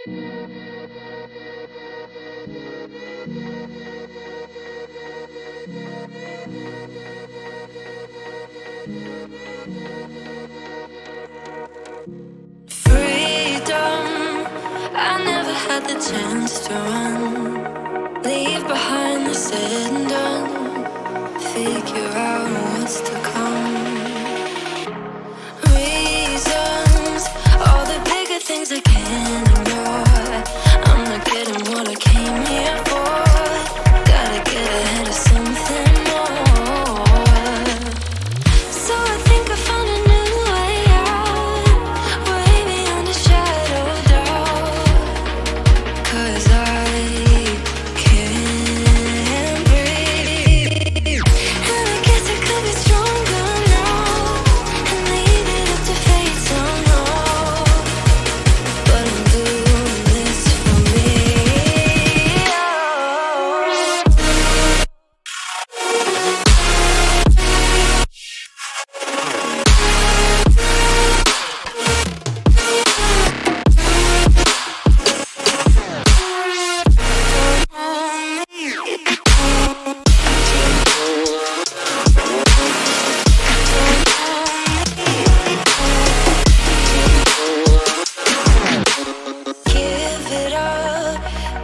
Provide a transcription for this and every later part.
Freedom, I never had the chance to run. Leave behind the said and done. Figure out what's to come. Reasons, all the bigger things I can't ignore. I'm not getting what I came here for. Gotta get ahead of something more. So I think I found a new way out, way beyond a shadow of doubt. 'Cause I can't breathe, and I guess I could be stronger now and leave it up to fate somehow. But I'm doing this for me. Give it up,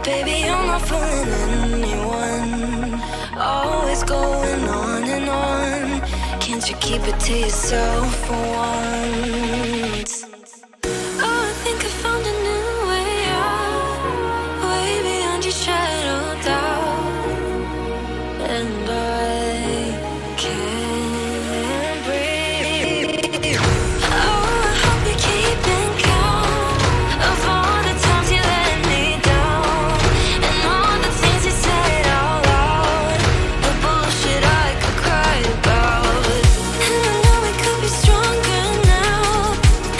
baby, I'm not fooling anyone. Always going on and on. Can't you keep it to yourself for once? Oh, I think I found a new way out, way beyond your shadow of doubt. And I can't breathe. Oh, I hope you're keeping count of all the times you let me down, and all the things you said out loud, the bullshit I could cry about. And I know we could be stronger now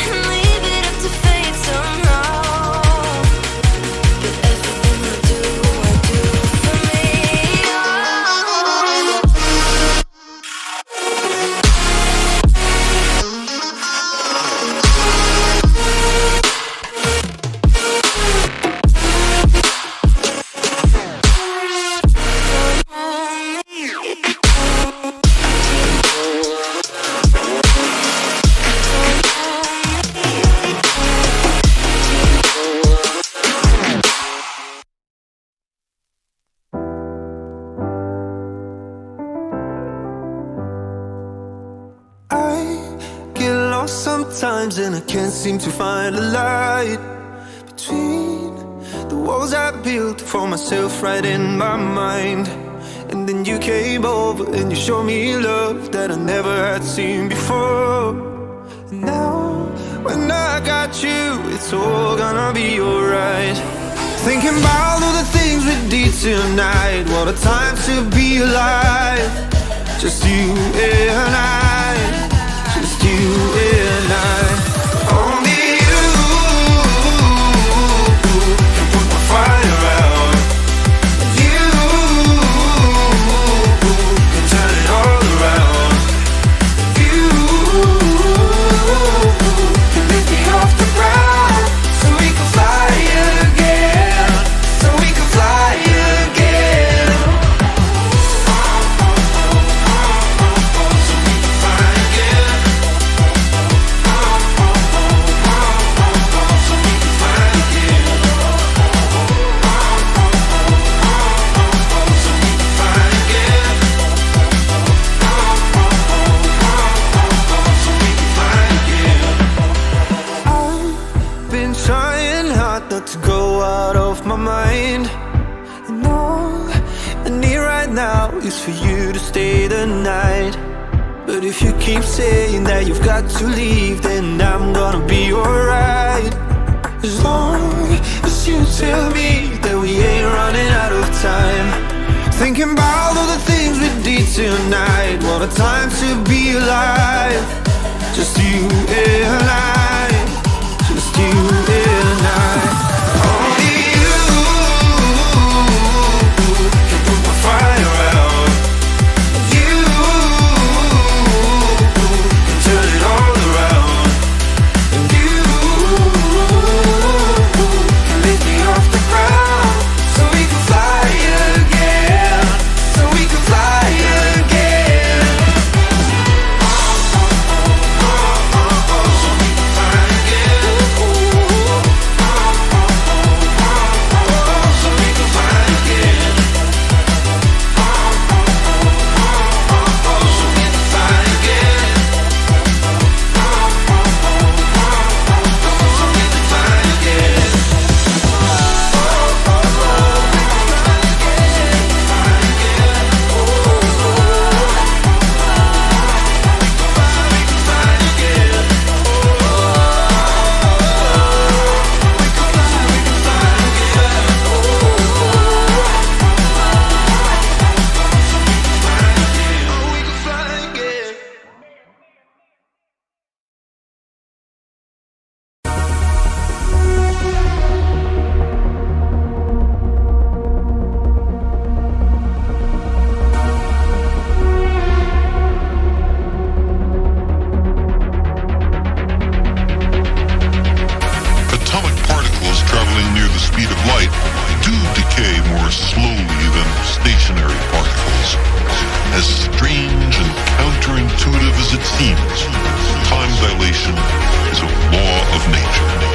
and leave it up to fate somehow. But everything I do for me. I get lost sometimes and I can't seem to find a light between the walls I built for myself right in my mind. And then you came over and you showed me love that I never had seen before. And now when I got you, it's all gonna be alright. Thinking about all the things we did tonight. What a time to be alive. Just you and I, just you and I. Only you can put my fire out. You can turn it all around. You can lift me off the ground, so we can fly again, so we can fly again. To go out of my mind, and all I need right now is for you to stay the night. But if you keep saying that you've got to leave, then I'm gonna be alright. As long as you tell me that we ain't running out of time. Thinking about all the things we did tonight. What a time to be alive. Just you and I, just you and I. Only you can put my fire out. You can turn it all around. And you can lift more slowly than stationary particles. As strange and counterintuitive as it seems, time dilation is a law of nature.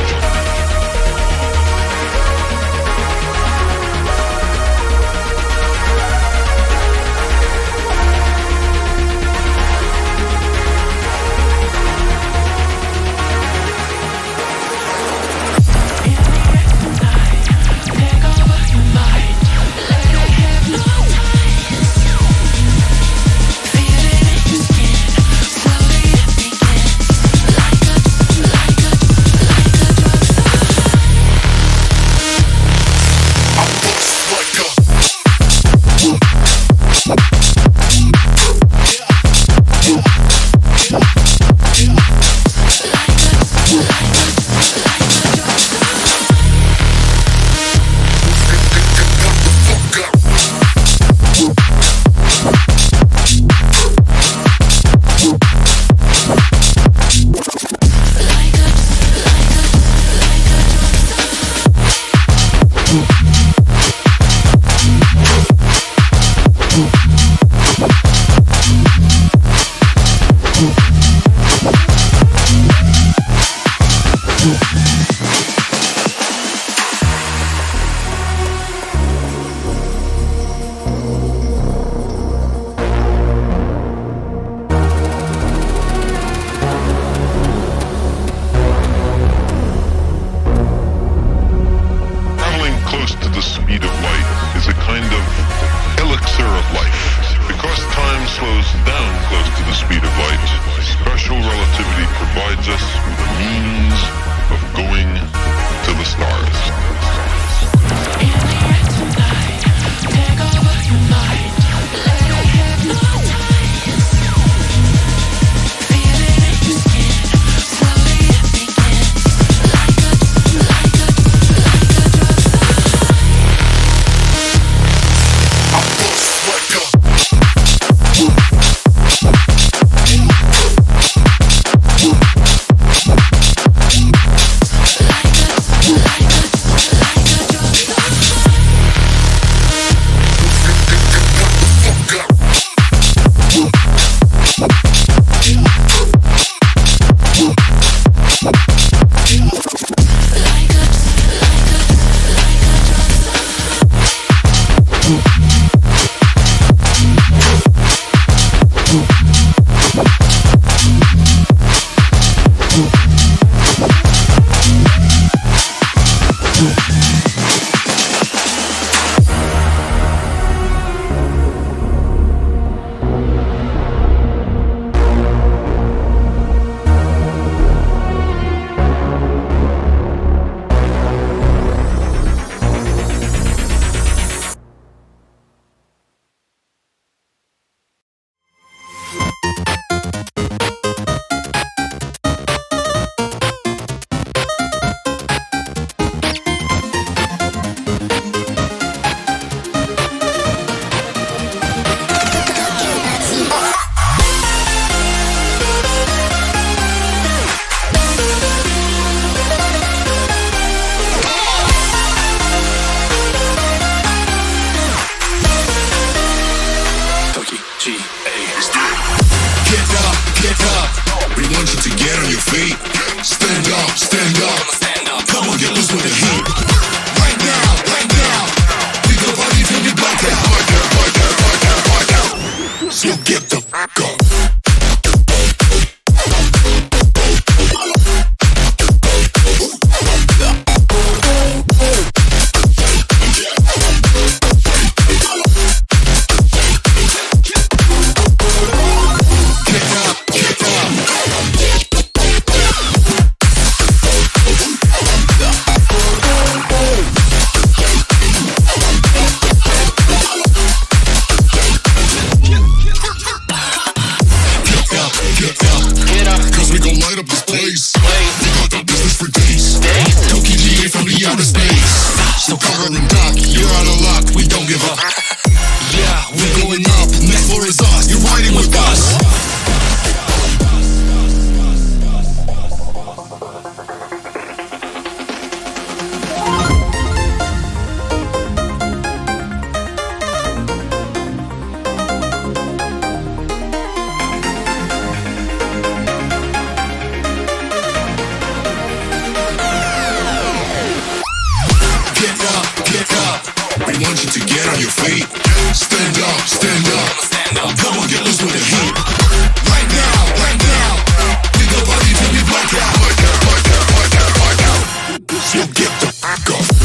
your feet. Stand up, stand up, stand up. Come on, get loose with the heat. Right now, right now. Pick up body till we black out. Black out, black out, black out, black out. So get the fuck up.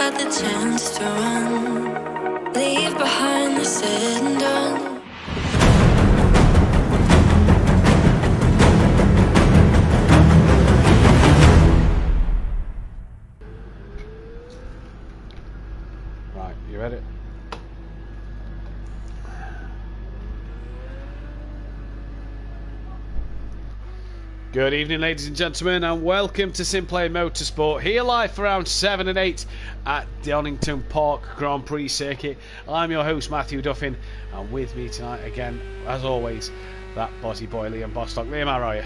had the chance to run, leave behind the said and done. Right, you ready? Good evening, ladies and gentlemen, and welcome to Simplay Motorsport, here live for round 7 and 8 at Donington Park Grand Prix circuit. I'm your host, Matthew Duffin, and with me tonight again, as always, that body boy Liam Bostock. Liam, how are you?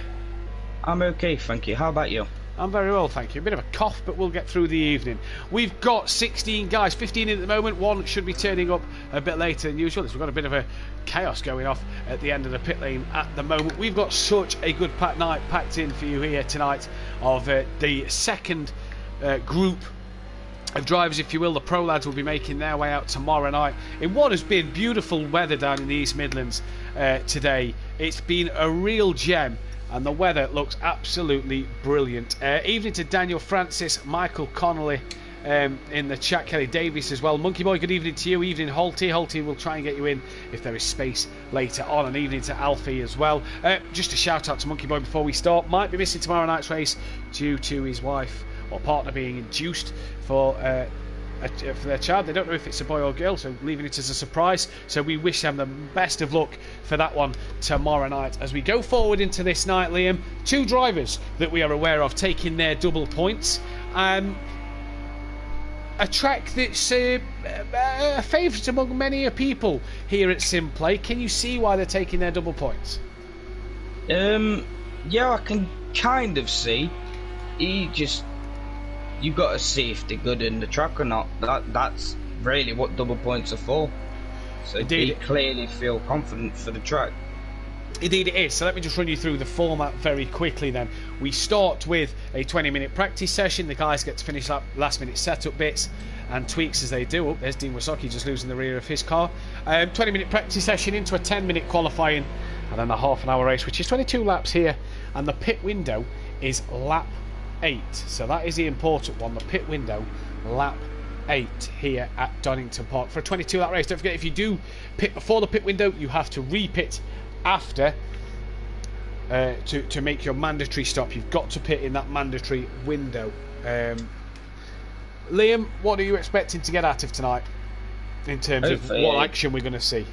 I'm okay, thank you. How about you? I'm very well, thank you. A bit of a cough, but we'll get through the evening. We've got 16 guys, 15 in at the moment. One should be turning up a bit later than usual. We've got a bit of a chaos going off at the end of the pit lane at the moment. We've got such a good night packed in for you here tonight of the second group of drivers, if you will. The pro lads will be making their way out tomorrow night in what has been beautiful weather down in the East Midlands today. It's been a real gem, and the weather looks absolutely brilliant. Evening to Daniel Francis, Michael Connolly in the chat, Kelly Davies as well. Monkey Boy, good evening to you. Evening Holty. Holty will try and get you in if there is space later on. And evening to Alfie as well. Just a shout out to Monkey Boy before we start. Might be missing tomorrow night's race due to his wife or partner being induced for their child. They don't know if it's a boy or girl, so leaving it as a surprise. So we wish them the best of luck for that one tomorrow night. As we go forward into this night, Liam, two drivers that we are aware of taking their double points. A track that's a favourite among many people here at Simplay. Can you see why they're taking their double points? Yeah, I can kind of see. You've got to see if they're good in the track or not. That's really what double points are for. So Indeed. they clearly feel confident for the track. Indeed it is. So let me just run you through the format very quickly then. We start with a 20-minute practice session. The guys get to finish up last-minute setup bits and tweaks as they do. Oh, there's Dean Wasocki just losing the rear of his car. 20-minute practice session into a 10-minute qualifying, and then a half-an-hour race, which is 22 laps here. And the pit window is lap 8. So that is the important one. The pit window, lap 8 here at Donington Park for a 22-lap race. Don't forget, if you do pit before the pit window, you have to re-pit after to make your mandatory stop. You've got to pit in that mandatory window. Liam, what are you expecting to get out of tonight in terms of what action we're going to see?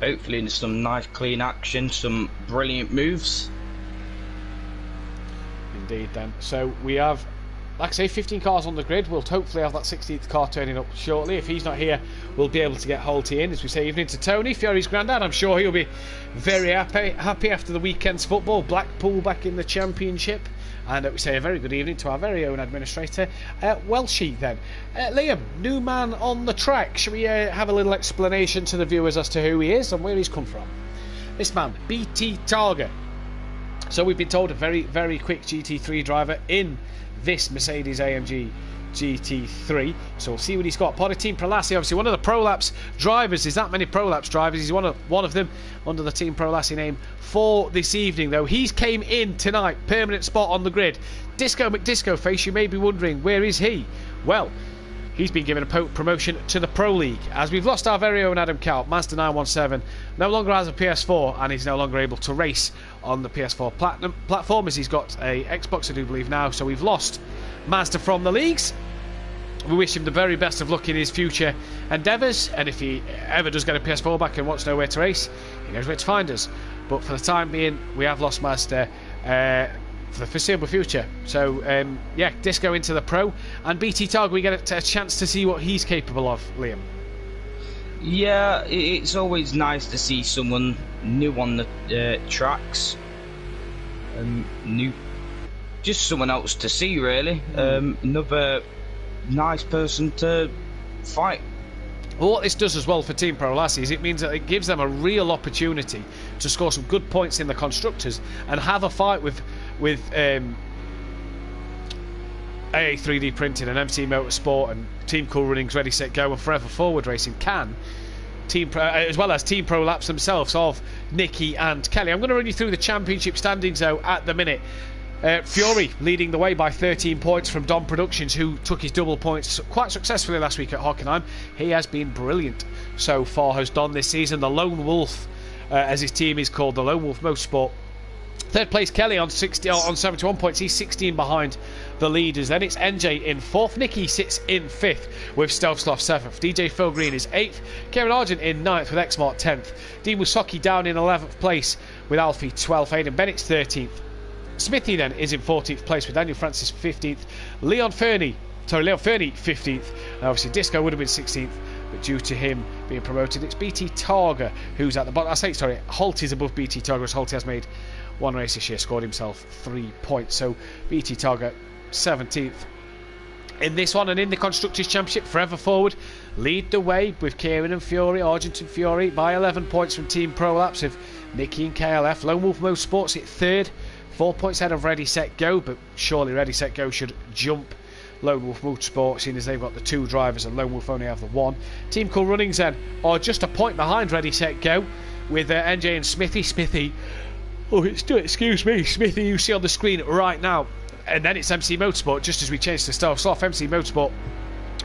Hopefully there's some nice clean action, some brilliant moves. Indeed then. So we have, like I say, 15 cars on the grid. We'll hopefully have that 16th car turning up shortly. If he's not here, we'll be able to get Holty in. As we say, evening to Tony, Fiori's granddad. I'm sure he'll be very happy after the weekend's football. Blackpool back in the Championship. And we say a very good evening to our very own administrator, Welshie then. Liam, new man on the track. Shall we have a little explanation to the viewers as to who he is and where he's come from? This man, BT Targa. So we've been told a very, very quick GT3 driver in this Mercedes AMG GT3. So we'll see what he's got. Part of Team Prolassi, obviously one of the Prolapse drivers. There's that many Prolapse drivers. He's one of them under the Team Prolassi name for this evening, though. He's came in tonight, permanent spot on the grid. Disco McDisco Face, you may be wondering, where is he? Well, he's been given a promotion to the Pro League, as we've lost our very own Adam Cout. Mazda 917 no longer has a PS4, and he's no longer able to race on the PS4 Platinum platform, as he's got a Xbox, I do believe, now. So we've lost Mazda from the leagues. We wish him the very best of luck in his future endeavours, and if he ever does get a PS4 back and wants to know where to race, he knows where to find us. But for the time being, we have lost Mazda for the foreseeable future. So yeah, Disco into the Pro, and BT Targ, we get a chance to see what he's capable of, Liam. Yeah, it's always nice to see someone new on the tracks. Just someone else to see, really. Another nice person to fight. Well, what this does as well for Team Prolassi is it means that it gives them a real opportunity to score some good points in the constructors and have a fight with AA 3D Printing and MT Motorsport and Team Cool Runnings, Ready Set Go and Forever Forward Racing can. As well as Team Pro Laps themselves of Nicky and Kelly. I'm going to run you through the championship standings though at the minute. Fiori leading the way by 13 points from Dom Productions, who took his double points quite successfully last week at Hockenheim. He has been brilliant so far, has Don this season. The Lone Wolf, as his team is called, the Lone Wolf Motorsport. Third place Kelly on 71 points. He's 16 behind the leaders. Then it's NJ in 4th. Nicky sits in 5th with Stealth Sloth 7th. DJ Phil Green is 8th. Kieran Argent in 9th with Xmart 10th. Dean Wasocki down in 11th place with Alfie 12th. Aidan Bennett 13th Smithy then is in 14th place with Daniel Francis 15th. Leon Fernie 15th. And obviously Disco would have been 16th, but due to him being promoted, it's BT Targa who's at the bottom. Holt is above BT Targa, as Holt has made one race this year, scored himself 3 points. So BT Targa 17th in this one. And in the Constructors' Championship, Forever Forward lead the way with Kieran and Fury, Argent and Fury, by 11 points from Team Pro Laps of Nicky and KLF. Lone Wolf Motorsports at 3rd, 4 points ahead of Ready Set Go, but surely Ready Set Go should jump Lone Wolf Motorsport, seeing as they've got the 2 drivers and Lone Wolf only have the 1. Team Cool Runnings then are just a point behind Ready Set Go with NJ and Smithy. Smithy you see on the screen right now. And then it's MC Motorsport, just as we change to start off. MC Motorsport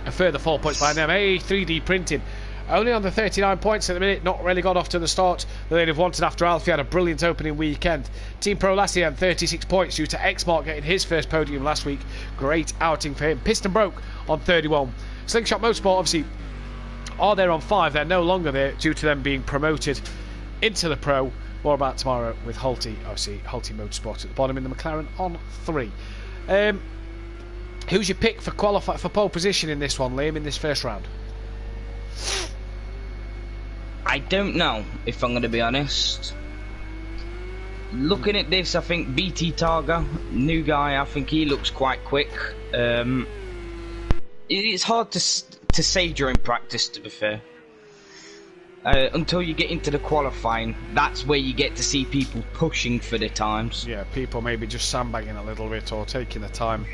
a further 4 points behind them. 3D Printing only on the 39 points at the minute, not really got off to the start that they'd have wanted after Alfie had a brilliant opening weekend. Team Pro Lassian 36 points due to X-Mark getting his first podium last week. Great outing for him. Piston Broke on 31. Slingshot Motorsport obviously are there on 5. They're no longer there due to them being promoted into the Pro. More about tomorrow with Holty, obviously Holty Motorsport at the bottom in the McLaren on 3. Who's your pick for pole position in this one, Liam, in this first round? I don't know, if I'm going to be honest. Looking at this, I think BT Targa, new guy, I think he looks quite quick. It's hard to say during practice, to be fair. Until you get into the qualifying, that's where you get to see people pushing for the times. Yeah, people maybe just sandbagging a little bit or taking the time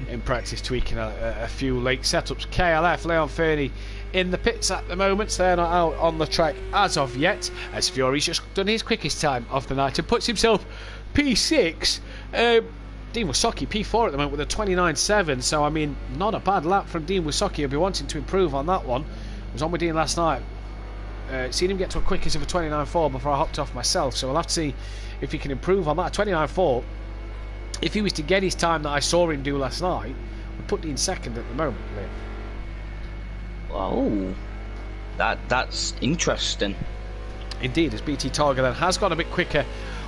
in practice, tweaking a few late setups. KLF, Leon Fernie in the pits at the moment, so they're not out on the track as of yet, as Fury's just done his quickest time of the night and puts himself P6. Dean Wysocki P4 at the moment with a 29.7, so I mean, not a bad lap from Dean Wysocki. I'll be wanting to improve on that one. I was on with Dean last night. Seen him get to a quickest of a 29.4 before I hopped off myself, so we'll have to see if he can improve on that. 29.4, if he was to get his time that I saw him do last night, we'd put Dean second at the moment, Liam. Oh, that's interesting. Indeed, as BT Targa then has gone a bit quicker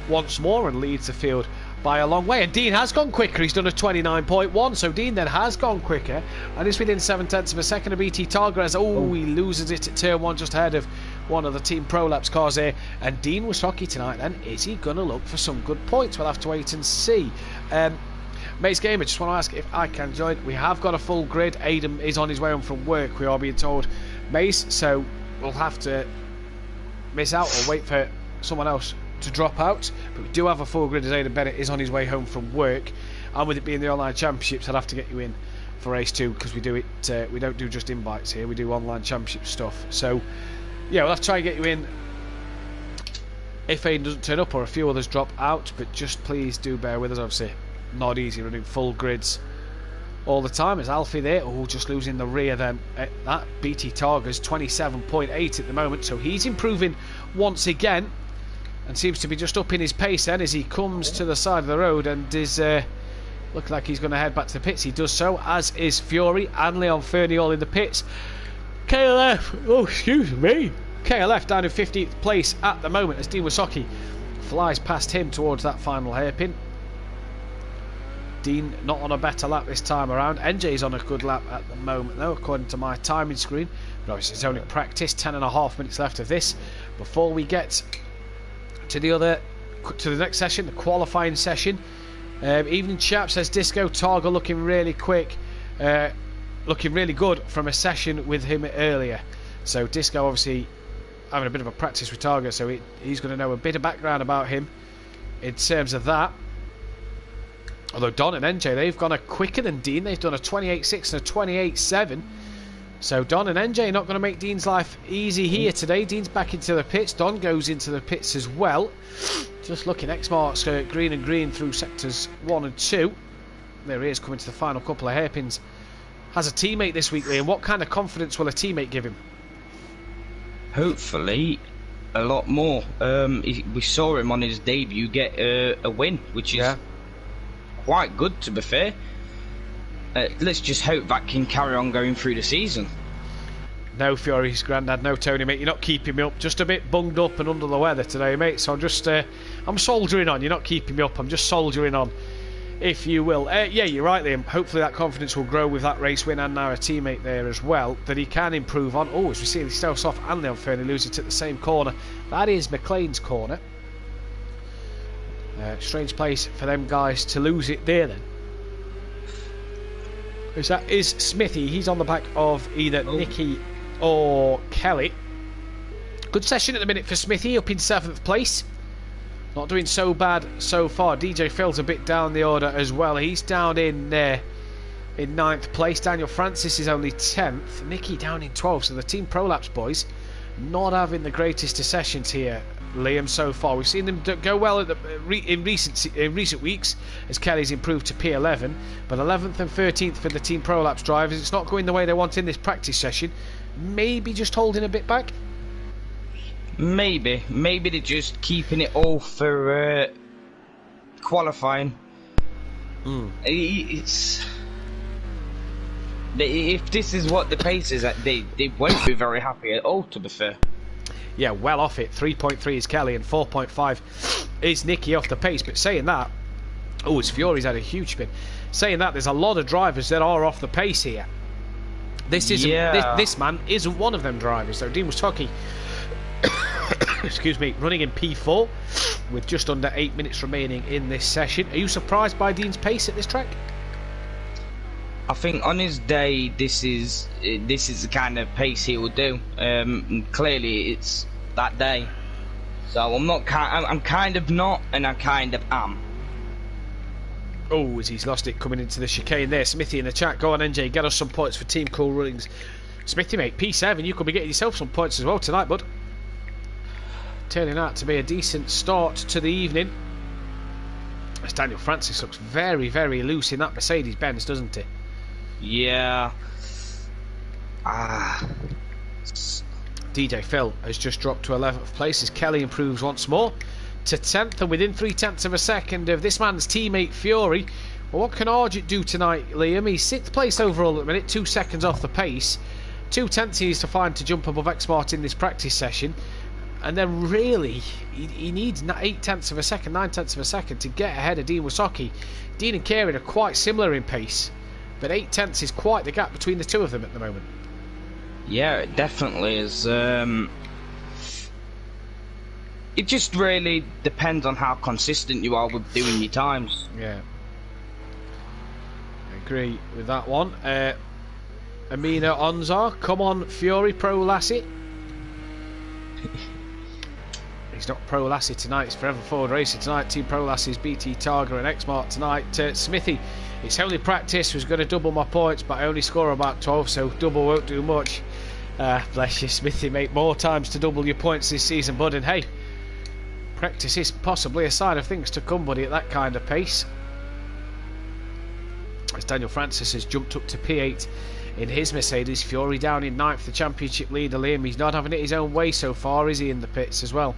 once more and leads the field by a long way. And Dean has gone quicker. He's done a 29.1, so Dean then has gone quicker and is within 7/10 of a second of BT Targa as he loses it at turn 1 just ahead of one of the Team Pro Laps cars here. And Dean Wysocki tonight then, is he going to look for some good points? We'll have to wait and see. Mace Gamer, just want to ask if I can join. We have got a full grid. Aidan is on his way home from work, we are being told, Mace, so we'll have to miss out or wait for someone else to drop out, but we do have a full grid as Aidan Bennett is on his way home from work, and with it being the online championships, I'd have to get you in for race 2 because we do it. We don't do just invites here, we do online championship stuff. So yeah, we'll have to try and get you in if Aidan doesn't turn up or a few others drop out, but just please do bear with us. Obviously not easy running full grids all the time. As Alfie there, just losing the rear then at that. BT Targa's 27.8 at the moment, so he's improving once again and seems to be just upping his pace then as he comes to the side of the road and is looking like he's going to head back to the pits. He does so, as is Fury and Leon Fernie all in the pits. KLF down in 15th place at the moment as Dean Wysocki flies past him towards that final hairpin. Dean not on a better lap this time around. NJ's on a good lap at the moment though, according to my timing screen, but obviously it's only practice. 10.5 minutes left of this before we get to the next session, the qualifying session. Evening chap, says Disco. Targa looking really quick, looking really good from a session with him earlier. So Disco obviously having a bit of a practice with Targa, so he's going to know a bit of background about him in terms of that. Although Don and NJ, they've gone a quicker than Dean. They've done a 28.6 and a 28.7. So Don and NJ not going to make Dean's life easy here today. Dean's back into the pits. Don goes into the pits as well. Just looking, X marks green and green through sectors 1 and 2. There he is, coming to the final couple of hairpins. Has a teammate this week, Liam. What kind of confidence will a teammate give him? Hopefully a lot more. We saw him on his debut get a win, which is quite good, to be fair. Let's just hope that can carry on going through the season. No, Fury's granddad, no, Tony, mate. You're not keeping me up. Just a bit bunged up and under the weather today, mate. So I'm just, I'm soldiering on. You're not keeping me up. I'm just soldiering on, if you will. Yeah, you're right, Liam. Hopefully that confidence will grow with that race win and now a teammate there as well that he can improve on. Oh, as we see himself off and Leon Fernie lose it at the same corner. That is McLean's corner. Strange place for them guys to lose it there then. That is Smithy. He's on the back of either Nicky or Kelly. Good session at the minute for Smithy, up in 7th place. Not doing so bad so far. DJ Phil's a bit down the order as well. He's down in 9th place. Daniel Francis is only 10th. Nicky down in 12th. So the Team Prolapse boys not having the greatest of sessions here, Liam, so far. We've seen them go well at in recent weeks as Kelly's improved to P11, but 11th and 13th for the Team Prolapse drivers. It's not going the way they want in this practice session. Maybe just holding a bit back. Maybe they're just keeping it all for qualifying. It's if this is what the pace is at, they won't be very happy at all, to be fair. Yeah, well off it. 3.3 is Kelly and 4.5 is Nicky off the pace. But saying that, oh, it's Fury's had a huge spin. Saying that, there's a lot of drivers that are off the pace here. This isn't. This man isn't one of them drivers. So Dean Wustocki, excuse me, running in P4 with just under 8 minutes remaining in this session. Are you surprised by Dean's pace at this track? I think on his day, this is the kind of pace he will do. Clearly, it's that day. So I'm kind of not, and I kind of am. Oh, as he's lost it coming into the chicane there. Smithy in the chat. Go on, NJ. Get us some points for Team Cool Runnings. Smithy, mate, P7. You could be getting yourself some points as well tonight, bud. Turning out to be a decent start to the evening. As Daniel Francis looks very, very loose in that Mercedes-Benz, doesn't he? Yeah. DJ Phil has just dropped to 11th place as Kelly improves once more to 10th, and within 0.3 of a second of this man's teammate Fury. Well, what can Argent do tonight, Liam? He's 6th place overall at the minute, 2 seconds off the pace. 2/10 he needs to find to jump above X-Mart in this practice session. And then really, he needs 0.8 of a second, 0.9 of a second to get ahead of Dean Wustocki. Dean and Kieran are quite similar in pace, but 0.8 is quite the gap between the two of them at the moment. Yeah, it definitely is. It just really depends on how consistent you are with doing your times. Yeah, I agree with that one. Amina Onzar, come on Fury, Pro Lassie. He's not Pro Lassie tonight, it's Forever Ford Racing tonight. Team Pro Lassie's BT Targa and X-Mart tonight. Smithy, it's only practice, was going to double my points, but I only score about 12, so double won't do much. Bless you, Smithy, mate. More times to double your points this season, bud. And hey, practice is possibly a sign of things to come, buddy, at that kind of pace. As Daniel Francis has jumped up to P8 in his Mercedes. Fury down in 9th, the championship leader, Liam. He's not having it his own way so far, is he, in the pits as well?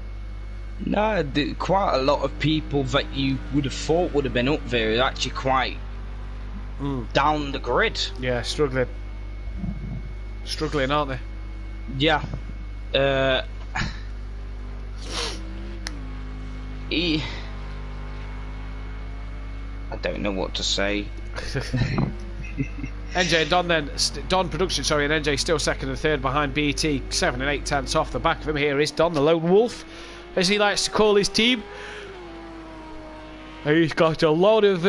No, quite a lot of people that you would have thought would have been up there are actually quite down the grid. Yeah, struggling, aren't they? Yeah. I don't know what to say. NJ and Don then, Don Production, sorry, and NJ still 2nd and 3rd behind BT, 7 and 8/10 off the back of him. Here is Don, the lone wolf, as he likes to call his team. He's got a lot of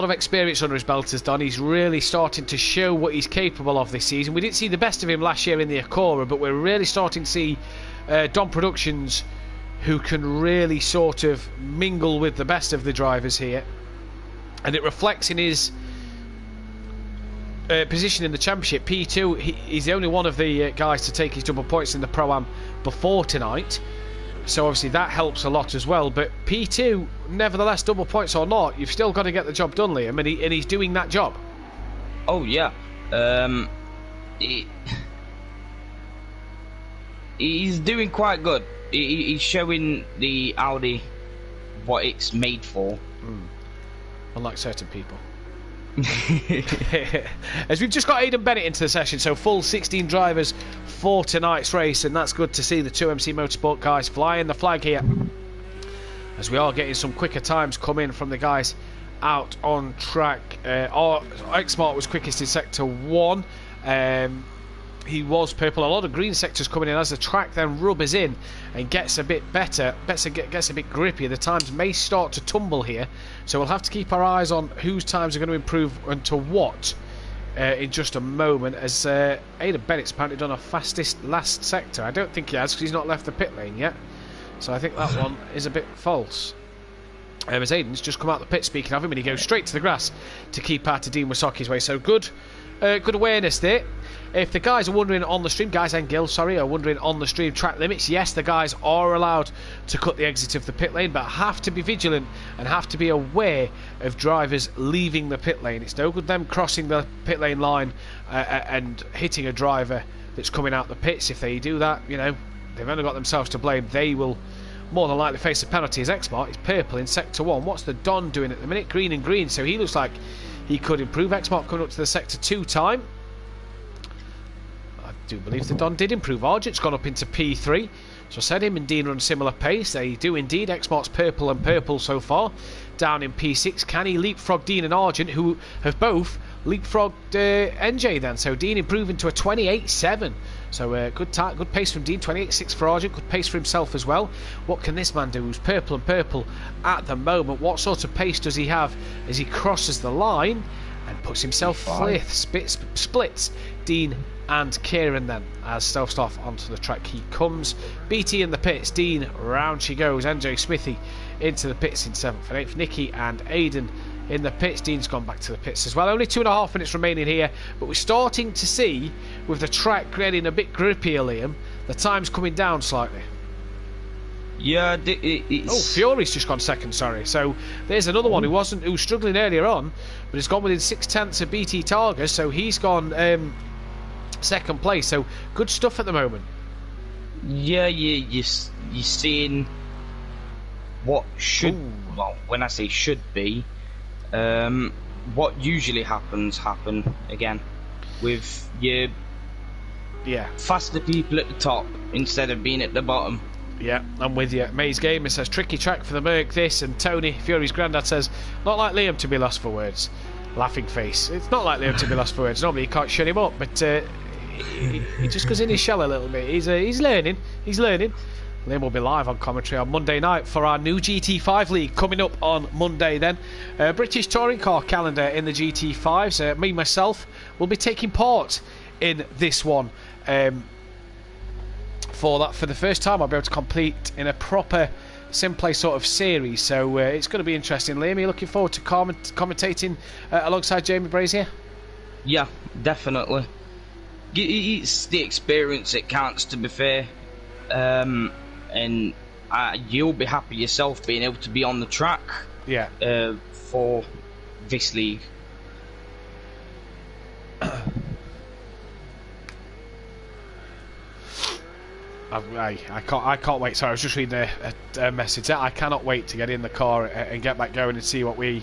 experience under his belt as Don. He's really starting to show what he's capable of this season. We didn't see the best of him last year in the Acura, but we're really starting to see Don Productions who can really sort of mingle with the best of the drivers here, and it reflects in his position in the championship. P2, he's the only one of the guys to take his double points in the Pro-Am before tonight, so obviously that helps a lot as well. But P2, nevertheless, double points or not, you've still got to get the job done, Liam, and he's doing that job. Oh yeah. He's doing quite good. He's showing the Audi what it's made for. Unlike certain people. As we've just got Aidan Bennett into the session, so full 16 drivers for tonight's race, and that's good to see the 2MC Motorsport guys flying the flag here, as we are getting some quicker times come in from the guys out on track. Xmart was quickest in sector 1. He was purple. A lot of green sectors coming in as the track then rubbers in and gets a bit better, gets a bit grippier. The times may start to tumble here, so we'll have to keep our eyes on whose times are going to improve and to what in just a moment, as Aidan Bennett's apparently done a fastest last sector. I don't think he has, because he's not left the pit lane yet, so I think that one is a bit false. As Aidan's just come out the pit, speaking of him, and he goes straight to the grass to keep out to Dean Wisoki's way. So good awareness there. If the guys are wondering on the stream, guys and Gil, sorry, are wondering on the stream track limits, yes, the guys are allowed to cut the exit of the pit lane, but have to be vigilant and have to be aware of drivers leaving the pit lane. It's no good them crossing the pit lane line and hitting a driver that's coming out the pits. If they do that, you know, they've only got themselves to blame. They will more than likely face a penalty. As Xmart is purple in sector 1. What's the Don doing at the minute? Green and green, so he looks like he could improve. Xmart coming up to the sector 2 time. I do believe the Don did improve. Argent's gone up into P3. So I said him and Dean run similar pace. They do indeed. Xmart's purple and purple so far. Down in P6. Can he leapfrog Dean and Argent, who have both leapfrogged NJ then? So Dean improving to a 28.7. So good pace from Dean. 28.6 for Argent. Good pace for himself as well. What can this man do who's purple and purple at the moment? What sort of pace does he have as he crosses the line and puts himself fifth? Splits Dean and Kieran then as self-start onto the track he comes. BT in the pits. Dean, round she goes. NJ Smithy into the pits in 7th and 8th. Nicky and Aidan in the pits. Dean's gone back to the pits as well. Only 2.5 minutes remaining here, but we're starting to see, with the track getting a bit grippier, Liam, the time's coming down slightly. Yeah, it's... Oh, Fury's just gone second, sorry. So there's another one who was struggling earlier on, but has gone within 6/10 of BT Targa, so he's gone second place. So good stuff at the moment. Yeah, you're seeing what should... Well, when I say should be, what usually happen again with your faster people at the top instead of being at the bottom. Yeah, I'm with you. Maze Gamer says tricky track for the Merc this, and Tony Fury's granddad says not like Liam to be lost for words. Laughing face. It's not like Liam to be lost for words. Normally you can't shut him up, but he just goes in his shell a little bit. He's learning. Liam will be live on commentary on Monday night for our new GT5 League coming up on Monday then. British Touring Car calendar in the GT5s. Me, myself, will be taking part in this one. For the first time I'll be able to complete in a proper Simplay sort of series. So it's going to be interesting. Liam, are you looking forward to commentating alongside Jamie Brazier? Yeah, definitely. It's the experience that counts, to be fair. And you'll be happy yourself being able to be on the track for this league. I can't wait. Sorry, I was just reading a message. I cannot wait to get in the car and get back going and see what we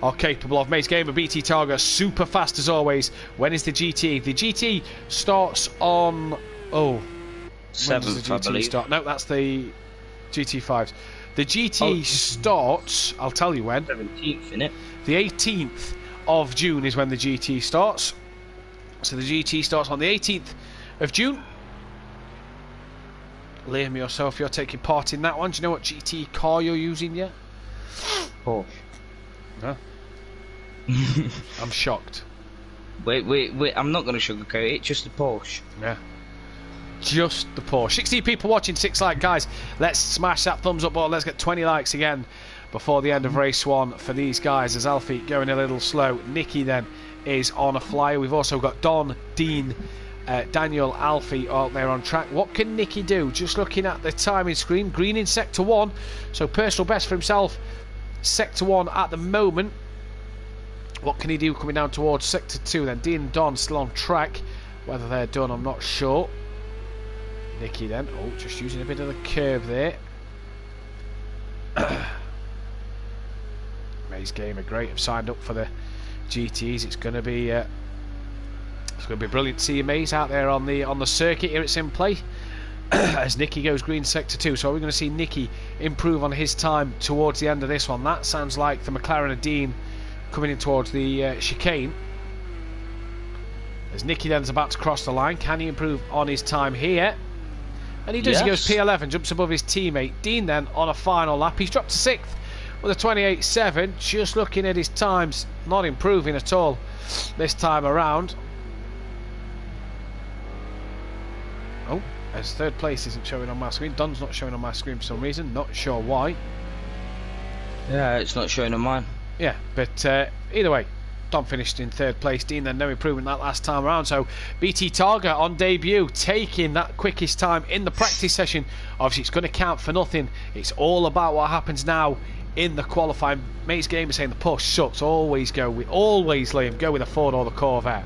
are capable of. Maze Gamer, BT Targa, super fast as always. When is the GT? The GT starts on 7th, I believe. Start? No, that's the GT5s. The GT starts, I'll tell you when. 17th, innit? The 18th of June is when the GT starts. So the GT starts on the 18th of June. Liam, yourself, you're taking part in that one. Do you know what GT car you're using yet? Porsche. No. I'm shocked. Wait, I'm not going to sugarcoat it, just a Porsche. Yeah. Just the Porsche. 60 people watching, 6 like, guys. Let's smash that thumbs up button. Let's get 20 likes again before the end of race 1 for these guys, as Alfie going a little slow. Nicky then is on a flyer. We've also got Don, Dean, Daniel, Alfie out there on track. What can Nicky do? Just looking at the timing screen, green in sector 1, so personal best for himself. Sector 1 at the moment. What can he do coming down towards sector 2 then? Dean and Don still on track. Whether they're done, I'm not sure. Nicky then, just using a bit of the curve there. Maze Gamer, great, have signed up for the GTs. It's going to be brilliant to see Mays out there on the circuit here at Simplay. As Nicky goes green sector 2, so we're going to see Nicky improve on his time towards the end of this one. That sounds like the McLaren of Dean coming in towards the chicane. As Nicky then is about to cross the line, can he improve on his time here? And he does. Yes. He goes P11, jumps above his teammate Dean then on a final lap. He's dropped to 6th with a 28.7. Just looking at his times, not improving at all this time around. Oh, as 3rd place isn't showing on my screen. Don's not showing on my screen for some reason, not sure why. Yeah, it's not showing on mine. Yeah, but either way, Don finished in 3rd place. Dean then no improvement that last time around. So BT Targa on debut, taking that quickest time in the practice session. Obviously it's going to count for nothing. It's all about what happens now in the qualifying. Mate's game is saying the push sucks. Always Liam, go with the Ford or the Corvette.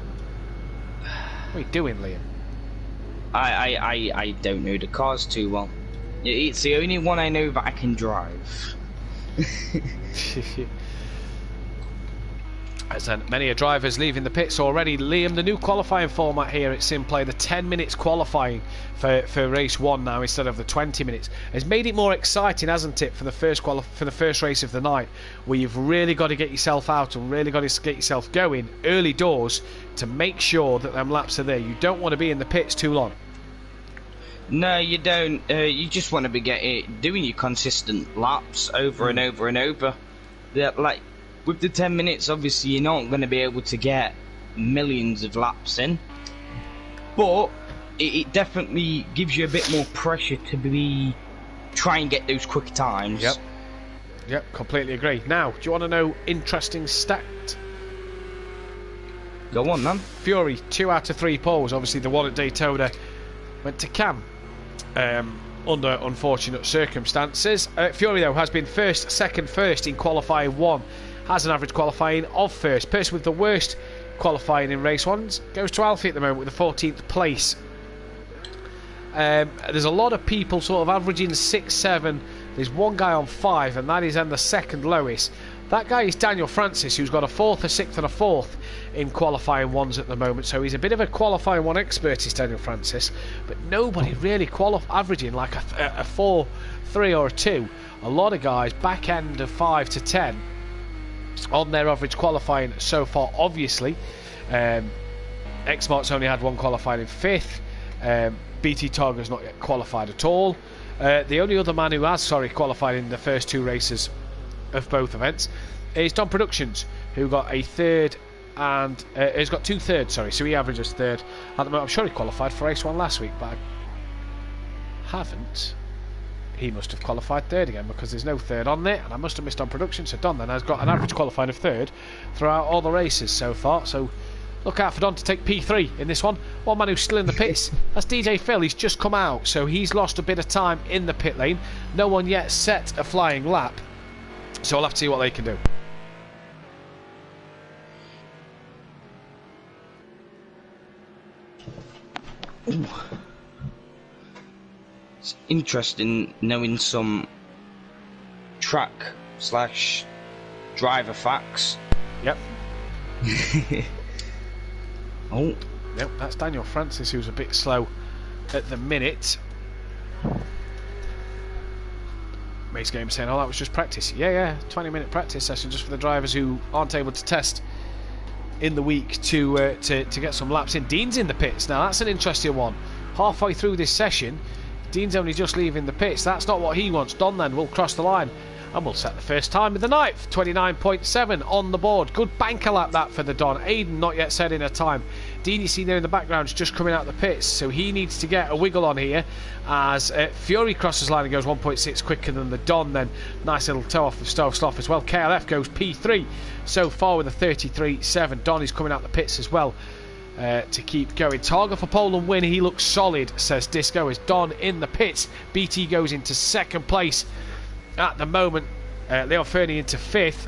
What are you doing, Liam? I don't know the cars too well. It's the only one I know that I can drive. As then many drivers leaving the pits already. Liam, the new qualifying format here at Simplay, the 10 minutes qualifying for race 1 now instead of the 20 minutes, has made it more exciting, hasn't it, for the first race of the night, where you've really got to get yourself out and really got to get yourself going early doors to make sure that them laps are there. You don't want to be in the pits too long. No, you don't. You just want to be doing your consistent laps over and over and over. Like with the 10 minutes, obviously you're not going to be able to get millions of laps in, but it definitely gives you a bit more pressure to try and get those quick times. Yep, completely agree. Now, do you want to know interesting stat? Go on, man. Fury, 2 out of 3 poles. Obviously the one at Daytona went to Cam under unfortunate circumstances. Fury though has been first in qualifying 1, has an average qualifying of first. Person with the worst qualifying in race 1s goes to Alfie at the moment with the 14th place. There's a lot of people sort of averaging 6, 7. There's one guy on 5, and that is then the second lowest. That guy is Daniel Francis, who's got a 4th, a 6th and a 4th in qualifying 1s at the moment. So he's a bit of a qualifying 1 expert, is Daniel Francis. But nobody really averaging like a 4, 3 or a 2. A lot of guys back end of 5 to 10 on their average qualifying so far. Obviously, Xmart's only had 1 qualifying in 5th. BT Targa's not yet qualified at all. The only other man who has qualified in the first 2 races of both events is Don Productions, who got a 3rd and he's got 2 thirds, so he averages 3rd at the moment. I'm sure he qualified for race 1 last week, but I haven't. He must have qualified 3rd again, because there's no 3rd on there, and I must have missed on Production. So Don then has got an average qualifying of 3rd throughout all the races so far. So look out for Don to take P3 in this one. One man who's still in the pits, that's DJ Phil. He's just come out, so he's lost a bit of time in the pit lane. No one yet set a flying lap, so we'll have to see what they can do. Ooh. It's interesting knowing some track / driver facts. Yep. Oh. Yep, that's Daniel Francis, who's a bit slow at the minute. Mace Game saying, oh, that was just practice. Yeah, 20-minute practice session just for the drivers who aren't able to test in the week to get some laps in. Dean's in the pits now. That's an interesting one. Halfway through this session, Dean's only just leaving the pits. That's not what he wants. Don then will cross the line and we'll set the first time with the 9th. 29.7 on the board. Good banker lap that for the Don. Aidan not yet setting a time. Dean, you see there in the background, is just coming out the pits, so he needs to get a wiggle on here as Fury crosses line and goes 1.6 quicker than the Don. Then nice little toe off of Stove Slough as well. KLF goes P3 so far with a 33.7. Don is coming out the pits as well to keep going. Targa for pole and win. He looks solid, says Disco, as Don in the pits. BT goes into 2nd place at the moment. Leon Fernie into 5th.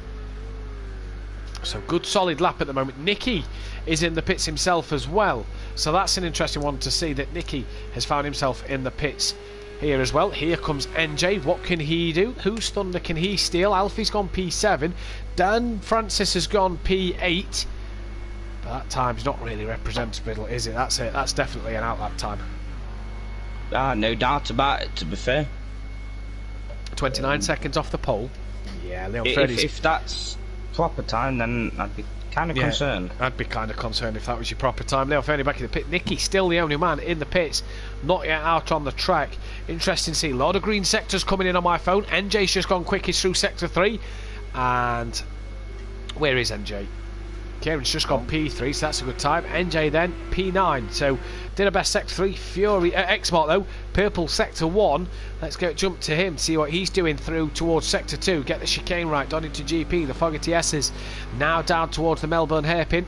So good solid lap at the moment. Nicky is in the pits himself as well. So that's an interesting one to see, that Nicky has found himself in the pits here as well. Here comes NJ. What can he do? Whose thunder can he steal? Alfie's gone P7. Dan Francis has gone P8. But that time's not really representable, is it? That's it. That's definitely an outlap time. No doubt about it, to be fair. 29 seconds off the pole. Yeah, Leon if that's proper time, then I'd be kind of concerned. I'd be kind of concerned if that was your proper time. Leon Fernie back in the pit. Nicky still the only man in the pits, not yet out on the track. Interesting to see. A lot of green sectors coming in on my phone. NJ's just gone quickest through sector 3. And where is NJ? Kieran's just gone P3, so that's a good time. NJ then P9, so did a best sector 3. Fury X-Mark though, purple sector 1. Let's go jump to him, see what he's doing through towards sector 2. Get the chicane right. Donington GP, the Fogarty S's now down towards the Melbourne hairpin,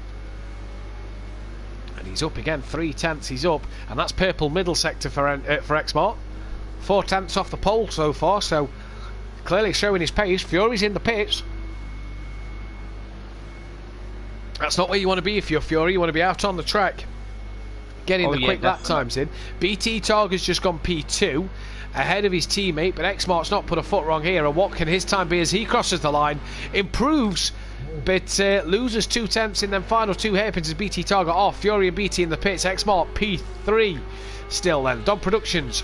and he's up again. 3/10 he's up, and that's purple middle sector for X-Mark. 4/10 off the pole so far, so clearly showing his pace. Fury's in the pits. That's not where you want to be if you're Fury. You want to be out on the track, getting the quick lap times in. BT Targa's just gone P2 ahead of his teammate, but X-Mark's not put a foot wrong here. And what can his time be as he crosses the line? Improves, but loses 2/10 in them final 2 hairpins as BT Targa off. Fury and BT in the pits. X-Mark P3 still then. Dom Productions.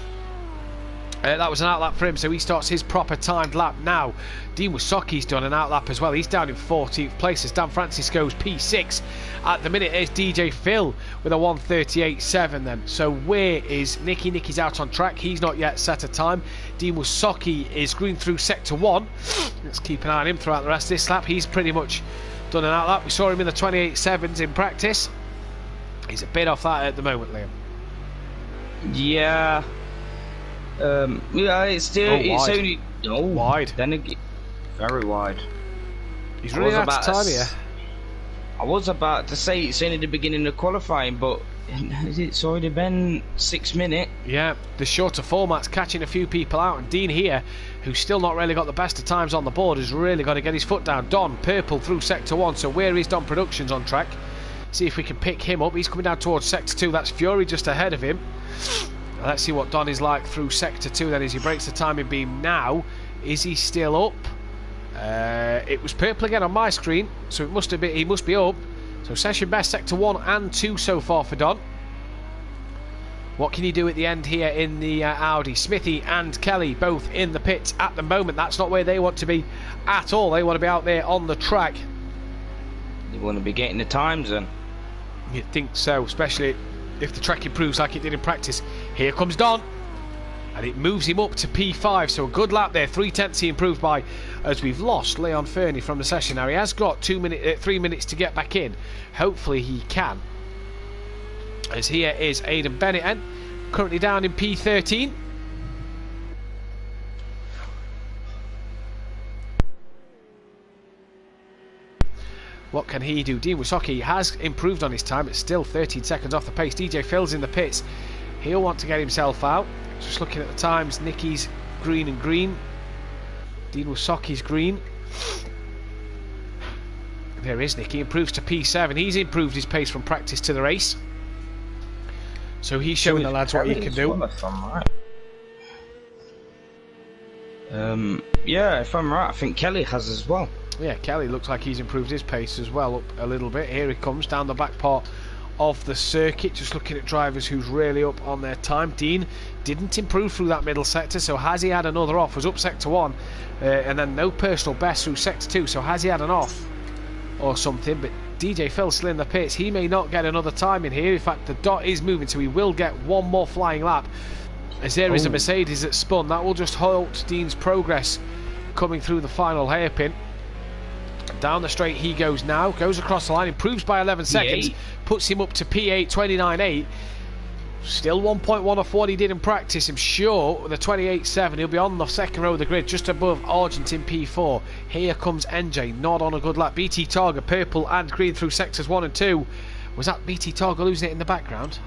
That was an outlap for him, so he starts his proper timed lap now. Dean Wasoki's done an outlap as well. He's down in 14th place as Dan Francis goes P6. At the minute, it's DJ Phil with a 1:38.7 then. So where is Nicky? Nicky's out on track. He's not yet set a time. Dean Wasoki is green through sector 1. Let's keep an eye on him throughout the rest of this lap. He's pretty much done an outlap. We saw him in the 28.7s in practice. He's a bit off that at the moment, Liam. Yeah. Yeah, it's still wide. It's only wide. Then again, very wide. He's running out of time here. I was about to say it's only the beginning of qualifying, but it's already been 6 minutes. Yeah, the shorter format's catching a few people out, and Dean here, who's still not really got the best of times on the board, has really got to get his foot down. Don, purple through sector 1, so where is Don Productions on track? See if we can pick him up. He's coming down towards sector 2. That's Fury just ahead of him. Let's see what Don is like through sector 2 then as he breaks the timing beam now. Is he still up? It was purple again on my screen, so it must have been, he must be up. So session best sector 1 and 2 so far for Don. What can he do at the end here in the Audi? Smithy and Kelly both in the pits at the moment. That's not where they want to be at all. They want to be out there on the track. They want to be getting the times in. You'd think so, especially if the track improves like it did in practice. Here comes Don, and it moves him up to P5, so a good lap there. 3/10 he improved by, as we've lost Leon Fernie from the session. Now he has got 3 minutes to get back in. Hopefully he can, as here is Aidan Bennett, currently down in P13. What can he do? Dean Wasoki has improved on his time. It's still 13 seconds off the pace. DJ Phil's in the pits. He'll want to get himself out. Just looking at the times, Nicky's green and green. Dean Wasoki's green. There is Nicky. Improves to P7. He's improved his pace from practice to the race. So he's showing the lads what he can do. Yeah, if I'm right, I think Kelly has as well. Yeah, Kelly looks like he's improved his pace as well up a little bit. Here he comes down the back part of the circuit, just looking at drivers who's really up on their time. Dean didn't improve through that middle sector, so has he had another off? Was up sector 1 and then no personal best through sector 2, so has he had an off or something? But DJ Phil still in the pits. He may not get another time in here. In fact, the dot is moving, so he will get one more flying lap, as there is a Mercedes that spun. That will just halt Dean's progress coming through the final hairpin. Down the straight he goes now, goes across the line, improves by 11 seconds, puts him up to P8, 29.8. Still 1.1 off what he did in practice. I'm sure with a 28.7 he'll be on the second row of the grid, just above Argent in P4. Here comes NJ, not on a good lap. BT Targa, purple and green through sectors 1 and 2. Was that BT Targa losing it in the background?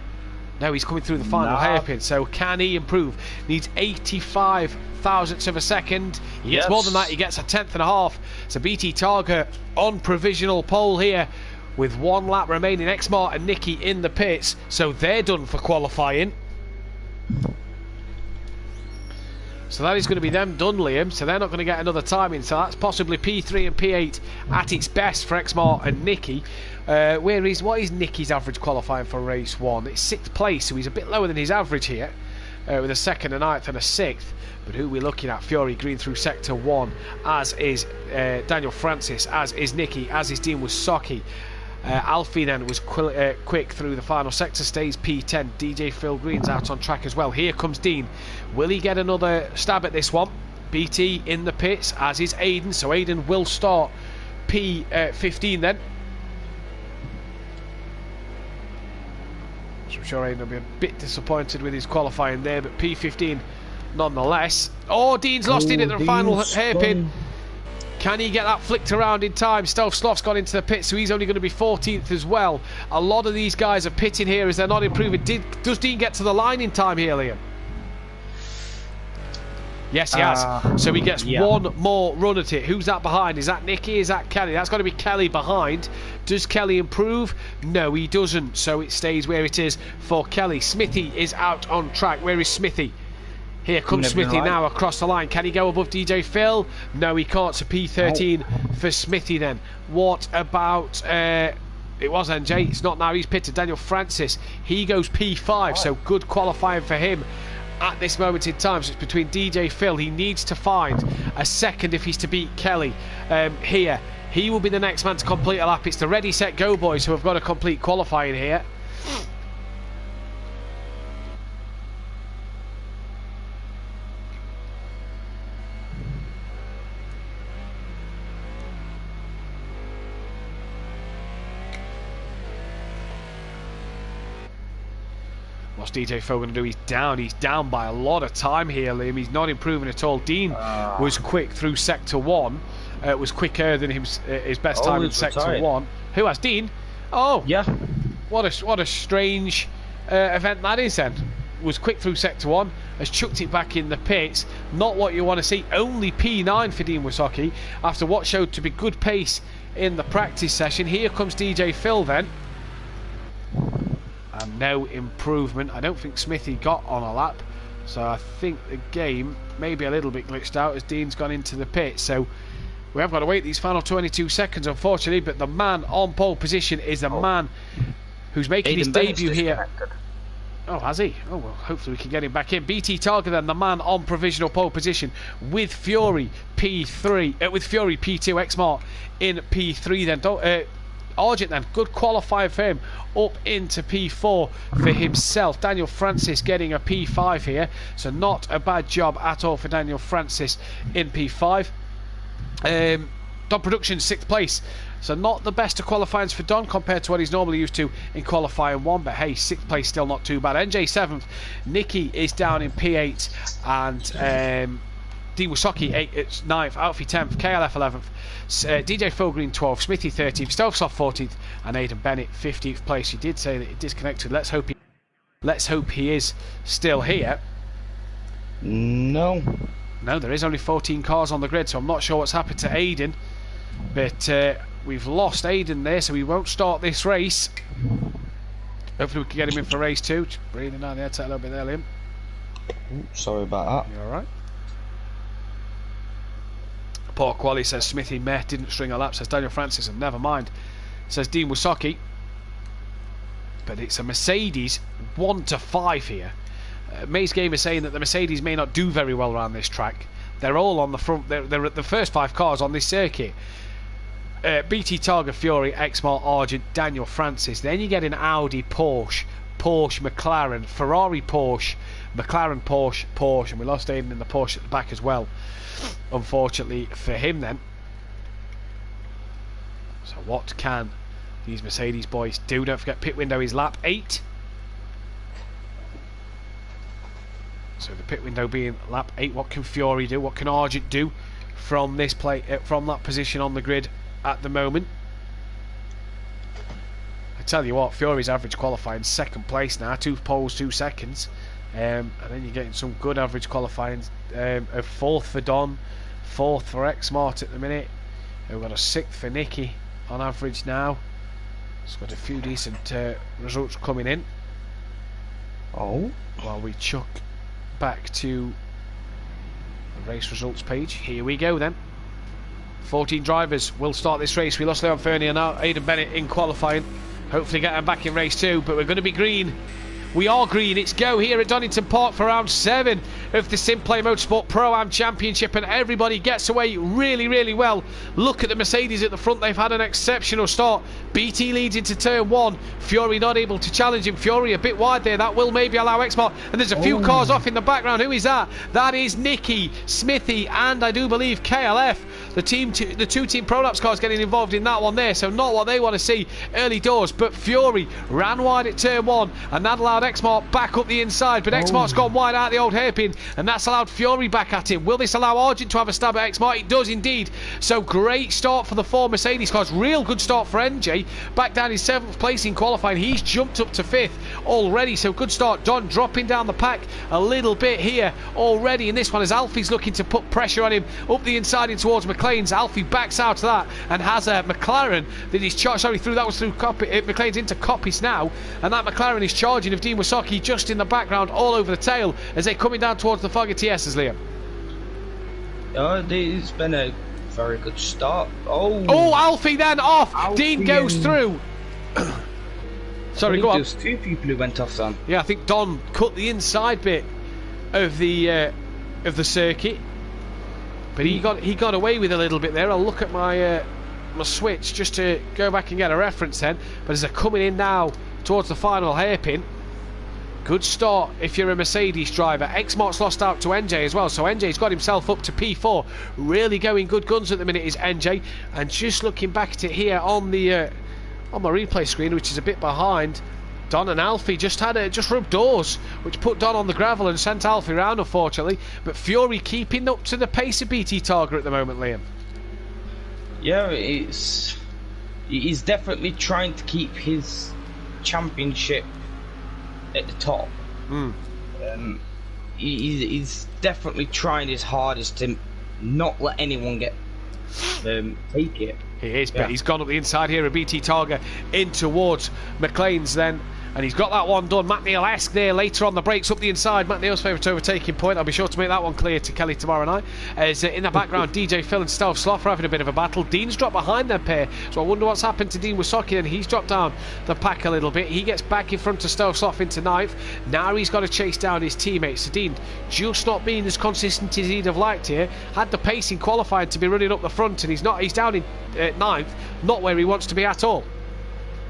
No, he's coming through the final hairpin, so can he improve? Needs 85 thousandths of a second. He gets more than that, he gets a 10th and a half. So BT Targa on provisional pole here with 1 lap remaining. X-Mart and Nicky in the pits, so they're done for qualifying. So that is going to be them done, Liam. So they're not going to get another time in. So that's possibly P3 and P8 at its best for Exmart and Nicky. What is Nicky's average qualifying for race 1? It's 6th place, so he's a bit lower than his average here, with a 2nd, a 9th and a 6th. But who are we looking at? Fury green through sector 1, as is Daniel Francis, as is Nicky, as is Dean Wasocki. Alfie then was quick through the final sector, stays P10. DJ Phil Green's out on track as well. Here comes Dean. Will he get another stab at this one? BT in the pits, as is Aidan. So Aidan will start P15 then. So I'm sure Aidan will be a bit disappointed with his qualifying there, but P15 nonetheless. Oh, Dean's lost it at the final hairpin. Can he get that flicked around in time? Stealth Sloth's gone into the pit, so he's only going to be 14th as well. A lot of these guys are pitting here as they're not improving. Does Dean get to the line in time here, Liam? Yes, he has. So he gets one more run at it. Who's that behind? Is that Nicky? Is that Kelly? That's got to be Kelly behind. Does Kelly improve? No, he doesn't. So it stays where it is for Kelly. Smithy is out on track. Where is Smithy? Here comes Smithy now across the line. Can he go above DJ Phil? No, he can't. So P13 for Smithy then. What about... it was NJ. It's not now. He's pitted. Daniel Francis. He goes P5. So good qualifying for him at this moment in time. So it's between DJ Phil. He needs to find a second if he's to beat Kelly here. He will be the next man to complete a lap. It's the ready, set, go boys who have got to complete qualifying here. What's DJ Phil going to do? He's down by a lot of time here, Liam. He's not improving at all. Dean was quick through sector 1, was quicker than his best time in sector 1. Who has Dean? Oh yeah, what a strange event that is then. Was quick through sector 1, has chucked it back in the pits. Not what you want to see. Only P9 for Dean Wasocki after what showed to be good pace in the practice session. Here comes DJ Phil then. And no improvement. I don't think Smithy got on a lap, so I think the game may be a little bit glitched out as Dean's gone into the pit. So we have got to wait these final 22 seconds, unfortunately. But the man on pole position is the man who's making his debut here. Oh, has he? Oh, well, hopefully we can get him back in. BT Targa then, the man on provisional pole position with Fury P3, with Fury P2, Exmart in P3 then. Argent then, good qualifier for him, up into P4 for himself. Daniel Francis getting a P5 here, so not a bad job at all for Daniel Francis in P5. Don Production 6th place, so not the best of qualifyings for Don compared to what he's normally used to in qualifying 1, but hey, 6th place still not too bad. NJ 7th, Nicky is down in P8, and Dean Wasocki 9th, Alfie 10th, KLF 11th, DJ Phil Green 12th, Smithy 13th, Stovsoft 14th, and Aidan Bennett 15th place. He did say that he disconnected. Let's hope he is still here. No, there is only 14 cars on the grid, so I'm not sure what's happened to Aidan, but we've lost Aidan there, so we won't start this race. Hopefully we can get him in for race 2. Just breathing down the headset a little bit there, Liam. Sorry about that. You alright? Poor Quali says Smithy meh, didn't string a lap, says Daniel Francis, and never mind, says Dean Wasocki. But it's a Mercedes 1 to 5 here. Maze Game is saying that the Mercedes may not do very well around this track. They're all on the front, they're at the first 5 cars on this circuit. BT Targa, Fury, Exmart, Argent, Daniel Francis. Then you get an Audi, Porsche, McLaren, Ferrari, Porsche, McLaren, Porsche, and we lost Aidan in the Porsche at the back as well, unfortunately for him then. So what can these Mercedes boys do? Don't forget pit window is lap 8. So the pit window being lap 8, what can Fury do? What can Argent do from this from that position on the grid at the moment? I tell you what, Fury's average qualifying 2nd place now, 2 poles, 2 seconds, and then you're getting some good average qualifying of 4th for Don, 4th for Exmart at the minute. We've got a 6th for Nicky on average now. It's got a few decent results coming in. While we chuck back to Race results page. Here we go then. 14 drivers will start this race. We lost Leon Fernie and now Aidan Bennett in qualifying. Hopefully get him back in race 2, but we're going to be green. We are green. It's go here at Donington Park for round 7 of the Simplay Motorsport Pro-Am Championship, and everybody gets away really, really well. Look at the Mercedes at the front. They've had an exceptional start. BT leads into turn 1. Fury not able to challenge him. Fury a bit wide there. That will maybe allow Exmart. And there's a few cars off in the background. Who is that? That is Nicky, Smithy, and I do believe KLF. The two Team Prolapse cars getting involved in that one there, so not what they want to see early doors. But Fury ran wide at turn 1, and that allowed Exmart back up the inside. But Exmart's gone wide out the old hairpin, and that's allowed Fury back at him. Will this allow Argent to have a stab at Exmart? It does indeed. So great start for the 4 Mercedes cars. Real good start for NJ. Back down in 7th place in qualifying. He's jumped up to 5th already, so good start. Don dropping down the pack a little bit here already in this one, as Alfie's looking to put pressure on him up the inside in towards McLean's. Alfie backs out of that and has a McLaren that is McLean's into Coppice now, and that McLaren is charging of Dean Wasocki just in the background all over the tail as they're coming down towards the Fogger TS's, Liam. It's been a very good start. Alfie then off. Alfie Dean goes through. Sorry, go on. There's 2 people who went off then. Yeah, I think Don cut the inside bit of the circuit, but he got away with a little bit there. I'll look at my switch just to go back and get a reference then. But as they're coming in now towards the final hairpin, good start if you're a Mercedes driver. Exmart's lost out to NJ as well, so NJ's got himself up to P4. Really going good guns at the minute is NJ. And just looking back at it here on the on my replay screen, which is a bit behind, Don and Alfie just rubbed doors, which put Don on the gravel and sent Alfie round, unfortunately. But Fury keeping up to the pace of BT Targa at the moment, Liam. Yeah, he's definitely trying to keep his championship at the top. He's definitely trying his hardest to not let anyone take it. He is, but he's gone up the inside here of BT Targa in towards McLean's then. And he's got that one done. Matt Neal-esque there later on the brakes up the inside. Matt Neal's favourite overtaking point. I'll be sure to make that one clear to Kelly tomorrow night. As in the background, DJ Phil and Stealth Sloth are having a bit of a battle. Dean's dropped behind their pair, so I wonder what's happened to Dean Wasocki, and he's dropped down the pack a little bit. He gets back in front of Stealth Sloth into 9th. Now he's got to chase down his teammates. So Dean just not being as consistent as he'd have liked here. Had the pace in qualifying to be running up the front, and he's down in 9th, not where he wants to be at all.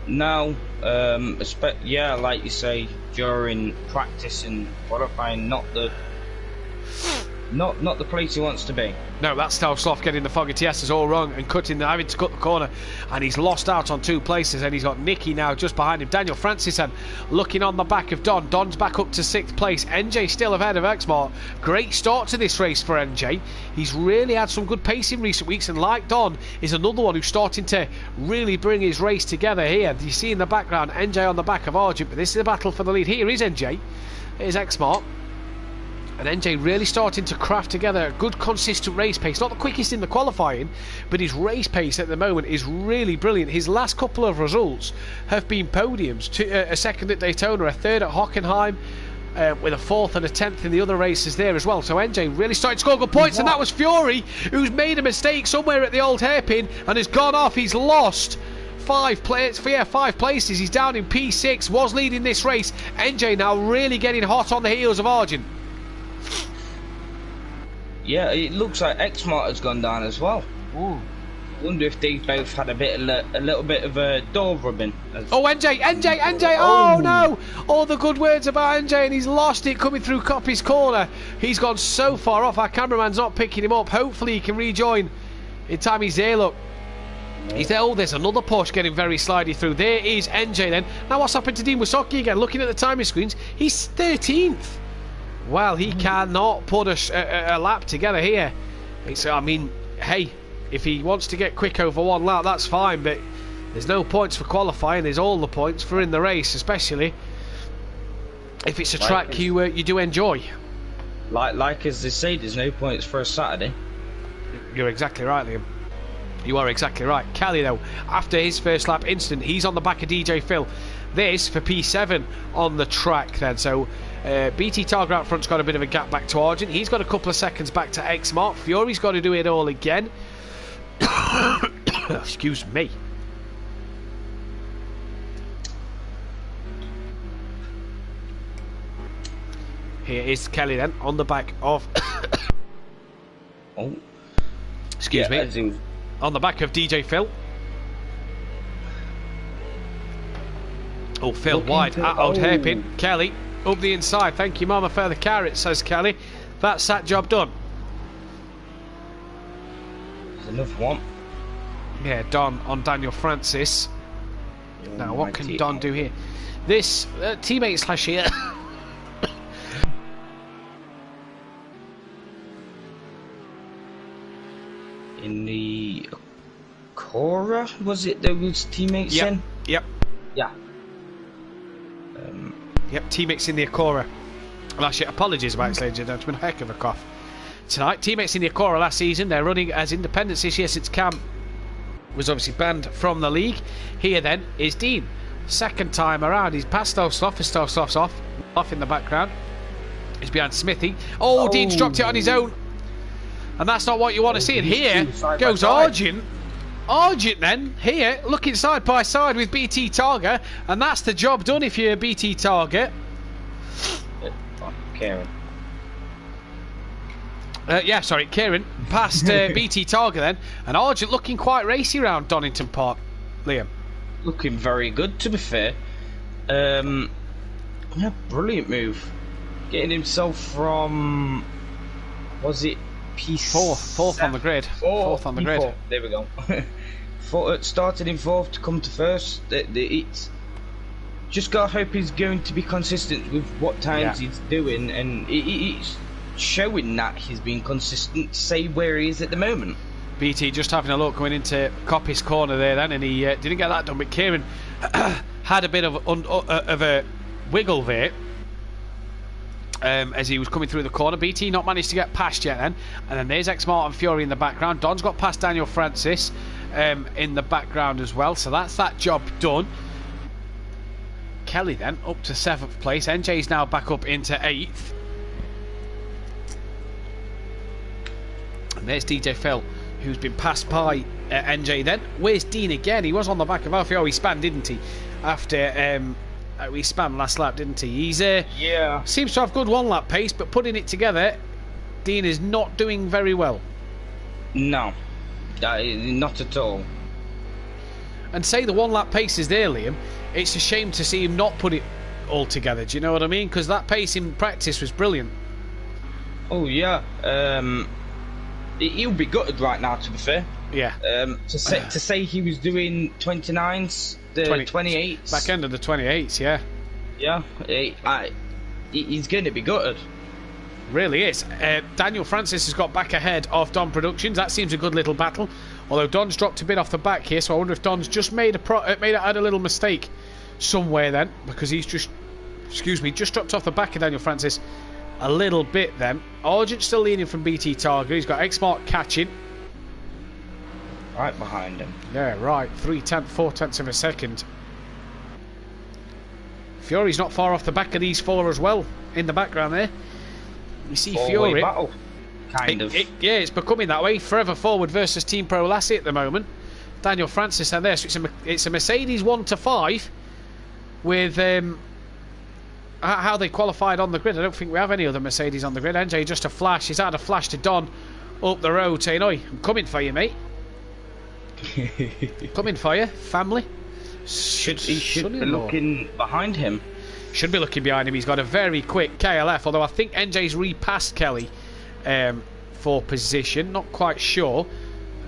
No, like you say, during practice and qualifying, not the place he wants to be. No, that's Stealth Sloth getting the Fogger TS's all wrong and having to cut the corner, and he's lost out on 2 places, and he's got Nicky now just behind him. Daniel Francison looking on the back of Don. Don's back up to 6th place. NJ still ahead of Exmart. Great start to this race for NJ. He's really had some good pace in recent weeks, and like Don, is another one who's starting to really bring his race together here. You see in the background NJ on the back of Argent, but this is a battle for the lead. Here is NJ. Here's Exmart. And NJ really starting to craft together a good consistent race pace. Not the quickest in the qualifying, but his race pace at the moment is really brilliant. His last couple of results have been podiums. A 2nd at Daytona, a 3rd at Hockenheim, with a 4th and a 10th in the other races there as well. So NJ really started to score good points, and that was Fury, who's made a mistake somewhere at the old hairpin and has gone off. He's lost 5 places. He's down in P6, was leading this race. NJ now really getting hot on the heels of Argent. Yeah, it looks like Exmart has gone down as well. Ooh. I wonder if they both had a little bit of a door rubbing. NJ! Oh no! All the good words about NJ, and he's lost it coming through Coppi's corner. He's gone so far off. Our cameraman's not picking him up. Hopefully he can rejoin in time. He's there. Look. He's there. Oh, there's another Porsche getting very slidey through. There is NJ then. Now what's happened to Dean Wasocki again? Looking at the timing screens, he's 13th. Well, he cannot put a lap together here. I mean, hey, if he wants to get quick over 1 lap, that's fine, but there's no points for qualifying. There's all the points for in the race, especially if it's a track you do enjoy. Like as they say, there's no points for a Saturday. You're exactly right, Liam. You are exactly right. Kelly, though, after his first lap instant, he's on the back of DJ Phil. this for P7 on the track then. So BT Targa out front's got a bit of a gap back to Argent. He's got a couple of seconds back to X-Mark. Fury's got to do it all again. Excuse me. Here is Kelly then on the back of Oh, excuse me, on the back of DJ Phil. Oh, Phil wide at old hairpin. Kelly up the inside. Thank you, Mama, for the carrot, says Kelly. That's that job done. there's another one. Yeah, Don on Daniel Francis. Now, what can Don do here? This teammate slash here. In the Cora, was it that was teammates in? Yep. Yeah. Yep, teammates in the Acora. Last year, apologies about it, ladies and gentlemen. Heck of a cough. Tonight, teammates in the Acora last season. They're running as independents this year since Cam was obviously banned from the league. Here then is Dean. Second time around, he's passed Stosloff's off in the background. He's behind Smithy. Oh, Dean's dropped it on his own. And that's not what you want to see. And here goes Argent. Argent then, here, looking side by side with BT Targa. And that's the job done if you're BT Targa. Kieran. Kieran past BT Targa then. And Argent looking quite racy round Donington Park, Liam. Looking very good, to be fair. Yeah, brilliant move. Getting himself from... Was it Fourth on the grid. Fourth on the grid. There we go. Started in fourth to come to first. It's just gotta hope he's going to be consistent with what times he's doing, and it's showing that he's been consistent to say where he is at the moment. BT just having a look going into Coppice corner there then, and he didn't get that done, but Kieran had a bit of a wiggle there. As he was coming through the corner. BT not managed to get past yet then. And then there's X-Mark and Fury in the background. Don's got past Daniel Francis in the background as well. So that's that job done. Kelly then up to 7th place. NJ's now back up into 8th. And there's DJ Phil, who's been passed by NJ then. Where's Dean again? He was on the back of Alfie. Oh, he spun, didn't he? After... we spun last lap, didn't he? He's seems to have good one lap pace, but putting it together, Dean is not doing very well. No, not at all. And say the one lap pace is there, Liam. It's a shame to see him not put it all together. Do you know what I mean? Because that pace in practice was brilliant. Oh yeah, he'll be gutted right now. To be fair, yeah. To say he was doing 29s. The 28s. Back end of the 28s, yeah. Yeah, he's going to be gutted. Really is. Daniel Francis has got back ahead of Don Productions. That seems a good little battle. Although Don's dropped a bit off the back here, so I wonder if Don's just had a little mistake somewhere then, because he's just dropped off the back of Daniel Francis a little bit then. Argent's still leading from BT Targa. He's got X-Mark catching. Right behind him. Yeah, right. 4/10 of a second. Fury's not far off the back of these four as well in the background there. You see Fury. Battle, kind of. It's becoming that way. Forever Forward versus Team Pro Lassie at the moment. Daniel Francis and there. So it's a Mercedes 1-5 with how they qualified on the grid. I don't think we have any other Mercedes on the grid. NJ just a flash. He's had a flash to Don up the road saying, "Oi, I'm coming for you, mate." Coming for you, family. He should be looking behind him. Should be looking behind him. He's got a very quick KLF, although I think NJ's repassed Kelly for position. Not quite sure.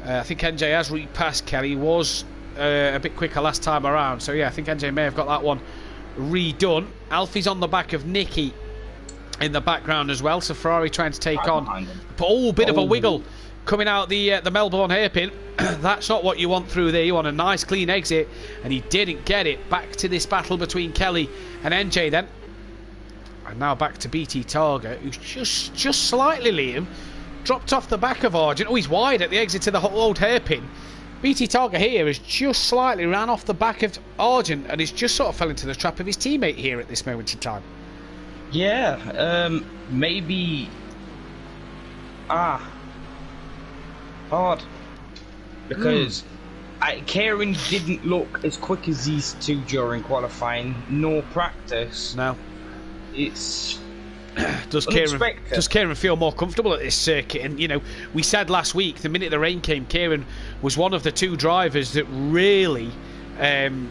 I think NJ has repassed Kelly. He was a bit quicker last time around. So yeah, I think NJ may have got that one redone. Alfie's on the back of Nicky in the background as well. So Ferrari trying to take on. Bit of a wiggle coming out the Melbourne hairpin. That's not what you want through there. You want a nice clean exit, and he didn't get it. Back to this battle between Kelly and NJ then. And now back to BT Targa, who's just slightly, Liam, dropped off the back of Argent. Oh, he's wide at the exit to the old hairpin. BT Targa here has just slightly ran off the back of Argent and he's just sort of fell into the trap of his teammate here at this moment in time. Yeah, maybe... hard. Because Kieran didn't look as quick as these two during qualifying, nor practice. No. It's... Does Kieran feel more comfortable at this circuit? And you know, we said last week, the minute the rain came, Kieran was one of the two drivers that really came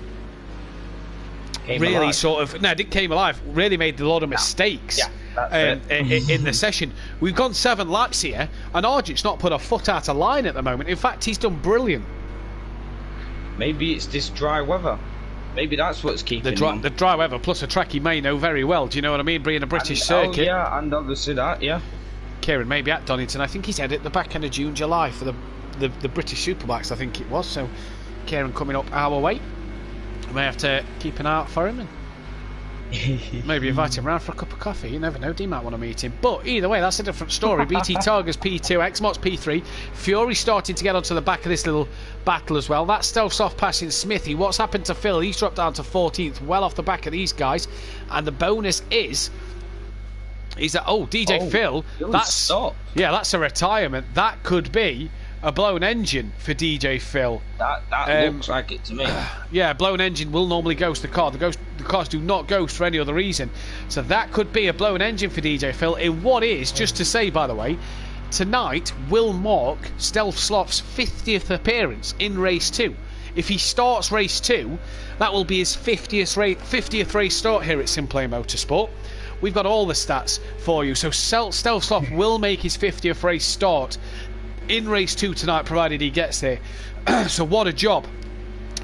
alive. Really made a lot of mistakes. In the session. We've gone 7 laps here, and Argent's not put a foot out of line at the moment. In fact, he's done brilliant. Maybe it's this dry weather. Maybe that's what's keeping him. The dry weather plus a track he may know very well. Do you know what I mean? Being a British circuit. Oh, yeah, and obviously that, yeah. Kieran may be at Donington. I think he's headed at the back end of June, July for the British Superbikes, I think it was. So Kieran coming up our way. We may have to keep an eye out for him and maybe invite him round for a cup of coffee. You never know, he might want to meet him. But either way, that's a different story. BT Targa's P2, Xmot's P3. Fury starting to get onto the back of this little battle as well. That's Stealth Soft passing Smithy. What's happened to Phil? He's dropped down to 14th, well off the back of these guys. And the bonus is that DJ Phil, that's a retirement. That could be a blown engine for DJ Phil. That looks like it to me. Yeah, a blown engine will normally ghost the car. The cars do not ghost for any other reason. So that could be a blown engine for DJ Phil. In what is, just to say, by the way, tonight will mark Stealth Sloth's 50th appearance in race 2. If he starts race 2, that will be his 50th race start here at Simplay Motorsport. We've got all the stats for you. So Stealth Sloth will make his 50th race start in race 2 tonight, provided he gets there. So what a job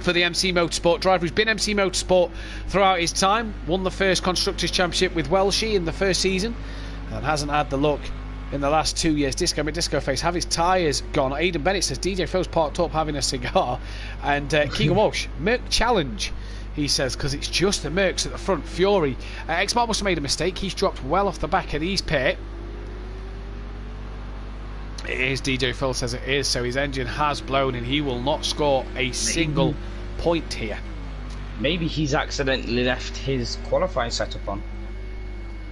for the MC Motorsport driver who's been MC Motorsport throughout his time. Won the first Constructors' Championship with Welshie in the first season and hasn't had the luck in the last 2 years. Disco Face, have his tyres gone? Aidan Bennett says DJ Phil's parked up having a cigar. And Keegan Walsh, Merc Challenge, he says, because it's just the Mercs at the front. Fury, X-Mark must have made a mistake. He's dropped well off the back of these pit. It is, DJ Phil says it is, so his engine has blown and he will not score a single point here. Maybe he's accidentally left his qualifying setup on.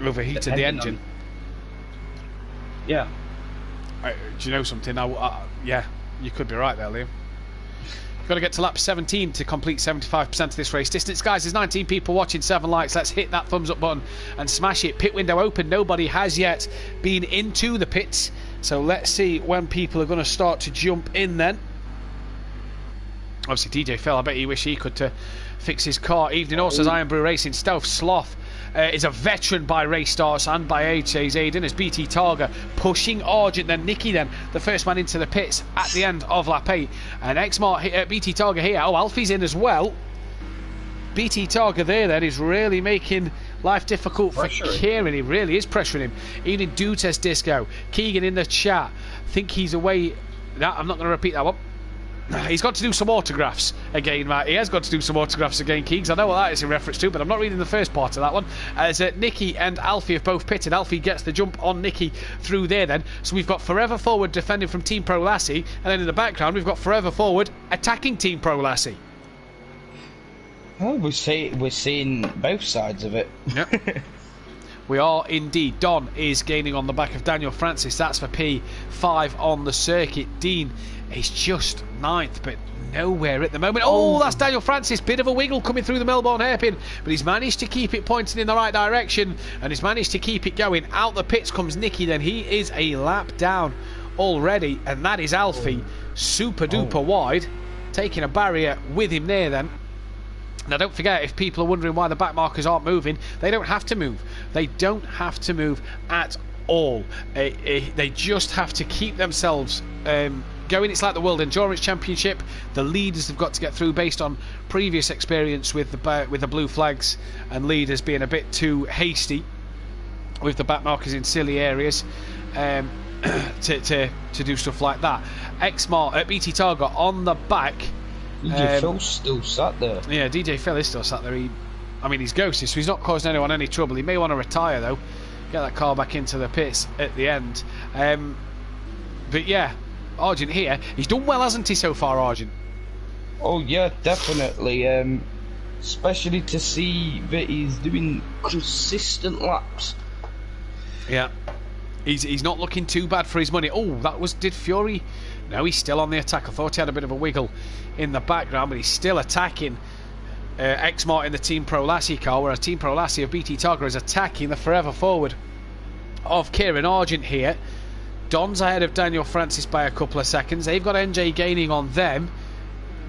Overheated the engine. Yeah. Do you know something? Yeah, you could be right there, Liam. Got to get to lap 17 to complete 75% of this race distance. Guys, there's 19 people watching, 7 likes. Let's hit that thumbs up button and smash it. Pit window open. Nobody has yet been into the pits. So let's see when people are going to start to jump in then. Obviously, DJ Phil, I bet he wish he could to fix his car. Evening also says Iron Brew Racing. Stealth Sloth is a veteran by race starts and by age, says Aidan, as BT Targa pushing Argent, then Nicky, then the first man into the pits at the end of lap 8. And Xmart, BT Targa here. Oh, Alfie's in as well. BT Targa there then is really making life difficult for Kieran. He really is pressuring him. Even Dutes Disco. Keegan in the chat. Think he's away. No, I'm not going to repeat that one. He's got to do some autographs again, Matt. He has got to do some autographs again, Keegs. I know what that is in reference to, but I'm not reading the first part of that one. As Nicky and Alfie have both pitted. Alfie gets the jump on Nicky through there then. So we've got Forever Forward defending from Team Pro Lassie, and then in the background we've got Forever Forward attacking Team Pro Lassie. Oh, we're seeing both sides of it. Yep. We are indeed. Don is gaining on the back of Daniel Francis. That's for P5 on the circuit. Dean is just 9th, but nowhere at the moment. Oh, that's Daniel Francis. Bit of a wiggle coming through the Melbourne hairpin, but he's managed to keep it pointing in the right direction, and he's managed to keep it going. Out the pits comes Nicky, then he is a lap down already, and that is Alfie. Super duper wide, taking a barrier with him there then. Now don't forget, if people are wondering why the back markers aren't moving, they don't have to move. They don't have to move at all. They just have to keep themselves going. It's like the World Endurance Championship. The leaders have got to get through based on previous experience with the blue flags and leaders being a bit too hasty with the back markers in silly areas to do stuff like that. Xmart at BT Targa on the back. DJ Phil's still sat there. Yeah, DJ Phil is still sat there. He's ghosted, so he's not causing anyone any trouble. He may want to retire though, get that car back into the pits at the end. But yeah, Argent here. He's done well, hasn't he, so far, Argent? Oh yeah, definitely. Especially to see that he's doing consistent laps. Yeah. He's not looking too bad for his money. Oh, did Fury? No, he's still on the attack. I thought he had a bit of a wiggle in the background, but he's still attacking Exmart in the Team Pro Lassie car, whereas Team Pro Lassie of BT Targa is attacking the forever forward of Kieran Argent here. Don's ahead of Daniel Francis by a couple of seconds. They've got NJ gaining on them.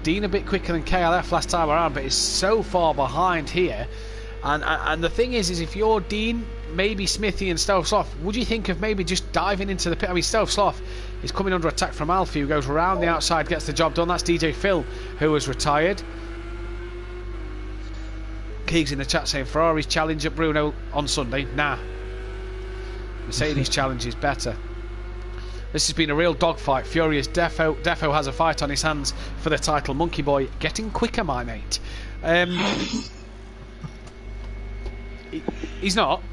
Dean a bit quicker than KLF last time around, but is so far behind here. And the thing is if you're Dean, maybe Smithy and Stealth Sloth, would you think of maybe just diving into the pit? I mean, Stealth Sloth is coming under attack from Alfie, who goes around the outside, gets the job done. That's DJ Phil, who has retired. Keegs in the chat saying Ferrari's challenge at Bruno on Sunday. Nah. Mercedes challenge is better. This has been a real dogfight. Furious Defo has a fight on his hands for the title. Monkey Boy getting quicker, my mate. He's not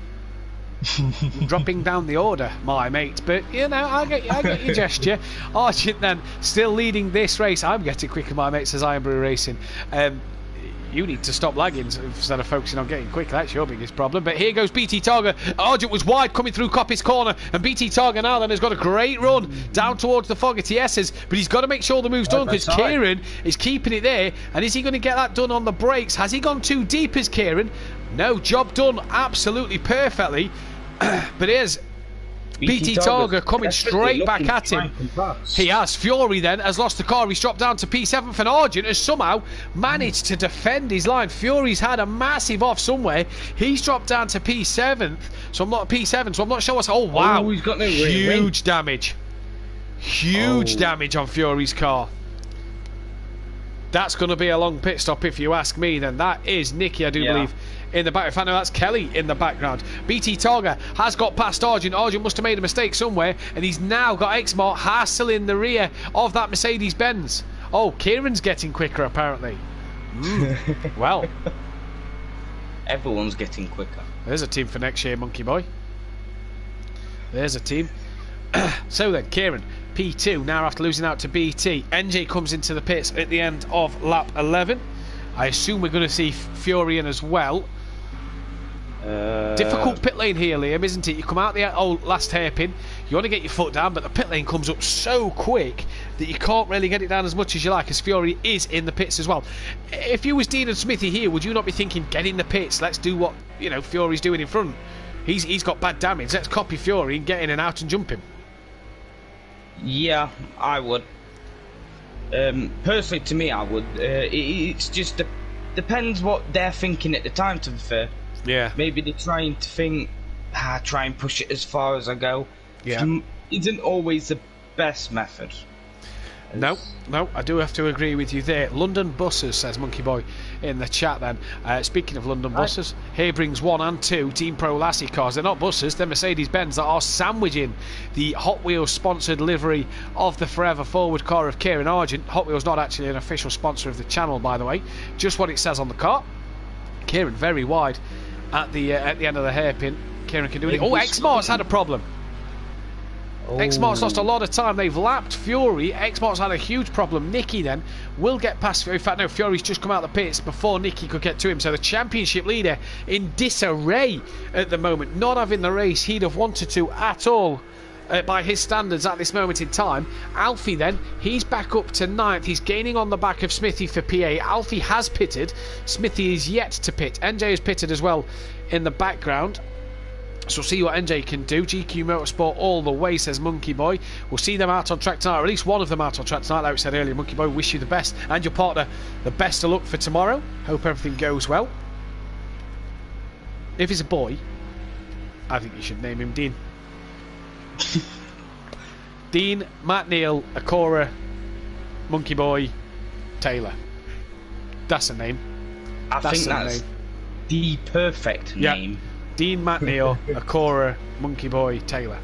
dropping down the order, my mate, but you know, I get your gesture. Argent then still leading this race. I'm getting quicker, my mate, says Iron Brew Racing. You need to stop lagging instead of focusing on getting quicker. That's your biggest problem. But here goes BT Targa. Argent was wide coming through Coppice corner, and BT Targa now then has got a great run down towards the Fogarty S's, but he's got to make sure the move's done, because Kieran is keeping it there. And is he going to get that done on the brakes? Has he gone too deep as Kieran? No, job done absolutely perfectly. But here's BT Targa coming straight back at him. He has. Fury then has lost the car. He's dropped down to P7th, and Argent has somehow managed to defend his line. Fury's had a massive off somewhere. He's dropped down to P7th, so I'm not P7, so I'm not sure what's. Oh wow! Oh, he's got no huge damage. Huge damage on Fury's car. That's going to be a long pit stop if you ask me. Then that is Nicky, I do believe, in the back. In fact, no, that's Kelly in the background. BT Targa has got past Argent. Argent must have made a mistake somewhere, and he's now got Exmart hassling the rear of that Mercedes-Benz. Oh, Kieran's getting quicker apparently. Well, everyone's getting quicker. There's a team for next year, Monkey Boy. There's a team. So then, Kieran, P2 now after losing out to BT. NJ comes into the pits at the end of lap 11. I assume we're going to see Fury in as well. Difficult pit lane here, Liam, isn't it? You come out the last hairpin, you want to get your foot down, but the pit lane comes up so quick that you can't really get it down as much as you like, as Fury is in the pits as well. If you was Dean and Smithy here, would you not be thinking, get in the pits, let's do what Fury's doing in front? He's got bad damage, let's copy Fury and get in and out and jump him. Yeah, I would. Personally, to me, I would. It's just depends what they're thinking at the time, to be fair. Yeah. Maybe they're trying to think, try and push it as far as I go. Yeah. Isn't always the best method. No, I do have to agree with you there. London buses, says Monkey Boy in the chat then. Speaking of London buses, here brings 1 and 2 Team Pro Lassie cars. They're not buses, they're Mercedes-Benz that are sandwiching the Hot Wheels sponsored livery of the forever forward car of Kieran Argent. Hot Wheels not actually an official sponsor of the channel, by the way. Just what it says on the car. Kieran very wide at the end of the hairpin. Kieran can do it. Oh, Xmart's had a problem. Xmart's lost a lot of time. They've lapped Fury. Xmart's had a huge problem. Nicky then will get past Fury. In fact, no, Fury's just come out of the pits before Nicky could get to him. So the championship leader in disarray at the moment, not having the race he'd have wanted to at all by his standards at this moment in time. Alfie then, he's back up to 9th. He's gaining on the back of Smithy for PA. Alfie has pitted. Smithy is yet to pit. NJ has pitted as well in the background. So we'll see what NJ can do. GQ Motorsport all the way, says Monkey Boy. We'll see them out on track tonight, or at least one of them out on track tonight. Like we said earlier, Monkey Boy, wish you the best and your partner the best of luck for tomorrow. Hope everything goes well. If he's a boy, I think you should name him Dean. Dean, Matt Neal, Akora, Monkey Boy, Taylor. That's a name. I think that's the perfect name. Dean, Matt Neal, Akora, Monkey Boy, Taylor.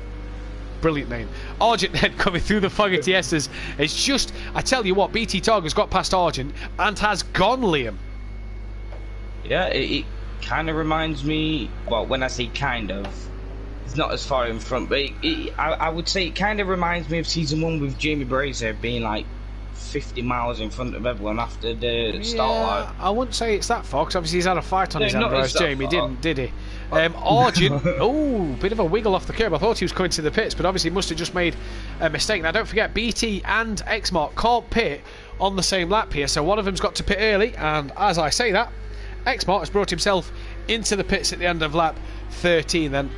Brilliant name. Argent then coming through the Fogarty S's. It's just, I tell you what, BT Targa's got past Argent and has gone, Liam. Yeah, it kind of reminds me, well, when I say kind of, it's not as far in front, but I would say it kind of reminds me of season 1 with Jamie Brazier being like 50 miles in front of everyone after the start line. I wouldn't say it's that far, 'cause obviously he's had a fight on his hands, not whereas that Jamie far. didn't, did he? Argent, bit of a wiggle off the curb. I thought he was coming to the pits, but obviously must have just made a mistake. Now, don't forget, BT and Xmark can't pit on the same lap here, so one of them's got to pit early, and as I say that, Xmark has brought himself into the pits at the end of lap 13 then,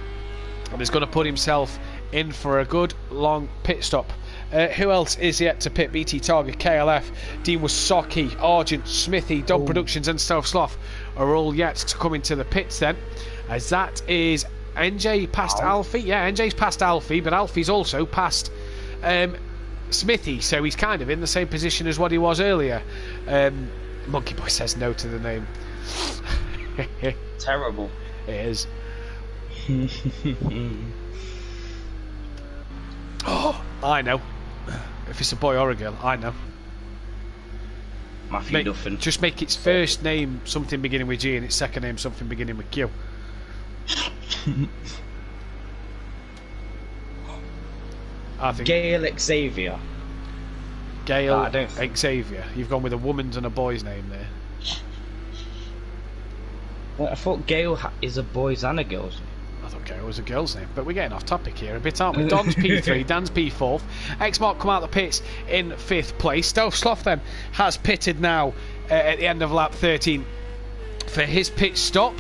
and he's going to put himself in for a good long pit stop. Who else is yet to pit? BT Target, KLF, Dean Wasocki, Argent, Smithy, Don Productions and Stealth Sloth are all yet to come into the pits then, as that is NJ past Alfie. Yeah, NJ's past Alfie, but Alfie's also past Smithy, so he's kind of in the same position as what he was earlier. Monkey Boy says no to the name. Terrible. It is. Oh, I know. If it's a boy or a girl, I know. Matthew Duffin. Just make its first name something beginning with G and its second name something beginning with Q. I think Gail Xavier. Gail I don't Xavier. You've gone with a woman's and a boy's name there. Well, I thought Gail is a boy's and a girl's name. I thought Gail was a girl's name, but we're getting off topic here a bit, aren't we? Don's P3, Dan's P4th. Xmark come out the pits in 5th place. Stealth Sloth then has pitted now at the end of lap 13 for his pit stop.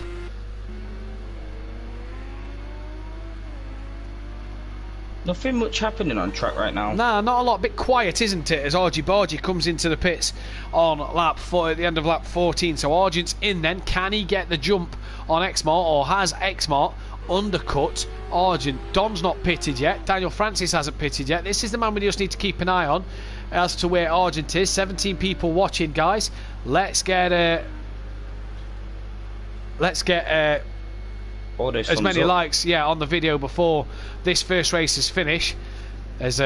Nothing much happening on track right now. Nah, not a lot. Bit quiet, isn't it? As Argy Bargy comes into the pits on lap 4 at the end of lap 14. So Argent's in then. Can he get the jump on Xmart, or has Xmart undercut Argent? Don's not pitted yet. Daniel Francis hasn't pitted yet. This is the man we just need to keep an eye on as to where Argent is. 17 people watching, guys. Let's get as many likes, on the video before this first race is finished. As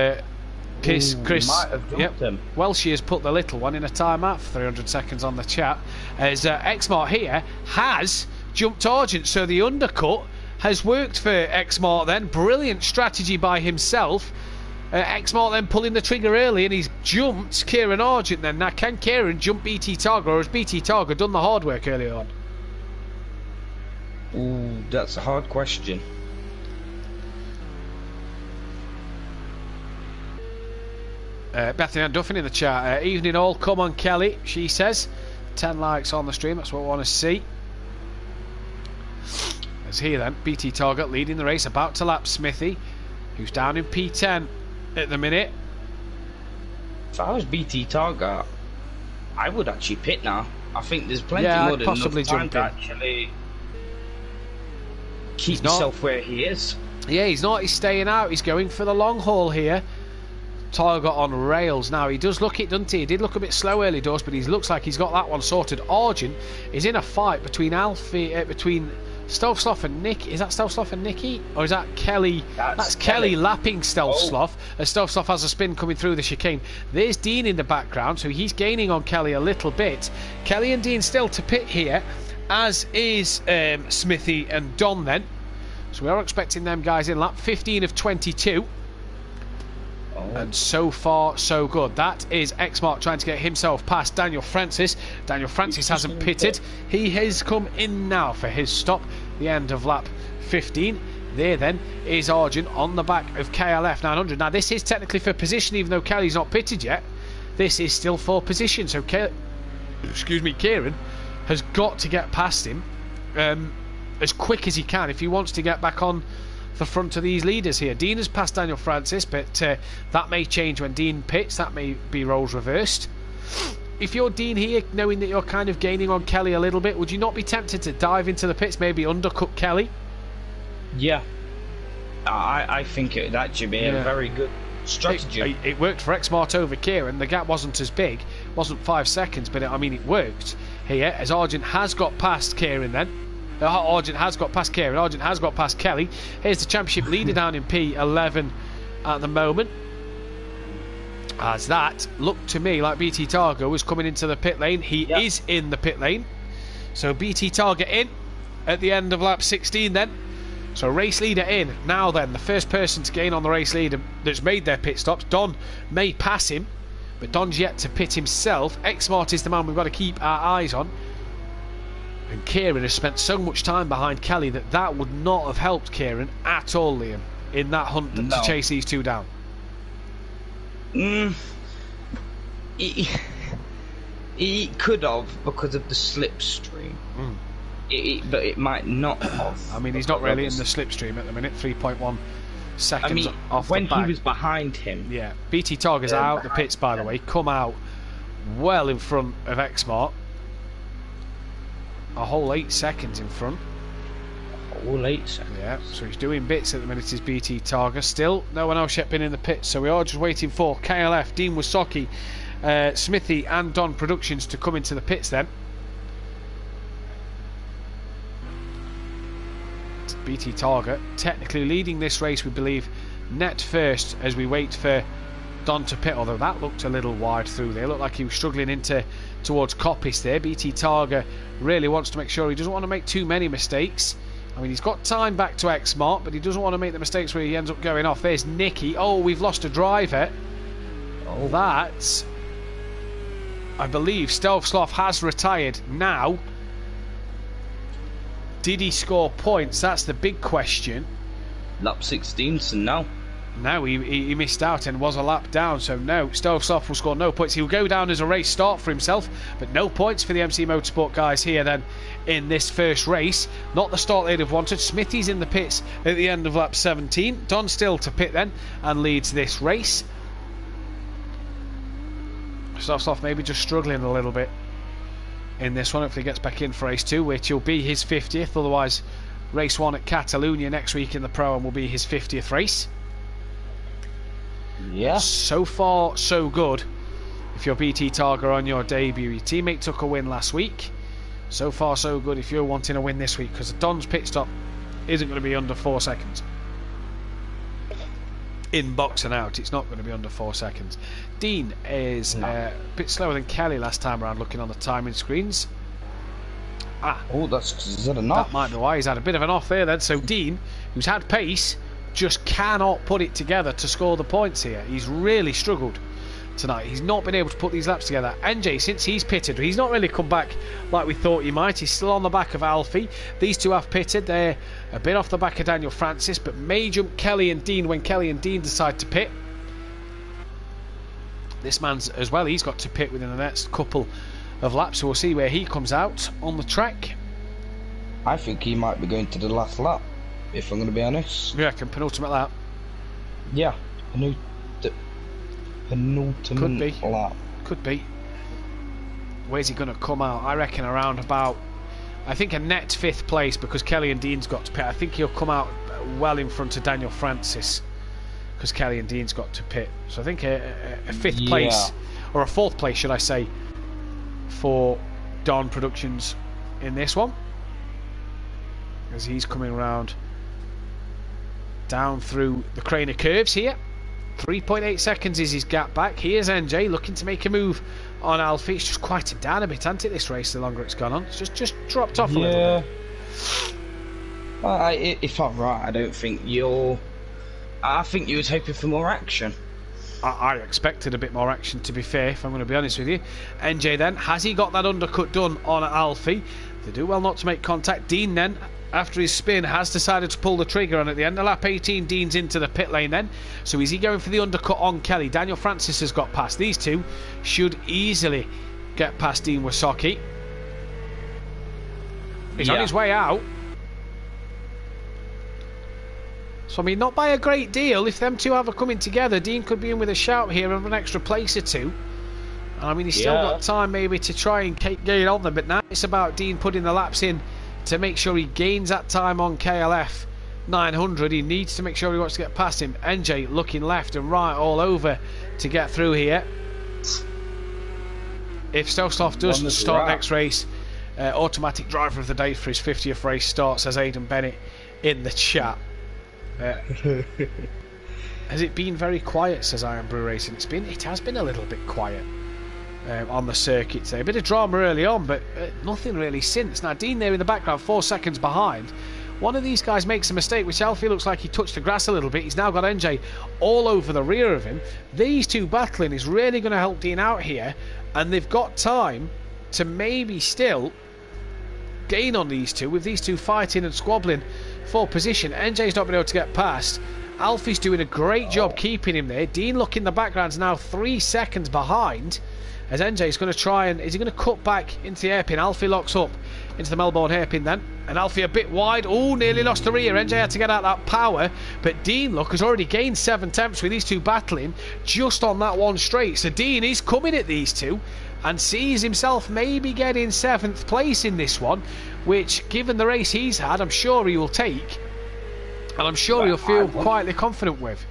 Chris, might have jumped him. Welshie has put the little one in a timeout for 300 seconds on the chat. As Xmart here has jumped Argent, so the undercut has worked for Xmart then. Brilliant strategy by himself. Xmart then pulling the trigger early, and he's jumped Kieran Argent then. Now, can Kieran jump BT Targa, or has BT Targa done the hard work early on? Ooh, that's a hard question. Bethany Ann Duffin in the chat. Evening all, come on Kelly, she says. 10 likes on the stream, that's what we want to see. As here then, BT Target leading the race, about to lap Smithy, who's down in P10 at the minute. If I was BT Target, I would actually pit now. I think there's plenty Yeah, more I'd than possibly enough time jump to in. actually keep He's not. himself where he is. Yeah, he's not, he's staying out, he's going for the long haul here. Target on rails now. He does look it, doesn't he? He did look a bit slow early doors, but he looks like he's got that one sorted. Argent is in a fight between between Stealth Sloth and Nick. Is that Stealth Sloth and Nicky? Or is that Kelly? That's Kelly lapping Stealth Sloth. As Stealth Sloth has a spin coming through the chicane. There's Dean in the background, so he's gaining on Kelly a little bit. Kelly and Dean still to pit here, as is Smithy and Don then. So we are expecting them guys in lap 15 of 22. And so far, so good. That is Xmark trying to get himself past Daniel Francis. Daniel Francis hasn't pitted. He has come in now for his stop, the end of lap 15. There then is Argent on the back of KLF 900. Now this is technically for position, even though Kelly's not pitted yet. This is still for position. So Kieran has got to get past him as quick as he can if he wants to get back on the front of these leaders here. Dean has passed Daniel Francis, but that may change when Dean pits. That may be roles reversed. If you're Dean here, knowing that you're kind of gaining on Kelly a little bit, would you not be tempted to dive into the pits, maybe undercut Kelly? Yeah, I think it would actually be a very good strategy. It worked for Xmart over Kieran. The gap wasn't as big, wasn't 5 seconds, but it worked here, as Argent has got past Kieran then. Argent has got past Kieran. Argent has got past Kelly. Here's the championship leader down in P11 at the moment. As that looked to me like BT Targa was coming into the pit lane. He is in the pit lane. So BT Targa in at the end of lap 16 then. So race leader in. Now then, the first person to gain on the race leader that's made their pit stops. Don may pass him, but Don's yet to pit himself. Exmart is the man we've got to keep our eyes on. And Kieran has spent so much time behind Kelly that would not have helped Kieran at all, Liam, in that hunt to chase these two down. He could have because of the slipstream. But it might not have. I mean, he's not really in the slipstream at the minute. 3.1 seconds off when the back. he was behind him. Yeah, BT Targa's out the pits, by the way. Come out well in front of Exmart. A whole 8 seconds in front. A whole 8 seconds. Yeah, so he's doing bits at the minute, is BT Targa. Still, no one else yet been in the pits, so we are just waiting for KLF, Dean Wasocki, Smithy and Don Productions to come into the pits then. BT Targa technically leading this race, we believe, net first as we wait for Don to pit, although that looked a little wide through there. Looked like he was struggling towards Coppice there. BT Targa really wants to make sure he doesn't want to make too many mistakes. I mean, he's got time back to Exmart, but he doesn't want to make the mistakes where he ends up going off. There's Nicky. Oh, we've lost a driver. Oh, that, I believe Stealth Sloth has retired now. Did he score points? That's the big question. Lap 16, so no. No, he missed out and was a lap down, so no. Stealth Sloth will score no points. He'll go down as a race start for himself, but no points for the MC Motorsport guys here then in this first race. Not the start they'd have wanted. Smithy's in the pits at the end of lap 17. Don still to pit then and leads this race. Stealth Sloth maybe just struggling a little bit in this one. Hopefully he gets back in for race 2, which will be his 50th. Otherwise, race 1 at Catalunya next week in the Pro-Am will be his 50th race. Yeah. So far, so good. If you're BT Targa on your debut, your teammate took a win last week. So far, so good if you're wanting a win this week, because Don's pit stop isn't going to be under 4 seconds. In box and out, it's not going to be under 4 seconds. Dean is a bit slower than Kelly last time around, looking on the timing screens. Is that enough? That might be why he's had a bit of an off there then. So Dean, who's had pace, just cannot put it together to score the points here. He's really struggled tonight. He's not been able to put these laps together. NJ, since he's pitted, he's not really come back like we thought he might. He's still on the back of Alfie. These two have pitted. They're a bit off the back of Daniel Francis, but may jump Kelly and Dean when Kelly and Dean decide to pit. This man's as well, he's got to pit within the next couple of laps, so we'll see where he comes out on the track. I think he might be going to the last lap, if I'm going to be honest. You reckon penultimate lap? Yeah, penultimate lap. Could be. Where's he going to come out? I reckon around about, I think a net 5th place, because Kelly and Dean's got to pit. I think he'll come out well in front of Daniel Francis, because Kelly and Dean's got to pit. So I think a 5th place, or a 4th place should I say, for Don Productions in this one, as he's coming round down through the crane of curves here. 3.8 seconds is his gap back. Here's NJ looking to make a move on Alfie. It's just quieted down a bit, hasn't it, this race, the longer it's gone on? It's just dropped off a little bit. If I'm right, I don't think I think you was hoping for more action. I expected a bit more action, to be fair, if I'm going to be honest with you. NJ then, has he got that undercut done on Alfie? They do well not to make contact. Dean then, after his spin, has decided to pull the trigger on at the end of lap 18. Dean's into the pit lane then. So is he going for the undercut on Kelly? Daniel Francis has got past. These two should easily get past Dean Wasocki. He's on his way out. So, I mean, not by a great deal. If them two have a coming together, Dean could be in with a shout here of an extra place or two. And I mean, he's still got time maybe to try and get on them. But now it's about Dean putting the laps in to make sure he gains that time on KLF 900. He needs to make sure he wants to get past him. NJ looking left and right all over to get through here. If Stealth Sloth does start next race, automatic driver of the day for his 50th race starts, as Aidan Bennett in the chat. Has it been very quiet, says Iron Brew Racing? It has been a little bit quiet on the circuit today. A bit of drama early on, but nothing really since. Now Dean there in the background, 4 seconds behind, one of these guys makes a mistake, which Alfie looks like he touched the grass a little bit. He's now got NJ all over the rear of him. These two battling is really going to help Dean out here, and they've got time to maybe still gain on these two, with these two fighting and squabbling for position. NJ's not been able to get past. Alfie's doing a great job keeping him there. Dean, look in the background, now 3 seconds behind, as NJ's going to try and... is he going to cut back into the hairpin? Alfie locks up into the Melbourne hairpin then, and Alfie a bit wide. Oh, nearly lost the rear. NJ had to get out that power, but Dean, look, has already gained 7 tenths with these two battling just on that one straight. So Dean is coming at these two and sees himself maybe getting 7th place in this one, which, given the race he's had, I'm sure he will take, and I'm sure he'll feel quietly confident with.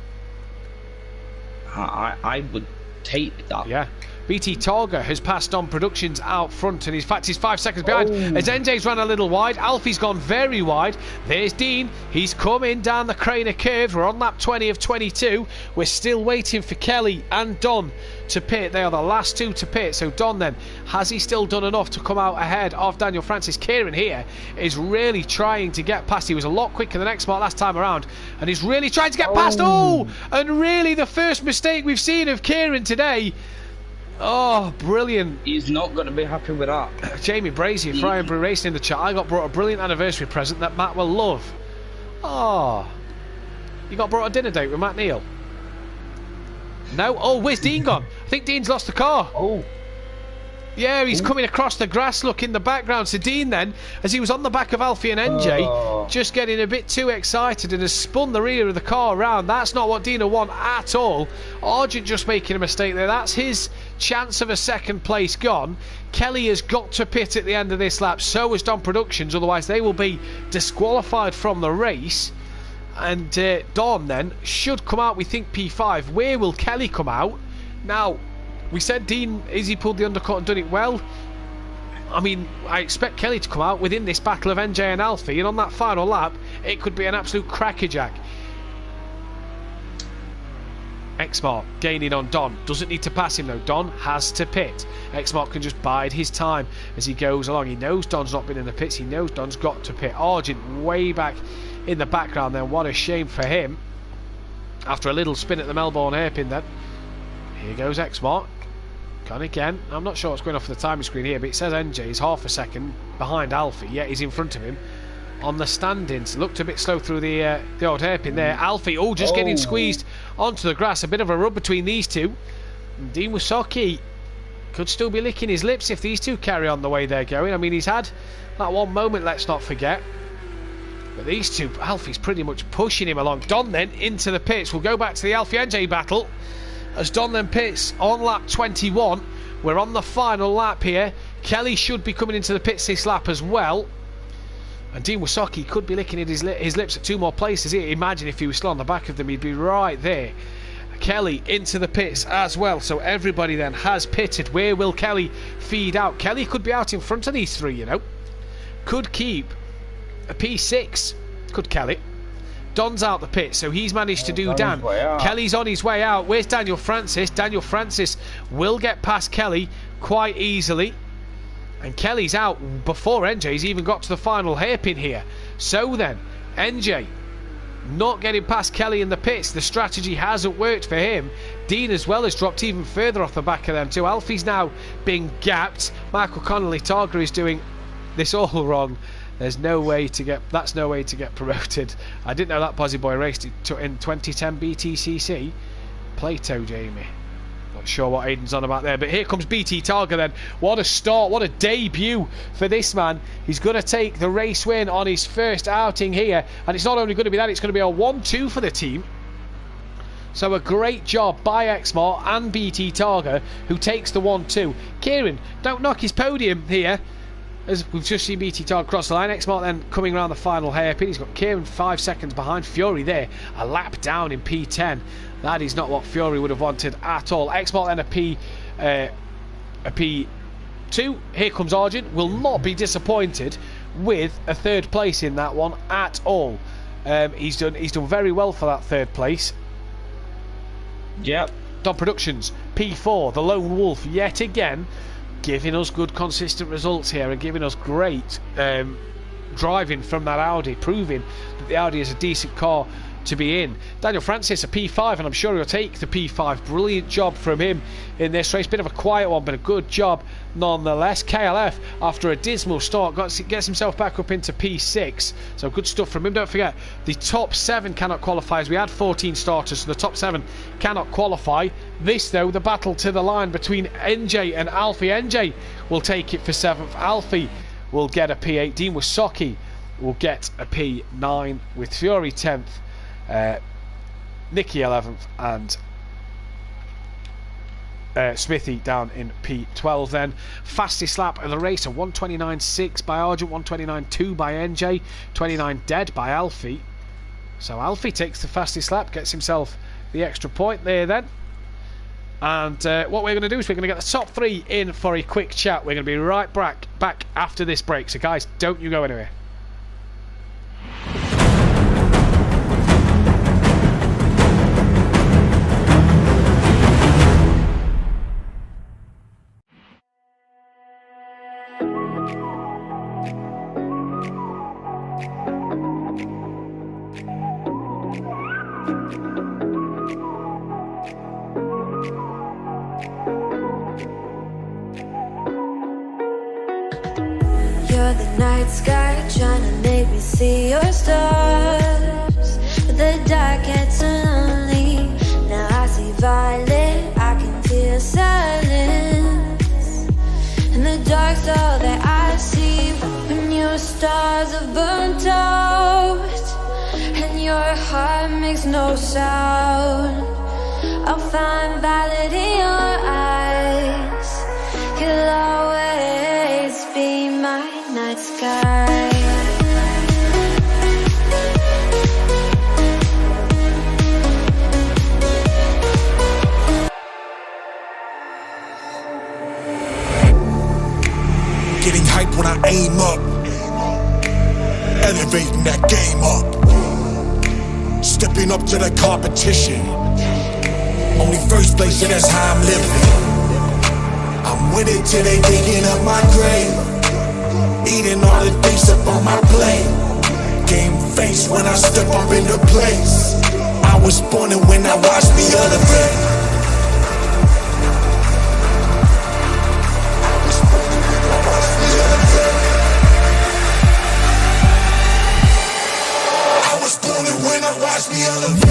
I would take that. Yeah. BT Targa has passed on Productions out front, and in fact he's 5 seconds behind as NJ's ran a little wide. Alfie's gone very wide. There's Dean. He's coming down the Craner curve. We're on lap 20 of 22. We're still waiting for Kelly and Don to pit. They are the last two to pit. So Don then, has he still done enough to come out ahead of Daniel Francis? Kieran here is really trying to get past. He was a lot quicker than X-Mart last time around, and he's really trying to get past. And really the first mistake we've seen of Kieran today. Oh, brilliant. He's not going to be happy with that. Jamie Brazier, Fry and Brew Racing in the chat. I got brought a brilliant anniversary present that Matt will love. Oh, you got brought a dinner date with Matt Neal? No? Oh, where's Dean gone? I think Dean's lost the car. Oh. Yeah, he's coming across the grass, look, in the background. So Dean then, as he was on the back of Alfie and NJ, just getting a bit too excited and has spun the rear of the car around. That's not what Dean will want at all. Argent just making a mistake there. That's his chance of a second place gone. Kelly has got to pit at the end of this lap. So has Don Productions, otherwise they will be disqualified from the race. And Don then should come out, we think, P5. Where will Kelly come out? Now, we said Dean, he pulled the undercut and done it well. I mean, I expect Kelly to come out within this battle of NJ and Alfie, and on that final lap, it could be an absolute crackerjack. X-Mart gaining on Don. Doesn't need to pass him though. Don has to pit. X-Mart can just bide his time as he goes along. He knows Don's not been in the pits. He knows Don's got to pit. Argent way back in the background then. What a shame for him. After a little spin at the Melbourne hairpin then. Here goes X-Mart. Gone again. I'm not sure what's going off the timing screen here, but it says NJ is half a second behind Alfie, yet he's in front of him on the standings. Looked a bit slow through the old hairpin there. Alfie, just getting squeezed onto the grass. A bit of a rub between these two. And Dean Wysocki could still be licking his lips if these two carry on the way they're going. I mean, he's had that one moment, let's not forget. But these two, Alfie's pretty much pushing him along. Don then into the pits. We'll go back to the Alfie NJ battle as Don then pits on lap 21. We're on the final lap here. Kelly should be coming into the pits this lap as well. And Dean Wysocki could be licking at his lips at 2 more places here. Imagine if he was still on the back of them, he'd be right there. Kelly into the pits as well. So everybody then has pitted. Where will Kelly feed out? Kelly could be out in front of these three, you know. Could keep a P6. Could Kelly. Don's out the pit, so he's managed to do damn. Kelly's on his way out. Where's Daniel Francis? Daniel Francis will get past Kelly quite easily. And Kelly's out before NJ's even got to the final hairpin here. So then, NJ not getting past Kelly in the pits. The strategy hasn't worked for him. Dean as well has dropped even further off the back of them too. Alfie's now being gapped. Michael Connolly Targa is doing this all wrong. There's no way to get... That's no way to get promoted. I didn't know that Posy Boy raced in 2010 BTCC. Plato, Jamie. Not sure what Aidan's on about there, but here comes BT Targa then. What a start, what a debut for this man. He's going to take the race win on his first outing here, and it's not only going to be that, it's going to be a 1-2 for the team. So a great job by X-Mart and BT Targa, who takes the 1-2. Kieran, don't knock his podium here, as we've just seen BT Targa cross the line. X-Mart then coming around the final hairpin. He's got Kieran 5 seconds behind. Fury there, a lap down in P10. That is not what Fury would have wanted at all. X-Mart then a P2. Here comes Argent. Will not be disappointed with a third place in that one at all. He's done very well for that third place. Yep. Don Productions P4, the Lone Wolf yet again, giving us good consistent results here and giving us great driving from that Audi, proving that the Audi is a decent car to be in. Daniel Francis, a P5, and I'm sure he'll take the P5. Brilliant job from him in this race. Bit of a quiet one, but a good job nonetheless. KLF, after a dismal start, gets himself back up into P6. So good stuff from him. Don't forget, the top 7 cannot qualify, as we had 14 starters, so the top 7 cannot qualify. This, though, the battle to the line between NJ and Alfie. NJ will take it for 7th. Alfie will get a P8. Dean Wasocki will get a P9, with Fury 10th. Nicky 11th, and Smithy down in P12. Then fastest lap of the race, a 1:29.6 by Argent, 1:29.2 by NJ, 29 dead by Alfie. So Alfie takes the fastest lap, gets himself the extra point there then. And what we're going to do is we're going to get the top 3 in for a quick chat. We're going to be right back after this break, so guys, don't you go anywhere. You're the night sky trying to make me see your stars, but the dark gets so lonely. Now I see violet, I can feel silence, and the dark's all that I see. When your stars are burnt out and your heart makes no sound, I'll find violet in your eyes. You'll always be my night sky. Getting hype when I aim up, elevating that game up, stepping up to the competition. Only first place, and that's how I'm living. I'm with it till they digging up my grave, eating all the things up on my plate. Game face when I step up into place. I was born and when I watched me elevate. I was born and when I watched me elevate.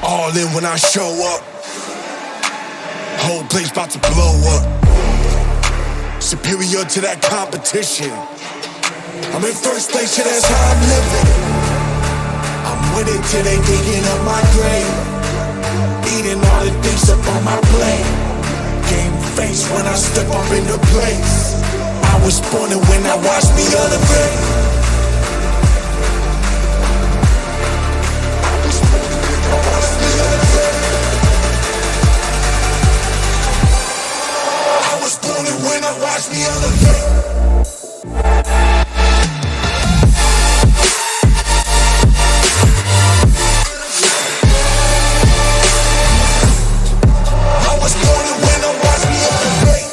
All in when I show up, whole place about to blow up. Superior to that competition, I'm in first place, yeah, that's how I'm living. I'm with it till they digging up my grave, eating all the things up on my plate. Game face when I step up into place. I was born and when I watched me elevate. When I watch me elevate. I was born and when I watch me elevate.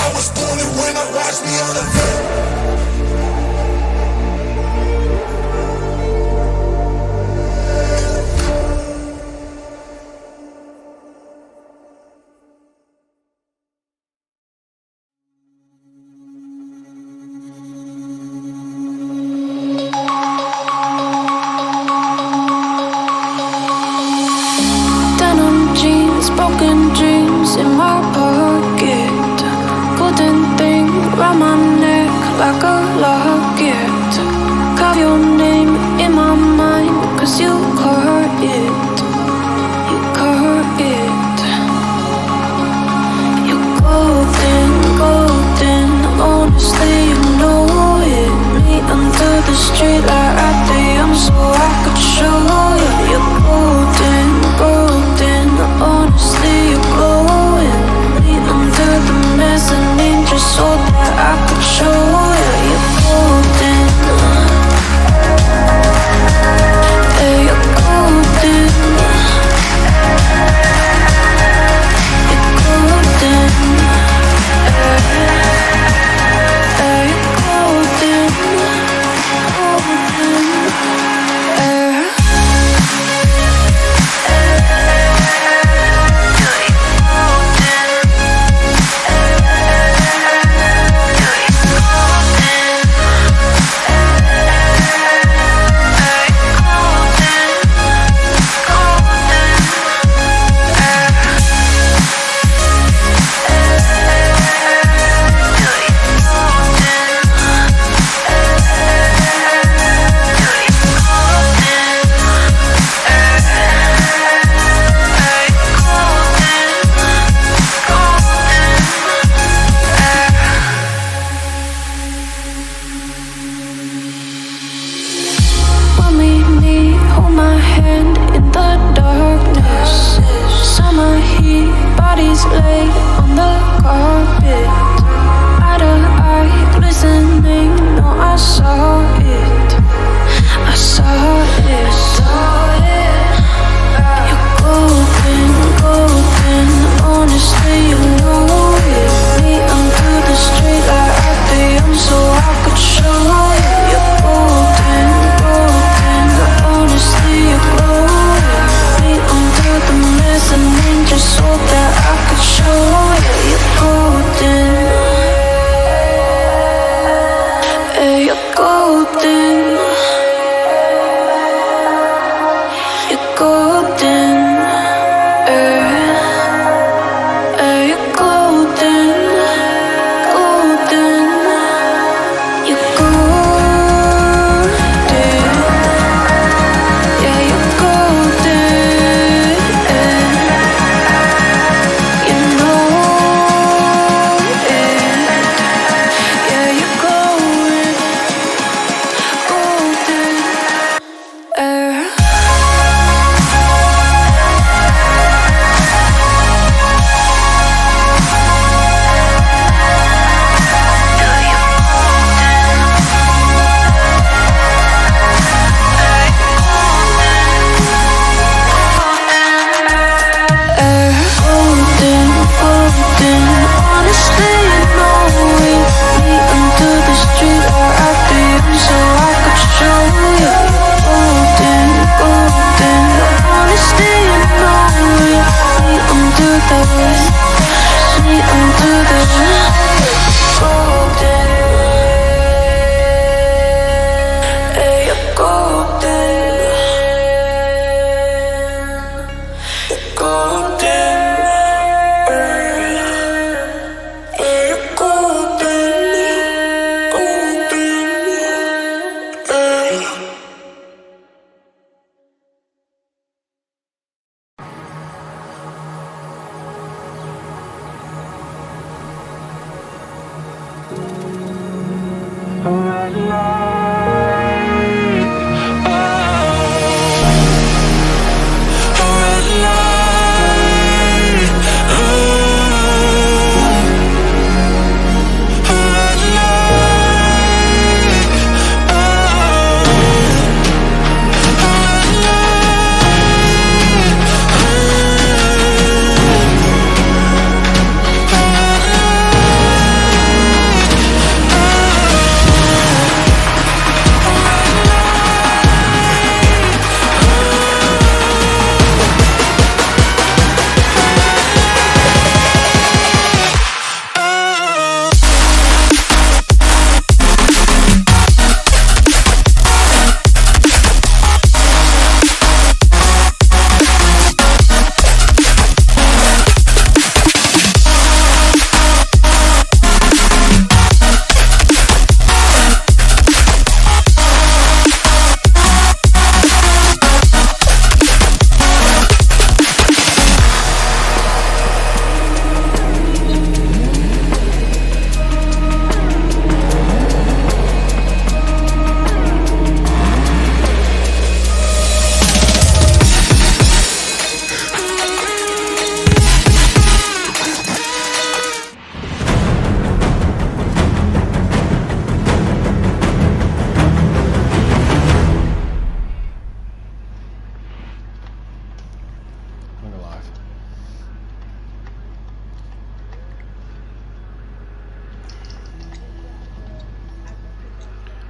I was born and when I watch me elevate. 'Cause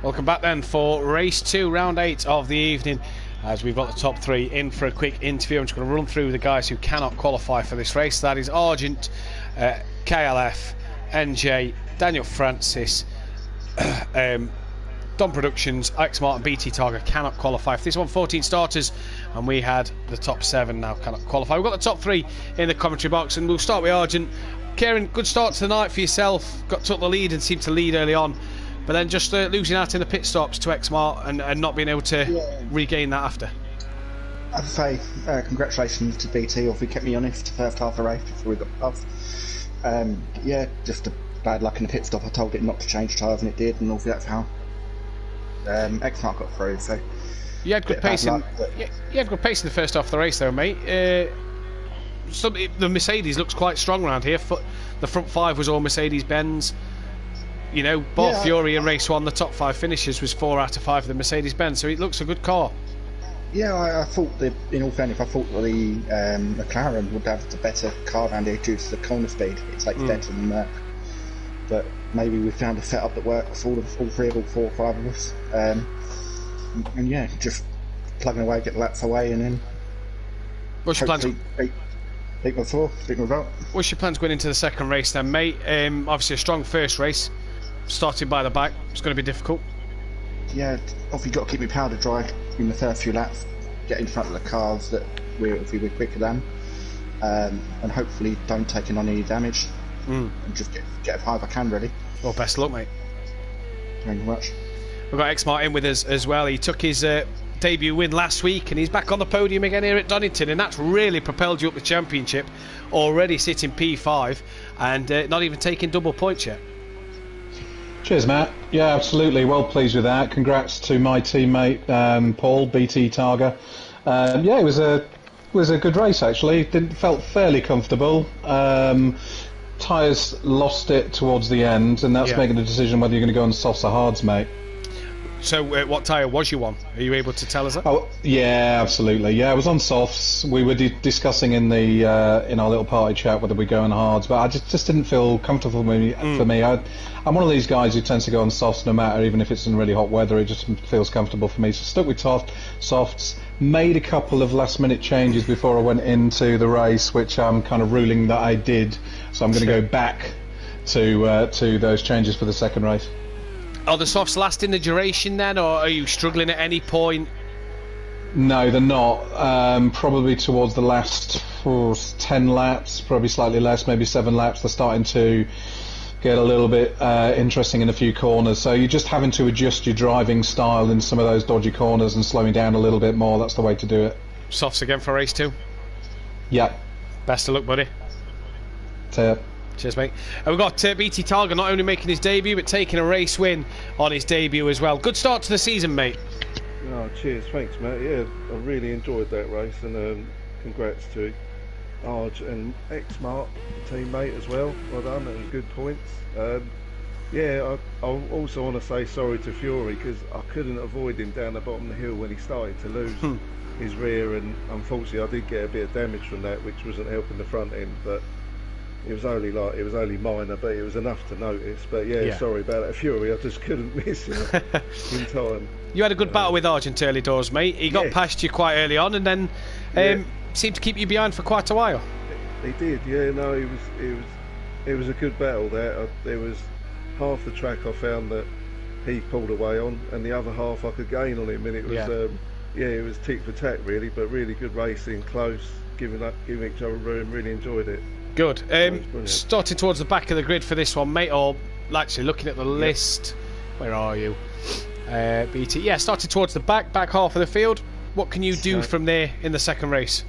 Welcome back then for race 2, round 8 of the evening, as we've got the top 3 in for a quick interview. I'm just going to run through the guys who cannot qualify for this race. That is Argent, KLF, NJ, Daniel Francis, Don Productions, X Martin, BT Targa cannot qualify for this one. 14 starters, and we had the top 7 now cannot qualify. We've got the top 3 in the commentary box, and we'll start with Argent. Kieran, good start to the night for yourself. Took the lead and seemed to lead early on, but then just losing out in the pit stops to X-Mart and not being able to regain that after. I'd say congratulations to BT, or if he kept me honest the first half of the race before we got past. Yeah, just a bad luck in the pit stop. I told it not to change tyres and it did, and obviously that's how X-Mart got through. So you had good pace. You had good pace in the first half of the race, though, mate. The Mercedes looks quite strong around here. The front 5 was all Mercedes-Benz. You know, both Fury and Race 1, the top 5 finishes was 4 out of 5 of the Mercedes-Benz, so it looks a good car. Yeah, I thought in all fairness, I thought the McLaren would have the better car around here due to the corner speed. It's like better than Merc. But maybe we found a setup that works for all 3 or 4 or 5 of us. And yeah, just plugging away, get the laps away, and then what's your plans? Beat my result. What's your plans going into the second race then, mate? Obviously a strong first race. Starting by the back, it's going to be difficult. Yeah, obviously got to keep my powder dry in the first few laps, get in front of the cars that we're quicker than, and hopefully don't take on any damage, and just get as high as I can, really. Well, best of luck, mate. Thank you very much. We've got X-Martin with us as well. He took his debut win last week, and he's back on the podium again here at Donington, and that's really propelled you up the championship, already sitting P5 and not even taking double points yet. Cheers, Matt. Yeah, absolutely. Well pleased with that. Congrats to my teammate Paul, BT Targa. Yeah, it was a good race actually. Felt fairly comfortable. Tyres lost it towards the end, and that's making a decision whether you're going to go on softs or hards, mate. So, what tyre was you on? Are you able to tell us that? Oh, yeah, absolutely. Yeah, I was on softs. We were discussing in our little party chat whether we go on hards, but I just didn't feel comfortable for me. I'm one of these guys who tends to go on softs no matter, even if it's in really hot weather. It just feels comfortable for me. So stuck with softs. Made a couple of last-minute changes before I went into the race, which I'm kind of ruling that I did. So I'm going to go back to those changes for the second race. Are the softs lasting the duration then, or are you struggling at any point? No, they're not. Probably towards the last 10 laps, probably slightly less, maybe 7 laps, they're starting to get a little bit interesting in a few corners. So you're just having to adjust your driving style in some of those dodgy corners and slowing down a little bit more. That's the way to do it. Softs again for race 2? Yeah. Best of luck, buddy. See ya. Cheers, mate. And we've got BT Targa not only making his debut, but taking a race win on his debut as well. Good start to the season, mate. Oh, cheers, thanks, mate. Yeah, I really enjoyed that race, and congrats to Arj and X-Mart, teammate as well. Well done, that was good points. Yeah, I also want to say sorry to Fury, because I couldn't avoid him down the bottom of the hill when he started to lose his rear, and unfortunately I did get a bit of damage from that, which wasn't helping the front end, but it was only minor, but it was enough to notice. But yeah, sorry about that, Fury. I just couldn't miss him in time. You had a good battle with Argent early doors, mate. He got past you quite early on, and then seemed to keep you behind for quite a while. He did, yeah. No, it was a good battle there. There was half the track I found that he pulled away on, and the other half I could gain on him, and it was it was tick for tack really, but really good racing, close, giving each other room. Really enjoyed it. Good. Starting towards the back of the grid for this one, mate, or actually looking at the list. Where are you? BT. Yeah, started towards the back half of the field. What can you do from there in the second race?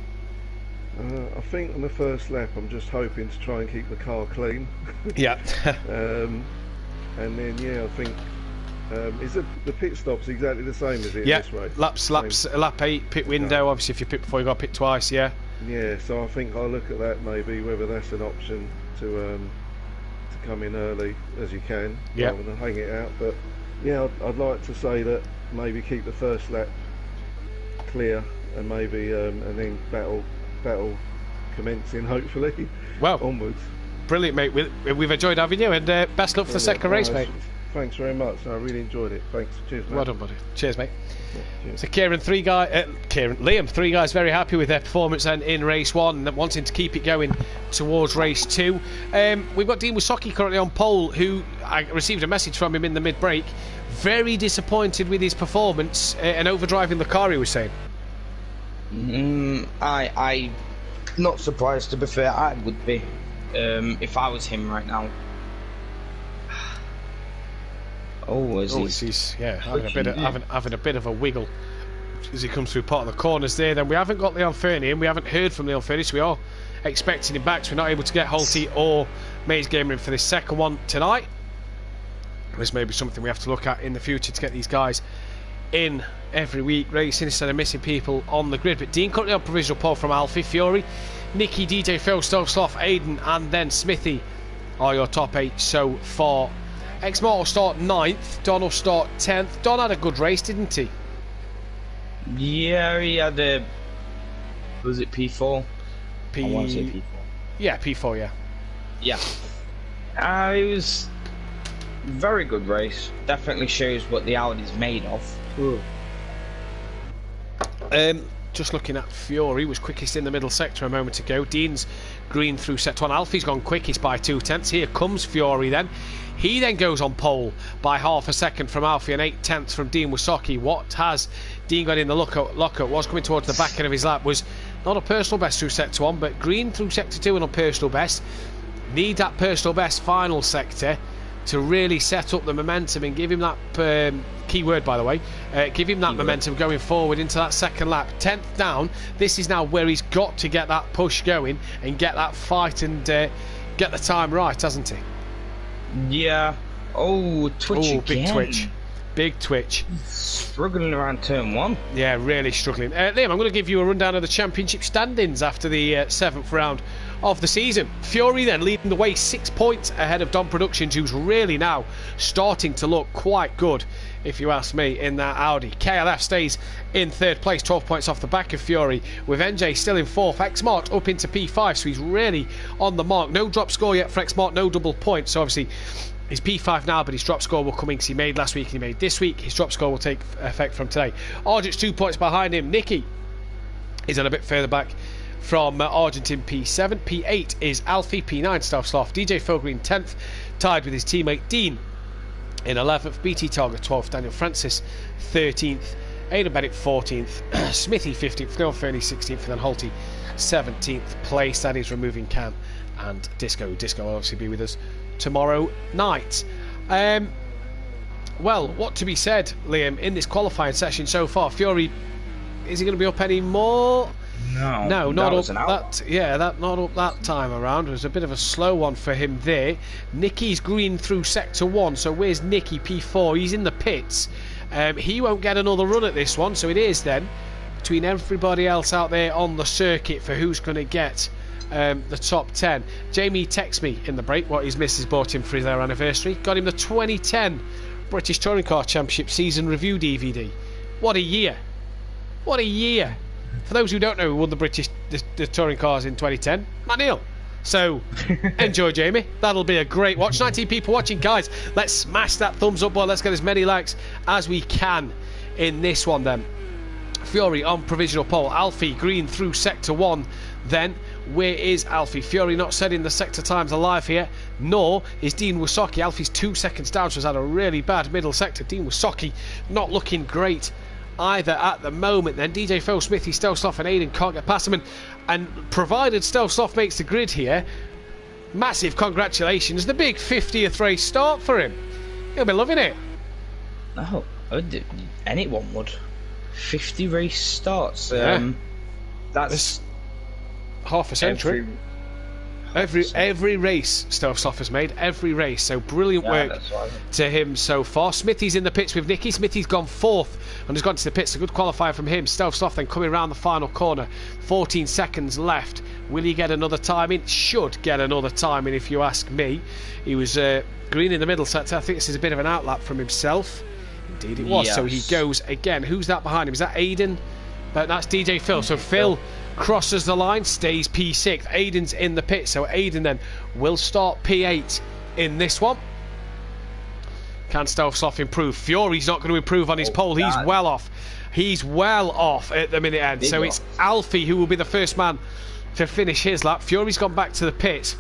I think on the first lap I'm just hoping to try and keep the car clean. Yeah. And then I think is the pit stops exactly the same as it in this race? Lap 8 pit window. Obviously if you pit before, you got to pit twice. Yeah, so I think I'll look at that, maybe whether that's an option to come in early as you can, rather than hang it out. But yeah, I'd like to say that maybe keep the first lap clear, and maybe and then battle commencing, hopefully. Well, onwards. Brilliant, mate. We've enjoyed having you, and best luck for the second race, mate. Thanks very much. I really enjoyed it. Thanks. Cheers, mate. Well done, buddy. Cheers, mate. Cheers. So Liam, three guys very happy with their performance and in race 1, and wanting to keep it going towards race 2. We've got Dean Wisocki currently on pole, who I received a message from him in the mid-break. Very disappointed with his performance and overdriving the car, he was saying. I not surprised, to be fair. I would be if I was him right now. He's having a bit of a wiggle as he comes through part of the corners there. Then we haven't got Leon Fernie, and we haven't heard from Leon Fernie, so we are expecting him back. So we're not able to get Holty or Maze Gamer in for this second one tonight. This may be something we have to look at in the future to get these guys in every week racing instead of missing people on the grid. But Dean currently on provisional pole from Alfie. Fury, Nicky, DJ, Phil, Stove, Sloth, Aidan, and then Smithy are your top 8 so far. X-Mart will start 9th, Don will start 10th. Don had a good race, didn't he? Yeah, he had was it P4? I want to say P4. Yeah, P4, yeah. Yeah. It was a very good race. Definitely shows what the Audi's made of. Just looking at Fury, was quickest in the middle sector a moment ago. Dean's green through sector 1. Alfie's gone quickest by 2/10. Here comes Fury then. He then goes on pole by half a second from Alfie and 8/10 from Dean Wisocki. What has Dean got in the lockup, was coming towards the back end of his lap, was not a personal best through sector 1, but Green through sector 2 and on personal best. Need that personal best final sector to really set up the momentum and give him that key word, by the way, give him that momentum going forward into that second lap. 10th down, this is now where he's got to get that push going and get that fight and get the time right, hasn't he? Yeah. Oh, twitch again. Big twitch. Big twitch. Struggling around turn 1. Yeah, really struggling. Liam, I'm going to give you a rundown of the championship standings after the 7th round of the season. Fury then leading the way 6 points ahead of Dom Productions, who's really now starting to look quite good, if you ask me, in that Audi. KLF stays in 3rd place, 12 points off the back of Fury, with NJ still in 4th. X-Mark's up into P5, so he's really on the mark. No drop score yet for X-Mark, no double points, so obviously he's P5 now, but his drop score will come in because he made last week and he made this week. His drop score will take effect from today. Argent's 2 points behind him. Nicky is a bit further back from Argent in P7. P8 is Alfie. P9 Stealth Sloth. DJ Phil Green 10th, tied with his teammate Dean in 11th. BT Target 12th. Daniel Francis 13th. Aidan Bennett 14th. Smithy 15th. Neil Fernie 16th. And then Holty 17th place. That is removing Cam and Disco. Disco will obviously be with us tomorrow night. Well, what to be said, Liam, in this qualifying session so far? Fury, is he going to be up any more? No, not up that. Yeah, not up that time around. It was a bit of a slow one for him there. Nicky's Green through sector 1. So where's Nicky? P4. He's in the pits. He won't get another run at this one. So it is then between everybody else out there on the circuit for who's going to get the top 10. Jamie texts me in the break what his missus bought him for their anniversary. Got him the 2010 British Touring Car Championship season review DVD. What a year! What a year! For those who don't know who won the touring cars in 2010, Matt Neal. So enjoy, Jamie. That'll be a great watch. 19 people watching, guys. Let's smash that thumbs up button. Let's get as many likes as we can in this one then. Fury on provisional pole. Alfie Green through sector 1 then. Where is Alfie? Fury not setting the sector times alive here, nor is Dean Wasocki. Alfie's 2 seconds down, so he's had a really bad middle sector. Dean Wasocki not looking great either at the moment. Then DJ Phil Smithy, Stealth Sloth and Aidan can't get past him, and provided Stealth Sloth makes the grid here, massive congratulations. The big 50th race start for him. He'll be loving it. Oh, anyone would. 50 race starts. Yeah. That's half a century. Every race Stealth Sloth has made, every race. So brilliant work to him so far. Smithy's in the pits with Nicky. Smithy's gone 4th and has gone to the pits. A good qualifier from him. Stealth Sloth then coming around the final corner. 14 seconds left. Will he get another time in? Should get another time in, if you ask me. He was Green in the middle sector. I think this is a bit of an outlap from himself. Indeed it was. Yes. So he goes again. Who's that behind him? Is that Aidan? That's DJ Phil. So Phil crosses the line, stays P6. Aidan's in the pit, so Aidan then will start P8 in this one. Can Stealth Sloth improve? Fury's not going to improve on his pole. He's well off. He's well off at the minute end. So it's Alfie who will be the first man to finish his lap. Fury's gone back to the pit.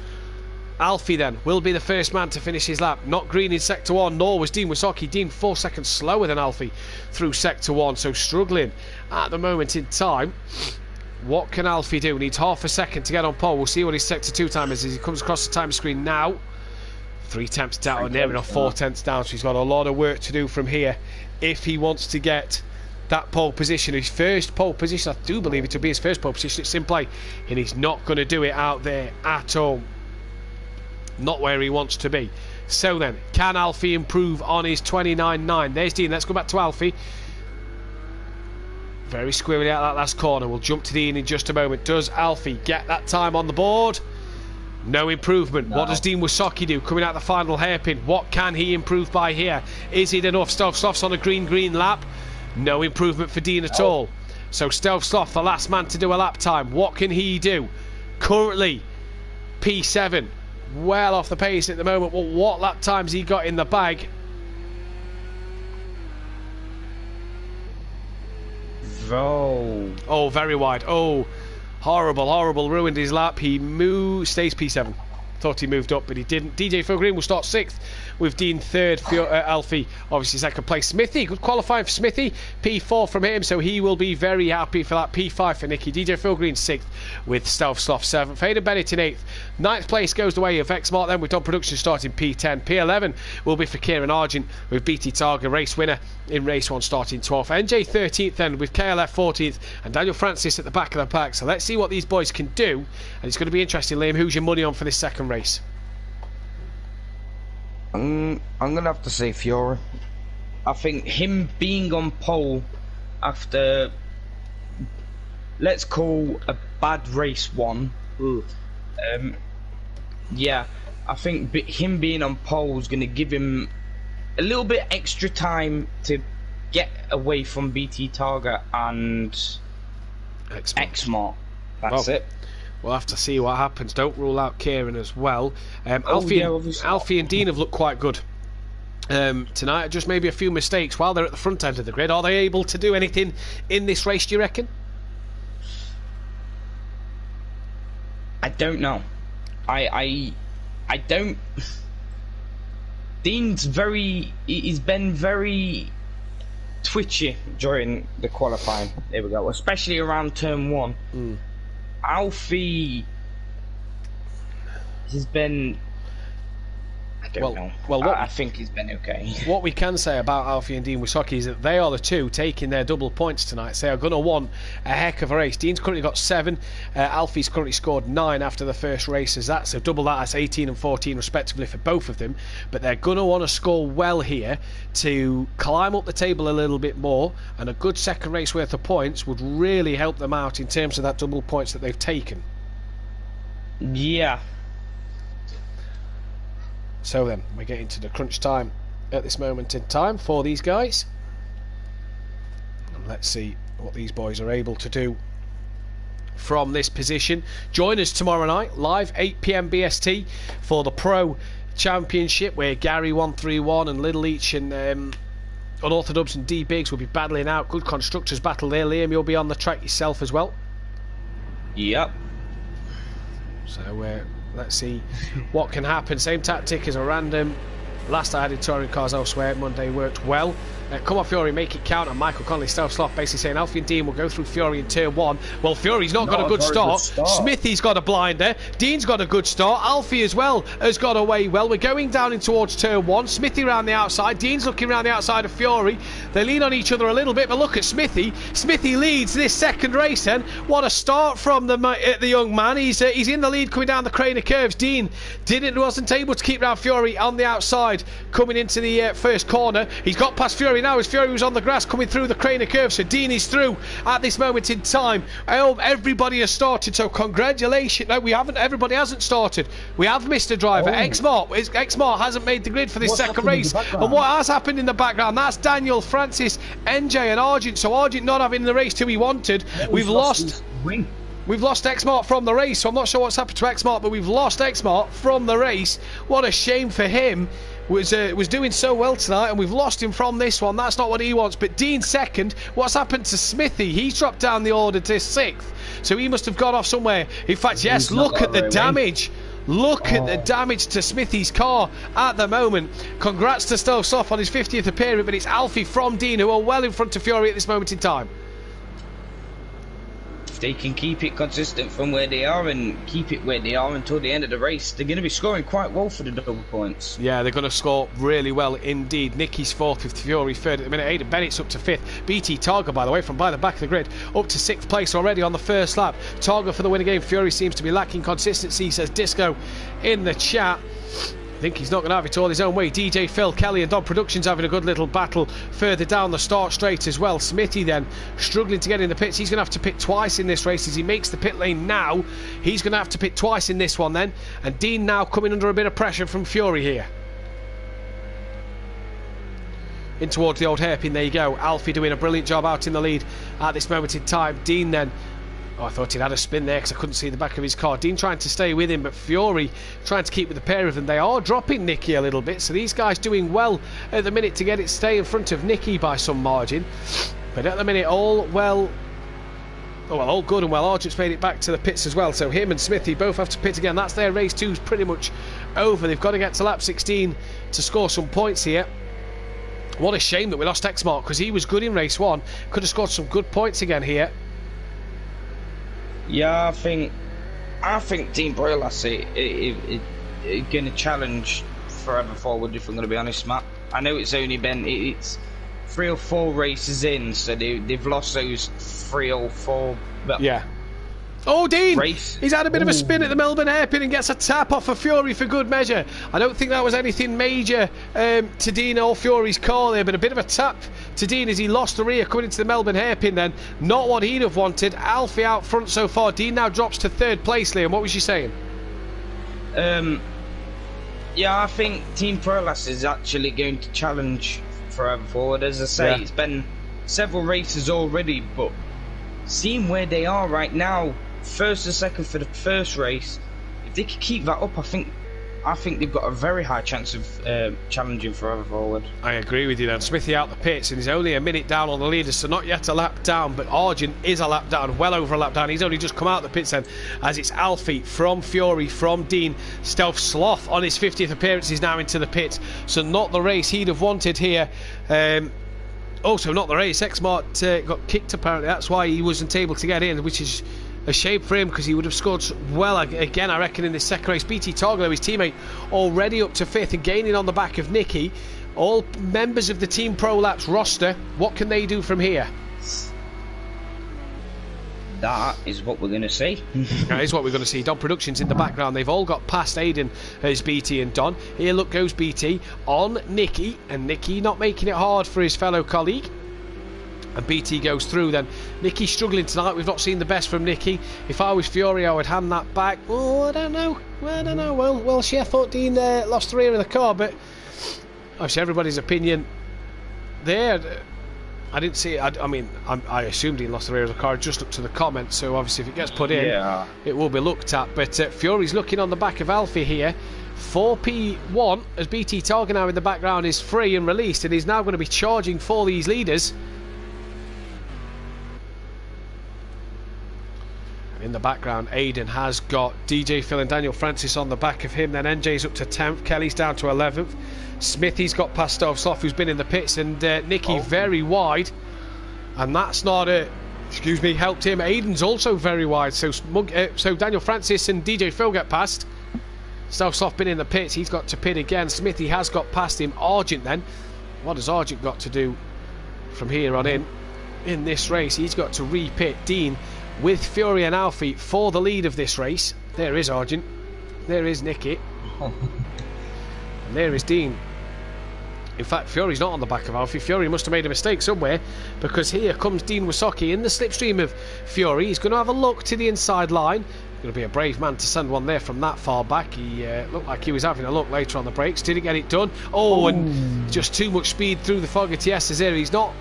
Alfie then will be the first man to finish his lap. Not Green in sector 1, nor was Dean Wasocki. Dean 4 seconds slower than Alfie through sector 1, so struggling at the moment in time. What can Alfie do? Needs half a second to get on pole. We'll see what his sector 2 time is as he comes across the time screen now. 3 tenths down, near enough 4 tenths down, so he's got a lot of work to do from here if he wants to get that pole position. His first pole position, I do believe it to be his first pole position at Simplay, and he's not going to do it out there at all. Not where he wants to be. So then, can Alfie improve on his 29.9? There's Dean. Let's go back to Alfie. Very squirrely out that last corner. We'll jump to Dean in just a moment. Does Alfie get that time on the board? No improvement. No. What does Dean Wasocki do? Coming out the final hairpin. What can he improve by here? Is it enough? Stealth Sloth's on a green lap. No improvement for Dean at all. So Stealth Sloth, the last man to do a lap time. What can he do? Currently, P7. Well off the pace at the moment. Well, what lap times he got in the bag? Oh, very wide. Oh, horrible. Ruined his lap. He stays P7. Thought he moved up, but he didn't. DJ Phil Green will start 6th, with Dean 3rd, Alfie obviously 2nd place. Smithy, good qualifying for Smithy, P4 from him, so he will be very happy for that. P5 for Nicky. DJ Phil Green 6th, with Stealth Sloth 7th. Aidan Bennett in 8th. 9th place goes the way of X-Mart then, with Don Production starting P10. P11 will be for Kieran Argent, with BT Targa race winner in race 1 starting 12th. NJ 13th then, with KLF 14th, and Daniel Francis at the back of the pack. So let's see what these boys can do, and it's going to be interesting. Liam, who's your money on for this second race? I'm going to have to say Fiore. I think him being on pole after, let's call a bad race 1. Yeah, I think him being on pole is going to give him a little bit extra time to get away from BT Targa and X-Mart. That's it. We'll have to see what happens. Don't rule out Kieran as well. Alfie and Dean have looked quite good tonight. Just maybe a few mistakes while they're at the front end of the grid. Are they able to do anything in this race, do you reckon? I don't know. I don't. Dean's he's been very twitchy during the qualifying. There we go. Especially around turn 1. Alfie has been, I don't know. Well, I think he's been okay. What we can say about Alfie and Dean Wysocki is that they are the two taking their double points tonight. So they are going to want a heck of a race. Dean's currently got 7. Alfie's currently scored 9 after the first races. So double that, that's 18 and 14 respectively for both of them. But they're going to want to score well here to climb up the table a little bit more, and a good second race worth of points would really help them out in terms of that double points that they've taken. Yeah. So then, we're getting to the crunch time at this moment in time for these guys. And let's see what these boys are able to do from this position. Join us tomorrow night, live 8 PM BST, for the Pro Championship, where Gary 131 and Little Each and Unorthodox and D Biggs will be battling out. Good constructors battle there. Liam, you'll be on the track yourself as well. Yep. So let's see what can happen. Same tactic as a random. Last I added touring cars elsewhere. Monday worked well. Come on, Fury, make it count. And Michael Connolly, Stealth Sloth, basically saying Alfie and Dean will go through Fury in turn 1. Well, Fury's not got a good start. Smithy's got a blinder. Dean's got a good start. Alfie as well has got away well. We're going down in towards turn 1. Smithy around the outside. Dean's looking around the outside of Fury. They lean on each other a little bit, but look at Smithy. Smithy leads this second race then. What a start from the young man. He's in the lead coming down the crane of curves. Dean wasn't able to keep round Fury on the outside coming into the first corner. He's got past Fury now as Fury was on the grass coming through the crane of curve. So Dean is through at this moment in time. Everybody has started, so congratulations. No, everybody hasn't started. We have missed a driver. X-Mart hasn't made the grid for this second race. And what has happened in the background, that's Daniel, Francis, NJ and Argent. So Argent not having the race who he wanted. We've lost X-Mart from the race, so I'm not sure what's happened to X-Mart, but we've lost X-Mart from the race. What a shame for him. Was doing so well tonight, and we've lost him from this one. That's not what he wants. But Dean second. What's happened to Smithy? He's dropped down the order to 6th, so he must have got off somewhere. In fact, yes, look at the damage. Look at the damage to Smithy's car at the moment. Congrats to Stealth Sloth on his 50th appearance, but it's Alfie from Dean who are well in front of Fury at this moment in time. They can keep it consistent from where they are and keep it where they are until the end of the race, they're going to be scoring quite well for the double points. Yeah, they're going to score really well indeed. Nicky's 4th with Fury 3rd at the minute. Aidan Bennett's up to 5th. BT Targa, by the way, from by the back of the grid, up to 6th place already on the first lap. Targa for the win again. Fury seems to be lacking consistency, says Disco in the chat. I think he's not going to have it all his own way. DJ Phil, Kelly and Don Productions having a good little battle further down the start straight as well. Smithy then struggling to get in the pits. He's going to have to pit twice in this race as he makes the pit lane now. He's going to have to pit twice in this one then. And Dean now coming under a bit of pressure from Fury here. In towards the old hairpin, there you go. Alfie doing a brilliant job out in the lead at this moment in time. Dean then, I thought he'd had a spin there because I couldn't see the back of his car. Dean trying to stay with him, but Fury trying to keep with the pair of them. They are dropping Nicky a little bit, so these guys doing well at the minute to get it stay in front of Nicky by some margin. But at the minute, all well Oh, well, all good and well. Argent's made it back to the pits as well. So him and Smithy both have to pit again. That's their race 2's pretty much over. They've got to get to lap 16 to score some points here. What a shame that we lost X-Mark, because he was good in race 1. Could have scored some good points again here. Yeah, I think Team Broilassi is going to challenge forever forward, if I'm going to be honest, Matt. I know it's only been it's 3 or 4 races in, so they've lost those 3 or 4. Yeah. Oh, Dean! Race. He's had a bit of a spin at the Melbourne hairpin and gets a tap off of Fury for good measure. I don't think that was anything major to Dean or Fury's car there, but a bit of a tap to Dean as he lost the rear coming into the Melbourne hairpin then. Not what he'd have wanted. Alfie out front so far. Dean now drops to 3rd place, Liam. What was you saying? Yeah, I think Team Prolas is actually going to challenge forever forward. As I say, It's been several races already, but seeing where they are right now, 1st and 2nd for the first race, if they could keep that up, I think they've got a very high chance of challenging forever forward. I agree with you then. Smithy out the pits and he's only a minute down on the leaders, so not yet a lap down, but Argent is a lap down, well over a lap down. He's only just come out the pits then, as it's Alfie from Fury, from Dean. Stealth Sloth on his 50th appearance is now into the pits, so not the race he'd have wanted here. Also not the race. X-Mart got kicked apparently, that's why he wasn't able to get in, which is a shame for him, because he would have scored well again, I reckon, in this second race. BT Targo, his teammate, already up to 5th and gaining on the back of Nicky. All members of the Team Pro Laps roster, what can they do from here? That is what we're going to see. That is what we're going to see. Don Productions in the background. They've all got past Aidan as BT and Don. Here, look, goes BT on Nicky, and Nicky not making it hard for his fellow colleague. And BT goes through then. Nicky struggling tonight. We've not seen the best from Nicky. If I was Fury, I would hand that back. Oh, I don't know. Well, I thought Dean lost the rear of the car, but obviously everybody's opinion there. I didn't see it. I assumed Dean lost the rear of the car. Just looked to the comments, so obviously if it gets put in, it will be looked at. But Fury's looking on the back of Alfie here. 4P1 as BT Targa now in the background is free and released, and he's now going to be charging for these leaders. In the background, Aidan has got DJ Phil and Daniel Francis on the back of him. Then NJ's up to 10th. Kelly's down to 11th. Smithy's got past Stealth Sloth, who's been in the pits, and Nicky very wide. And that's not helped him. Aidan's also very wide. So Daniel Francis and DJ Phil get past. Stealth Sloth been in the pits. He's got to pit again. Smithy has got past him. Argent then. What has Argent got to do from here on in this race? He's got to re-pit Dean with Fury and Alfie for the lead of this race. There is Argent, there is Nicky, and there is Dean. In fact, Fury's not on the back of Alfie. Fury must have made a mistake somewhere, because here comes Dean Wasocki in the slipstream of Fury. He's going to have a look to the inside line. Going to be a brave man to send one there from that far back. He looked like he was having a look later on the brakes. Didn't get it done. And just too much speed through the fog of TS's there. He's not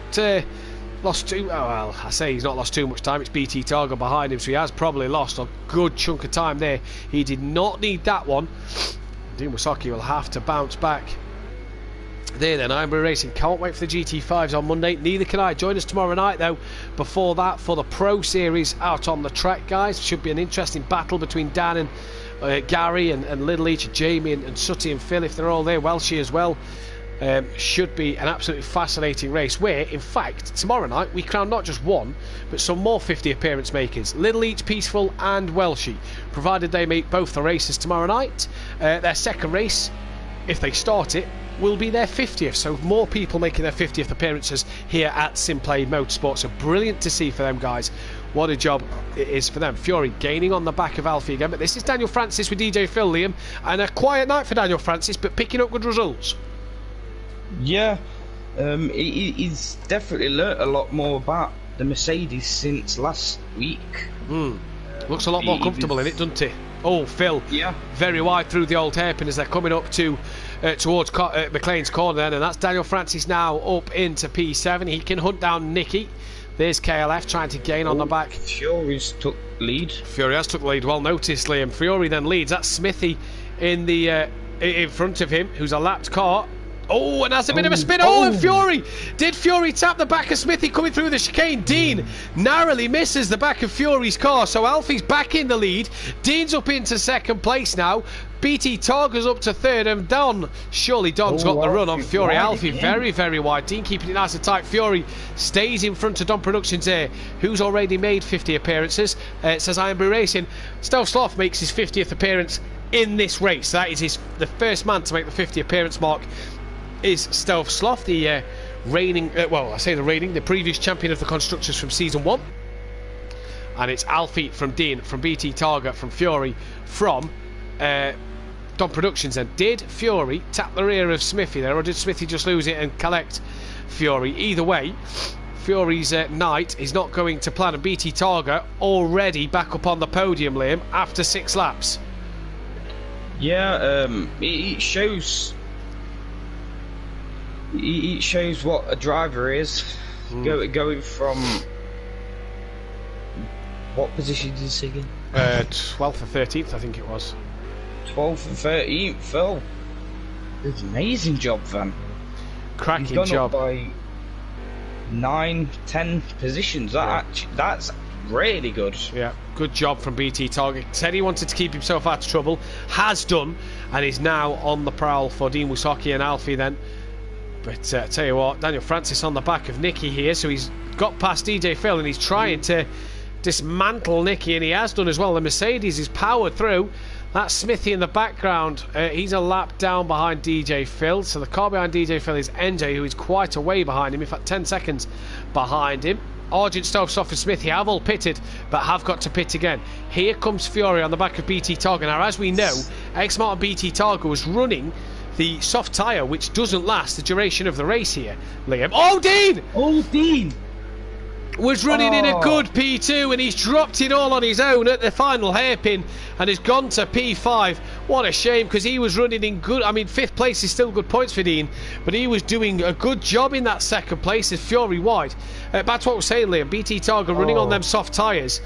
lost too... well, I say he's not lost too much time. It's BT Targa behind him, so he has probably lost a good chunk of time there. He did not need that one. Dean Wasocki will have to bounce back. There then, Ironbury Racing can't wait for the GT5s on Monday. Neither can I. Join us tomorrow night though, before that, for the Pro Series out on the track, guys. Should be an interesting battle between Dan and Gary and Little Each and Jamie and Sutty and Phil, if they're all there. Welshie as well. Should be an absolutely fascinating race, where in fact tomorrow night we crown not just one but some more 50 appearance makers, Little Each, Peaceful and Welshie, provided they make both the races tomorrow night. Their second race, if they start it, will be their 50th, so more people making their 50th appearances here at Simplay Motorsport. So brilliant to see for them, guys. What a job it is for them. Fury gaining on the back of Alfie again, but this is Daniel Francis with DJ Phil, Liam, and a quiet night for Daniel Francis, but picking up good results. Yeah, he's definitely learnt a lot more about the Mercedes since last week. Looks a lot more comfortable in it, doesn't he? Oh, Phil, very wide through the old hairpin as they're coming up to towards McLean's corner then, and that's Daniel Francis now up into P7. He can hunt down Nicky. There's KLF trying to gain on the back. Fury's took lead. Fury has took the lead, well noticed, Liam. Fury then leads. That's Smithy in the in front of him, who's a lapped car. Oh, and that's a bit of a spin. Oh, and Fury! Did Fury tap the back of Smithy coming through the chicane? Dean narrowly misses the back of Fury's car, so Alfie's back in the lead. Dean's up into second place now. BT Targa's up to third, and surely Don's got the run on Fury. Alfie very, very wide. Dean keeping it nice and tight. Fury stays in front of Don Productions here, who's already made 50 appearances. It says Ironbury Racing. Stealth Sloth makes his 50th appearance in this race. That is the first man to make the 50 appearance mark. Is Stealth Sloth, the reigning, the previous champion of the constructors from season 1. And it's Alfie from Dean, from BT Targa, from Fury, from Don Productions. And did Fury tap the rear of Smithy there, or did Smithy just lose it and collect Fury? Either way, Fury's night is not going to plan. And BT Targa already back up on the podium, Liam, after 6 laps. Yeah, it shows. It shows what a driver is. Going from what position did he see again? 12th or 13th, I think it was. 12th and 13th. Oh, it's an amazing job, Van. Cracking He's gone job. Up by 9-10 positions. That's really good. Yeah, good job from BT Target. Said he wanted to keep himself out of trouble, has done, and is now on the prowl for Dean Wysocki and Alfie then. But I tell you what, Daniel Francis on the back of Nicky here, so he's got past DJ Phil and he's trying to dismantle Nicky, and he has done as well. The Mercedes is powered through. That's Smithy in the background. He's a lap down behind DJ Phil, so the car behind DJ Phil is NJ, who is quite a way behind him, in fact 10 seconds behind him. Argent, Stealth Sloth and Smithy have all pitted, but have got to pit again. Here comes Fury on the back of BT Targa. Now, as we know, X-Martin BT Targa was running the soft tyre, which doesn't last the duration of the race here, Liam. Oh, Dean! Oh, Dean! Was running in a good P2, and he's dropped it all on his own at the final hairpin and has gone to P5. What a shame, because he was running in good. I mean, 5th place is still good points for Dean, but he was doing a good job in that 2nd place as Fury wide. That's what we're saying, Liam. BT Targa running on them soft tyres.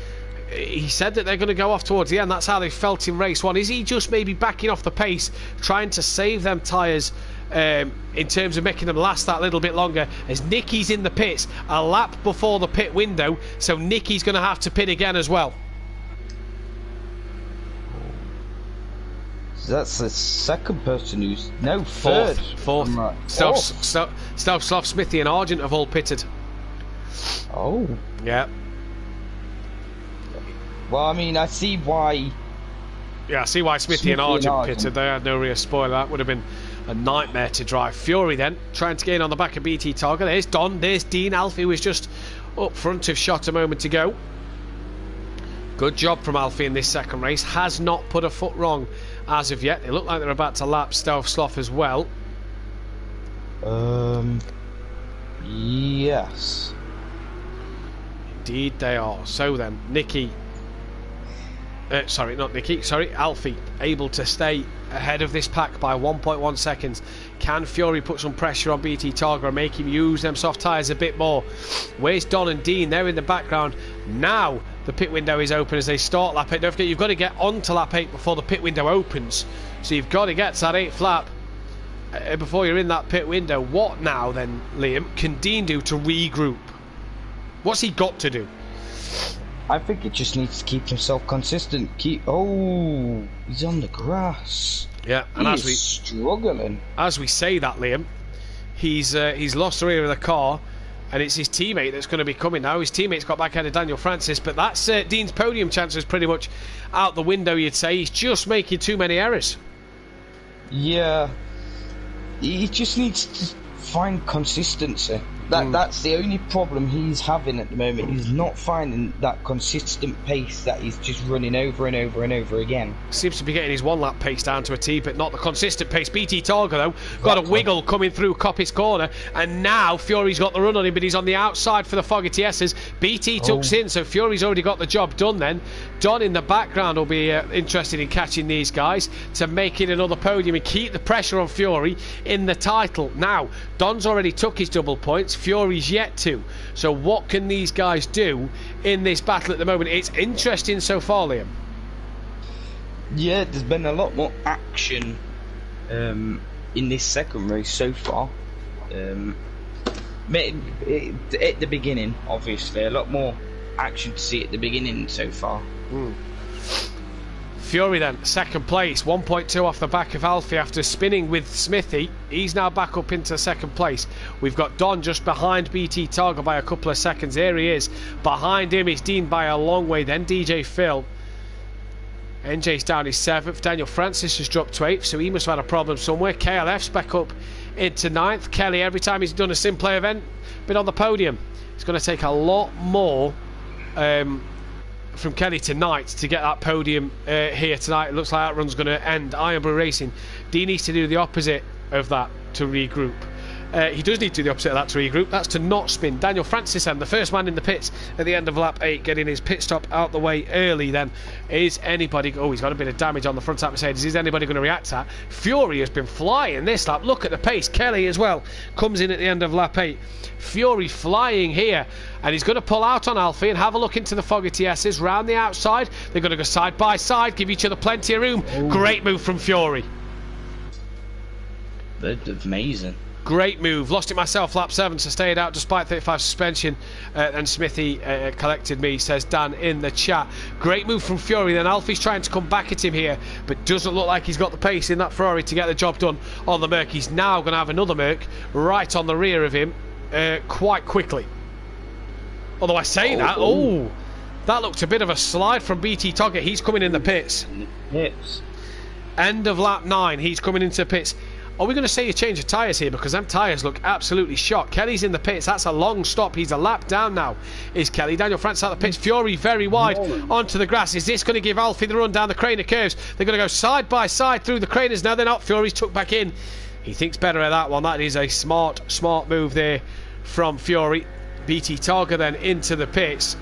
He said that they're going to go off towards the end. That's how they felt in race 1. Is he just maybe backing off the pace, trying to save them tyres in terms of making them last that little bit longer, as Nicky's in the pits a lap before the pit window, so Nicky's going to have to pit again as well. So that's the second person who's third. Fourth. Right. Stealth Sloth, Smithy and Argent have all pitted. Oh. Yeah. Well, I mean, I see why. Yeah, I see why Smithy and Argent pitted. They had no real spoiler. That would have been a nightmare to drive. Fury then trying to gain on the back of BT Targa. There's Don, there's Dean. Alfie was just up front of shot a moment ago. Good job from Alfie in this 2nd race. Has not put a foot wrong as of yet. They look like they're about to lap Stealth Sloth as well. Yes. Indeed they are. So then, Alfie able to stay ahead of this pack by 1.1 seconds. Can Fury put some pressure on BT Targa and make him use them soft tyres a bit more? Where's Don and Dean? They're in the background. Now the pit window is open as they start lap 8. Don't forget, you've got to get onto lap 8 before the pit window opens. So you've got to get to that 8th lap before you're in that pit window. What now then, Liam, can Dean do to regroup? What's he got to do? I think he just needs to keep himself consistent. He's on the grass. Yeah, and he's struggling. As we say that, Liam, he's lost the rear of the car, and it's his teammate that's going to be coming now. His teammate's got back ahead of Daniel Francis, but that's Dean's podium chances pretty much out the window, you'd say. He's just making too many errors. Yeah, he just needs to find consistency. That's the only problem he's having at the moment. He's not finding that consistent pace that he's just running over and over and over again. Seems to be getting his 1 lap pace down to a T, but not the consistent pace. BT Targa though got a wiggle coming through Coppice corner, and now Fury's got the run on him, but he's on the outside for the Foggy TS's. BT tucks in, so Fury's already got the job done then. Don in the background will be interested in catching these guys to make it another podium and keep the pressure on Fury in the title. Now Don's already took his double points, Fury's yet to. So what can these guys do in this battle at the moment? It's interesting so far, Liam. Yeah, there's been a lot more action in this second race so far. At the beginning, obviously, a lot more action to see at the beginning so far. Fury then, second place, 1.2 off the back of Alfie after spinning with Smithy. He's now back up into second place. We've got Don just behind BT Targa by a couple of seconds. There he is. Behind him is Dean by a long way. Then DJ Phil. NJ's down his 7th. Daniel Francis has dropped to 8th, so he must have had a problem somewhere. KLF's back up into 9th. Kelly, every time he's done a Simplay event, been on the podium. It's going to take a lot more from Kelly tonight to get that podium here tonight. It looks like that run's going to end. Iron Brew Racing. Dean needs to do the opposite of that to regroup. He does need to do the opposite of that to regroup. That's to not spin. Daniel Francis, then, the first man in the pits at the end of lap 8, getting his pit stop out the way early. Then is anybody... Oh, he's got a bit of damage on the front of Mercedes. Is anybody going to react to that? Fury has been flying this lap. Look at the pace. Kelly as well comes in at the end of lap 8. Fury flying here, and he's going to pull out on Alfie and have a look into the Fogarty S's round the outside. They're going to go side by side, give each other plenty of room. Great move from Fury. Amazing. Great move. Lost it myself, lap 7, so stayed out despite 35 suspension. And Smithy collected me, says Dan in the chat. Great move from Fury. Then Alfie's trying to come back at him here, but doesn't look like he's got the pace in that Ferrari to get the job done on the Merc. He's now going to have another Merc right on the rear of him quite quickly. Although I say that looked a bit of a slide from BT Togger. He's coming in the pits. End of lap 9, he's coming into pits. Are we going to see a change of tyres here? Because them tyres look absolutely shot. Kelly's in the pits. That's a long stop. He's a lap down now, is Kelly. Daniel Francis out the pits. Fury very wide onto the grass. Is this going to give Alfie the run down the Craner curves? They're going to go side by side through the Craners. Now they're not. Fury's tucked back in. He thinks better of that one. That is a smart move there from Fury. BT Targa then into the pits.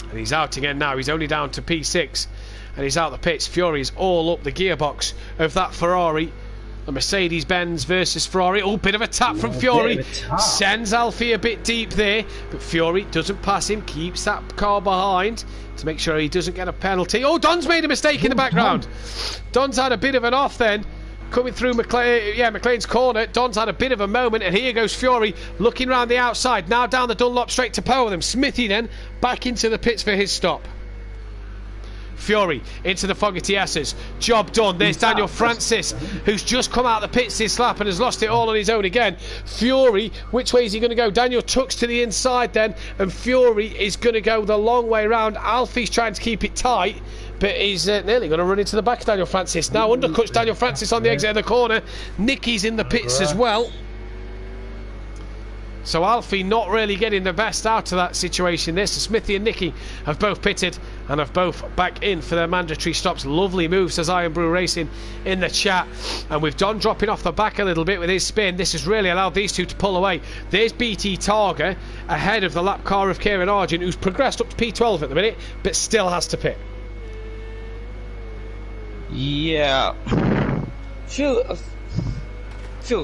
And he's out again now. He's only down to P6. And he's out the pits. Fury's all up the gearbox of that Ferrari. The Mercedes-Benz versus Ferrari. Oh, bit of a tap from Fury. Sends Alfie a bit deep there. But Fury doesn't pass him. Keeps that car behind to make sure he doesn't get a penalty. Oh, Don's made a mistake in the background. Don's had a bit of an off then. Coming through McLean's corner. Don's had a bit of a moment, and here goes Fury looking round the outside. Now down the Dunlop straight to power them. Smithy then back into the pits for his stop. Fury into the Fogarty S's. Job done. There's Daniel Francis, who's just come out of the pits this lap and has lost it all on his own again. Fury, which way is he going to go? Daniel tucks to the inside then, and Fury is going to go the long way round. Alfie's trying to keep it tight, but he's nearly going to run into the back of Daniel Francis. Now undercuts Daniel Francis on the exit of the corner. Nicky's in the pits as well. So Alfie not really getting the best out of that situation. This Smithy and Nicky have both pitted and have both back in for their mandatory stops. Lovely move, says Iron Brew Racing in the chat. And with Don dropping off the back a little bit with his spin, this has really allowed these two to pull away. There's BT Targa ahead of the lap car of Kieran Argent, who's progressed up to P12 at the minute, but still has to pit. Yeah, feel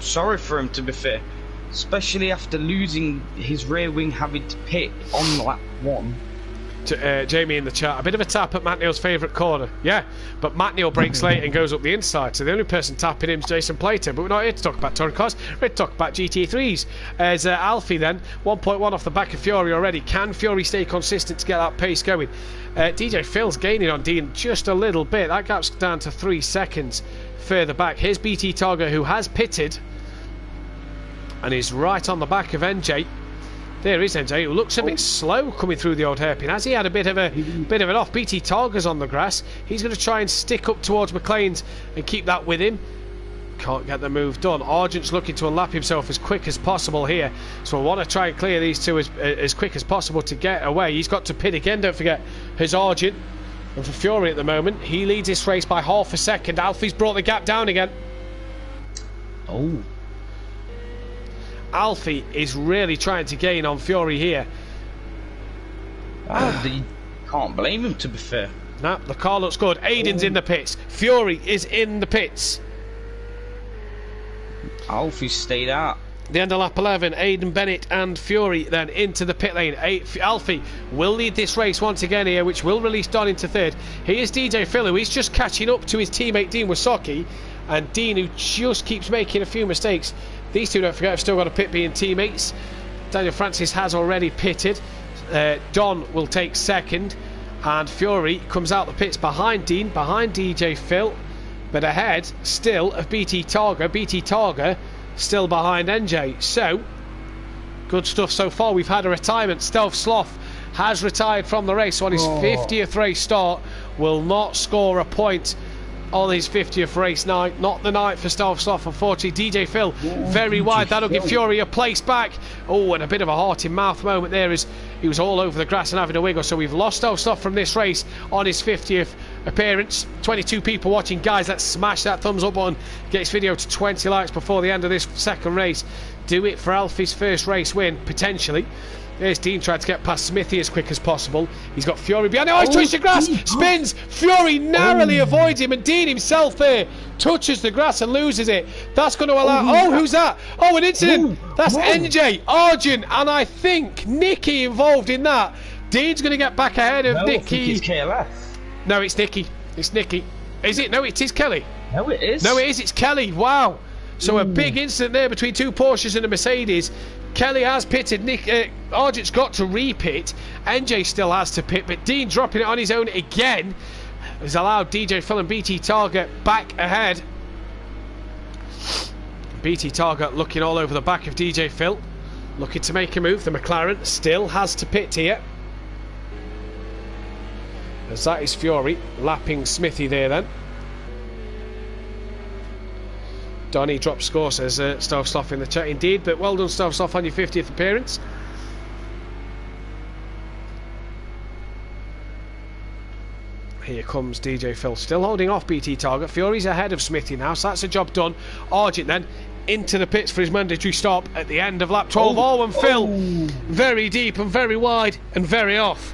sorry for him, to be fair, especially after losing his rear wing, having to pit on lap 1. Jamie in the chat, a bit of a tap at Matt Neal's favourite corner. Yeah, but Matt Neal breaks late and goes up the inside, so the only person tapping him is Jason Plater. But we're not here to talk about touring cars, we're here to talk about GT3s. As Alfie then, 1.1 off the back of Fury already. Can Fury stay consistent to get that pace going? DJ Phil's gaining on Dean just a little bit. That gap's down to 3 seconds further back. Here's BT Targa, who has pitted and is right on the back of NJ. There is NJ, who looks a bit slow coming through the old hairpin. Has he had a bit of an off? BT Targa's on the grass. He's going to try and stick up towards McLean's and keep that with him. Can't get the move done. Argent's looking to unlap himself as quick as possible here, so I want to try and clear these two as quick as possible to get away. He's got to pit again, don't forget. Here's Argent, and for Fury at the moment, he leads this race by half a second. Alfie's brought the gap down again. Oh, Alfie is really trying to gain on Fury here. You can't blame him, to be fair. No, the car looks good. Aidan's in the pits. Fury is in the pits. Alfie stayed out. The end of lap 11, Aidan Bennett and Fury then into the pit lane. Alfie will lead this race once again here, which will release Don into third. Here's DJ Phil, who is just catching up to his teammate Dean Wasocki. and Dean, who just keeps making a few mistakes. These two, don't forget, have still got a pit being teammates. Daniel Francis has already pitted. Don will take second, and Fury comes out the pits behind Dean, behind DJ Phil, but ahead still of BT Targa. BT Targa still behind NJ. So good stuff so far. We've had a retirement. Stealth Sloth has retired from the race, so on his 50th race start will not score a point on his 50th race night. Not the night for Stealth Sloth, unfortunately. DJ Phil very wide. That'll give Fury a place back. Oh, and a bit of a heart in mouth moment there as he was all over the grass and having a wiggle. So we've lost Stealth Sloth from this race on his 50th appearance. 22 people watching. Guys, let's smash that thumbs up button. Get this video to 20 likes before the end of this second race. Do it for Alfie's first race win, potentially. There's Dean trying to get past Smithy as quick as possible. He's got Fury behind him. Oh, he's touched the grass. Spins. Fury narrowly avoids him. And Dean himself there touches the grass and loses it. That's going to allow... Oh, who's that? Oh, an incident. That's NJ, Arjun, and I think Nicky involved in that. Dean's going to get back ahead of Nicky. I think it's KLF. No, it's Nicky. It's Nicky. Is it? No, it is Kelly. No, it is. No, it is. It's Kelly. Wow. So a big incident there between two Porsches and a Mercedes. Kelly has pitted. Argent's got to re-pit. NJ still has to pit, but Dean dropping it on his own again has allowed DJ Phil and BT Target back ahead. BT Target looking all over the back of DJ Phil, looking to make a move. The McLaren still has to pit here, as that is Fury lapping Smithy there then. Donny drops score, says Stealth Sloth in the chat. Indeed, but well done, Stealth Sloth, on your 50th appearance. Here comes DJ Phil, still holding off BT Target. Fury's ahead of Smithy now, so that's a job done. Argent then into the pits for his mandatory stop at the end of lap 12. Oh, and Phil very deep and very wide and very off.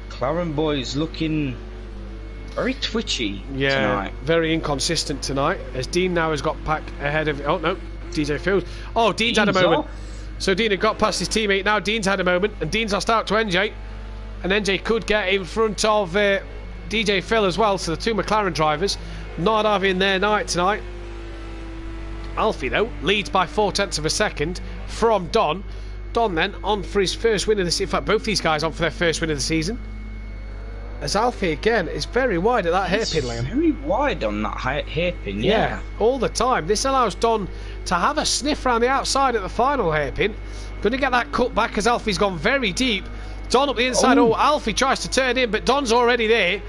McLaren boys looking very twitchy tonight. Very inconsistent tonight, as Dean now has got back ahead of... Oh no, DJ Phil. Oh, Dean's had a moment. So Dean had got past his teammate. Now Dean's had a moment, and Dean's lost out to NJ, and NJ could get in front of DJ Phil as well. So the two McLaren drivers not having their night tonight. Alfie though leads by 0.4 of a second from Don. Don then on for his first win of the season. In fact, both these guys on for their first win of the season. As Alfie again is very wide at that hairpin, Liam. Very wide on that hairpin, yeah. All the time. This allows Don to have a sniff around the outside at the final hairpin. Going to get that cut back as Alfie's gone very deep. Don up the inside. Oh, Alfie tries to turn in, but Don's already there.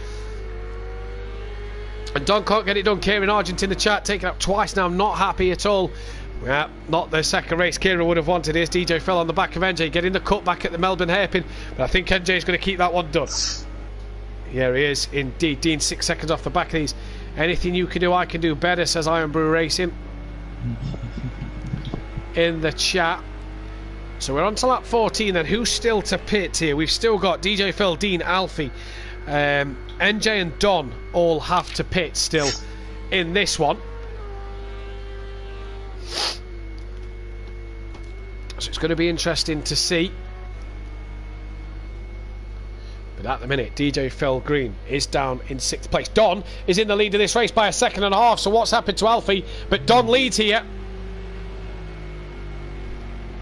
And Don can't get it done. Kieran Argent in the chat, taken up twice now. Not happy at all. Yeah, not the second race Kieran would have wanted. Here's DJ Phil on the back of NJ, getting the cut back at the Melbourne hairpin. But I think NJ's going to keep that one done. Yeah, he is indeed. Dean 6 seconds off the back of these. Anything you can do, I can do better, says Iron Brew Racing in the chat. So we're on to lap 14 then. Who's still to pit here? We've still got DJ Phil, Dean, Alfie, NJ and Don all have to pit still in this one. So it's going to be interesting to see. But at the minute, DJ Phil Green is down in 6th place. Don is in the lead of this race by 1.5 seconds. So what's happened to Alfie? But Don leads here.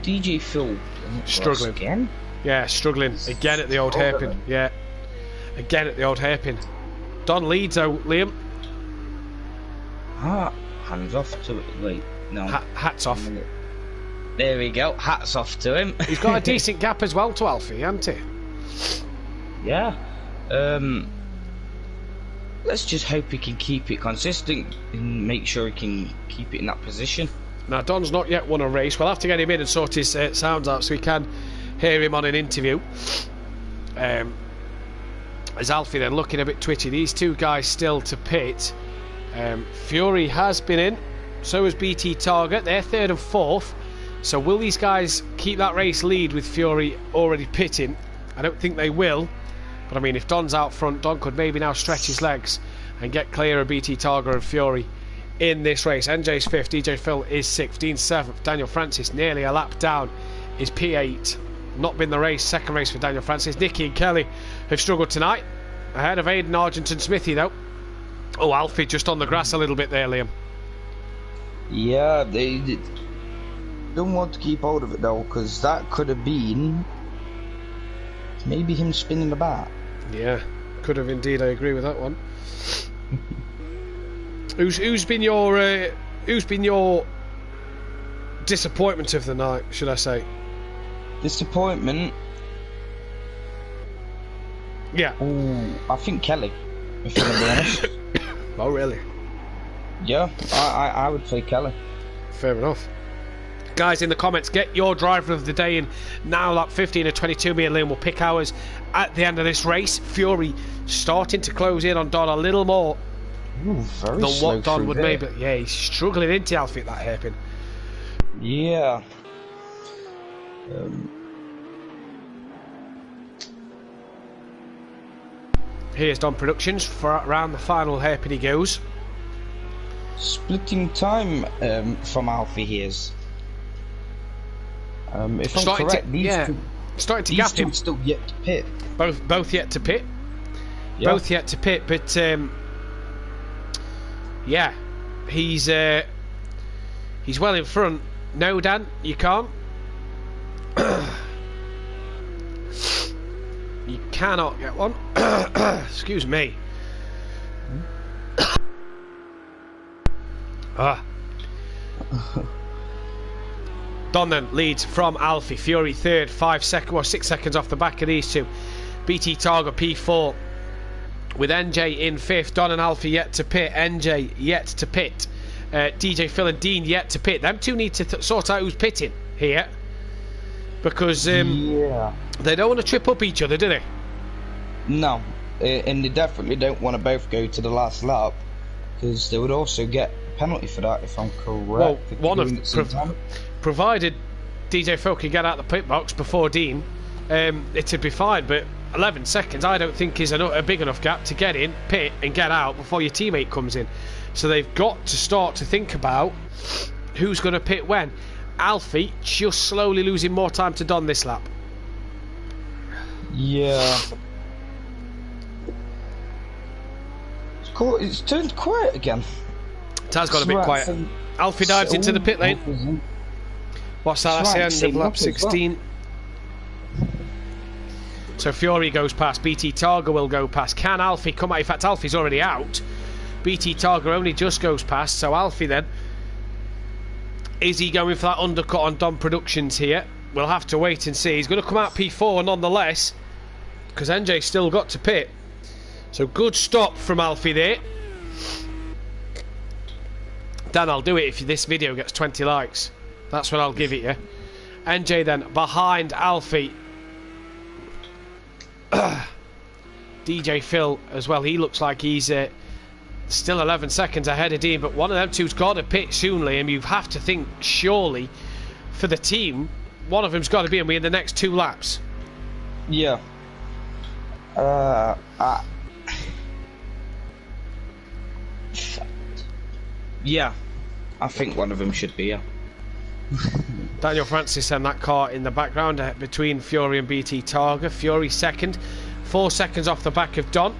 DJ Phil struggling again. Yeah, struggling again at the old hairpin. Yeah, again at the old hairpin. Don leads though, Liam. Hands off to it. Wait, no. Hats off. There we go. Hats off to him. He's got a decent gap as well to Alfie, hasn't he? Yeah. Let's just hope he can keep it consistent and make sure he can keep it in that position. Now, Don's not yet won a race. We'll have to get him in and sort his sounds out so we can hear him on an interview. As Alfie then looking a bit twitchy. These two guys still to pit. Fury has been in. So has BT Target. They're 3rd and 4th. So will these guys keep that race lead with Fury already pitting? I don't think they will. But I mean, if Don's out front, Don could maybe now stretch his legs and get clear of BT Target and Fury in this race. NJ's 5th, DJ Phil is 6th, Dean 7th, Daniel Francis nearly a lap down is P8. Not been the race, second race for Daniel Francis. Nicky and Kelly have struggled tonight. Ahead of Aidan Argenton Smithy, though. Oh, Alfie just on the grass a little bit there, Liam. Yeah, they don't want to keep hold of it though, because that could have been maybe him spinning about. Yeah, could have indeed. I agree with that one. Who's been your disappointment of the night, should I say? Disappointment? Yeah. Ooh, I think Kelly, if I'm gonna be honest. Oh, really? Yeah, I would say Kelly. Fair enough. Guys, in the comments, get your driver of the day in now. Lap 15 and 22. Me and Liam will pick ours at the end of this race. Fury starting to close in on Don a little more Very than slow what Don would through make. there. But yeah, he's struggling into Alfie at that hairpin. Yeah. Here's Don Productions for around the final hairpin he goes. Splitting time from Alfie here's. If I'm correct, these starting to gap him. Still yet to pit. Both yet to pit. Yeah. Both yet to pit, but yeah, he's well in front. No, Dan, you can't. You cannot get one. Excuse me. Don then leads from Alfie. Fury third, 6 seconds off the back of these two. BT Targa P4 with NJ in fifth. Don and Alfie yet to pit. NJ yet to pit. DJ Phil and Dean yet to pit. Them two need to sort out who's pitting here, because they don't want to trip up each other, do they? No, and they definitely don't want to both go to the last lap, because they would also get a penalty for that, if I'm correct. Well, one of provided DJ Phil can get out the pit box before Dean, it'd be fine. But 11 seconds, I don't think is a big enough gap to get in, pit, and get out before your teammate comes in. So they've got to start to think about who's going to pit when. Alfie just slowly losing more time to Don this lap. Yeah. It's turned quiet again. It has got a bit quiet. Alfie dives into the pit lane. What's that? That's the end of lap 16. So Fury goes past. BT Targa will go past. Can Alfie come out? In fact, Alfie's already out. BT Targa only just goes past. So Alfie then, is he going for that undercut on Don Productions here? We'll have to wait and see. He's going to come out P4 nonetheless, because NJ's still got to pit. So good stop from Alfie there. Dan, I'll do it if this video gets 20 likes. That's what I'll give it you. NJ then behind Alfie. DJ Phil as well. He looks like he's still 11 seconds ahead of Dean, but one of them two's got to pit soon, Liam. You have to think, surely, for the team, one of them's got to be in the next 2 laps. Yeah. Yeah, I think one of them should be, yeah. Daniel Francis and that car in the background between Fury and BT Targa. Fury second, 4 seconds off the back of Don.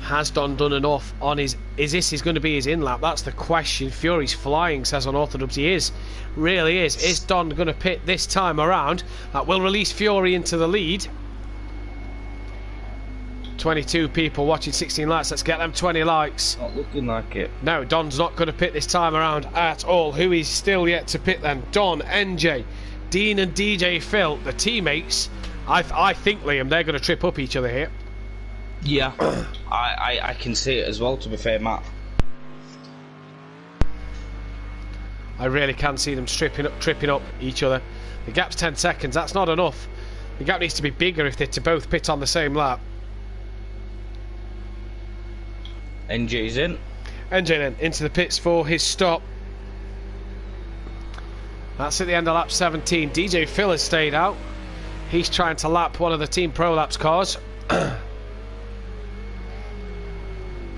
Has Don done enough on his... Is this going to be his in-lap? That's the question. Fury's flying, says Unorthodox. He is. Really is. Is Don going to pit this time around? That will release Fury into the lead. 22 people watching, 16 likes. Let's get them 20 likes. Not looking like it. No, Don's not going to pit this time around at all. Who is still yet to pit then? Don, NJ, Dean and DJ Phil, the teammates. I think, Liam, they're going to trip up each other here. Yeah, I can see it as well, to be fair, Matt. I really can see them tripping up each other. The gap's 10 seconds. That's not enough. The gap needs to be bigger if they're to both pit on the same lap. NJ's in. NJ then into the pits for his stop. That's at the end of lap 17. DJ Phil has stayed out. He's trying to lap one of the Team Pro Labs cars.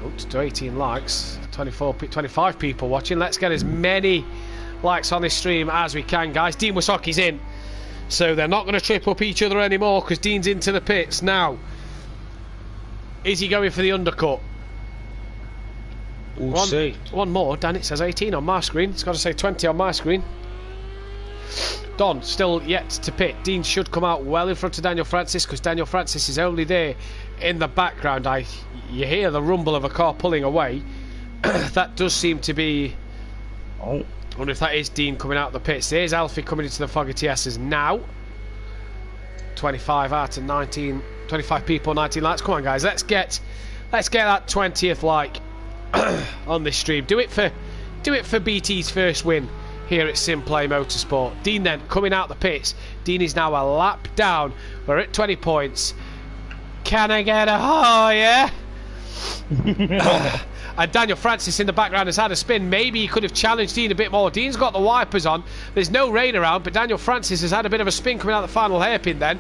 Oops, to 18 likes. 25 people watching. Let's get as many likes on this stream as we can, guys. Dean Wasaki's in. So they're not going to trip up each other anymore, because Dean's into the pits now. Is he going for the undercut? We'll see. One more. Dan, it says 18 on my screen. It's got to say 20 on my screen. Don still yet to pit. Dean should come out well in front of Daniel Francis, because Daniel Francis is only there in the background. You hear the rumble of a car pulling away. That does seem to be... Oh. I wonder if that is Dean coming out of the pits. There's Alfie coming into the Foggy TS's now. 25 out of 19, 25 people, 19 likes. Come on, guys, let's get that 20th like on this stream. Do it for BT's first win here at Simplay Motorsport. Dean then coming out the pits. Dean is now a lap down. We're at 20 points. Can I get a yeah? And Daniel Francis in the background has had a spin. Maybe he could have challenged Dean a bit more. Dean's got the wipers on. There's no rain around, but Daniel Francis has had a bit of a spin coming out the final hairpin then.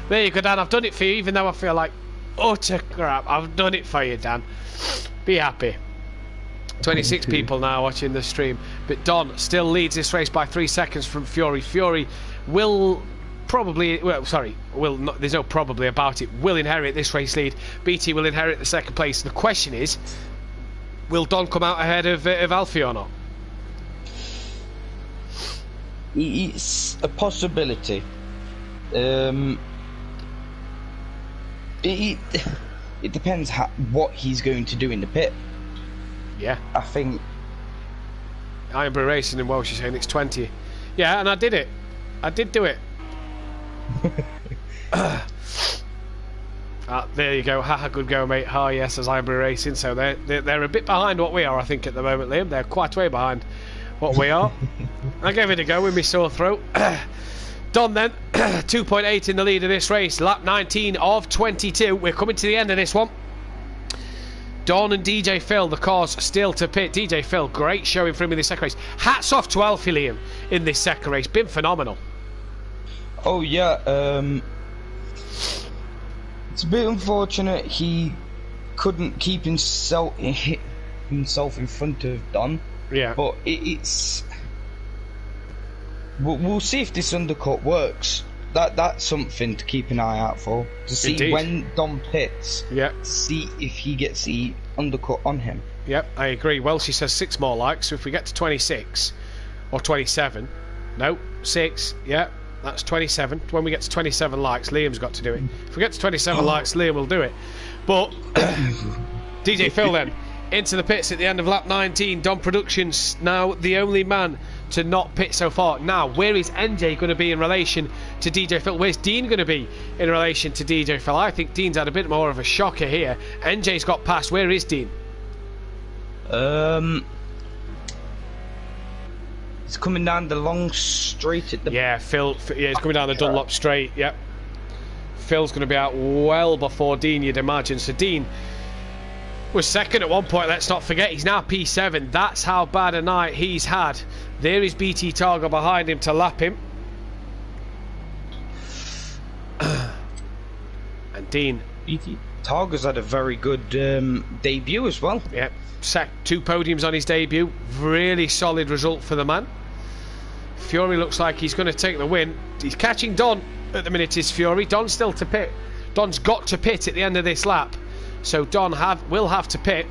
There you go, Dan. I've done it for you, even though I feel like utter crap. I've done it for you, Dan. Be happy. 26 people now watching the stream. But Don still leads this race by 3 seconds from Fury. Fury will probably... Well, sorry. Will not, there's no probably about it. Will inherit this race lead. BT will inherit the second place. The question is... Will Don come out ahead of Alfie or not? It's a possibility. It depends what he's going to do in the pit. Yeah. I think... Ironbury Racing in Welsh is saying it's 20. Yeah, and I did it. I did do it. There you go. Haha, good go, mate. Oh, yes, as Ironbury Racing. So they're a bit behind what we are, I think, at the moment, Liam. They're quite way behind what we are. I gave it a go with my sore throat. Don then, 2.8 in the lead of this race. Lap 19 of 22. We're coming to the end of this one. Don and DJ Phil, the cars still to pit. DJ Phil, great showing for him in this second race. Hats off to Alfie, Liam, in this second race. Been phenomenal. Oh, yeah. It's a bit unfortunate he couldn't keep himself in front of Don. Yeah. But it's... We'll see if this undercut works. That's something to keep an eye out for. To see Indeed. when Don pits. Yep. See if he gets the undercut on him. Yep, I agree. Welshie says 6 more likes. So if we get to 26 or 27, no, 6. Yeah, that's 27. When we get to 27 likes, Liam's got to do it. If we get to 27 likes, Liam will do it. But DJ Phil then into the pits at the end of lap 19. Don Productions now the only man to not pit so far. Now, where is NJ going to be in relation to DJ Phil? Where's Dean going to be in relation to DJ Phil? I think Dean's had a bit more of a shocker here. NJ's got past. Where is Dean? He's coming down the long straight at the... Yeah, Phil. Yeah, he's coming down the Dunlop straight. Yep. Phil's going to be out well before Dean, you'd imagine. So Dean was second at one point, let's not forget. He's now P7. That's how bad a night he's had. There is BT Targa behind him to lap him. And Dean. BT Targa's had a very good debut as well. Yeah, 2 podiums on his debut. Really solid result for the man. Fury looks like he's going to take the win. He's catching Don at the minute, is Fury. Don's still to pit. Don's got to pit at the end of this lap. So Don will have to pit.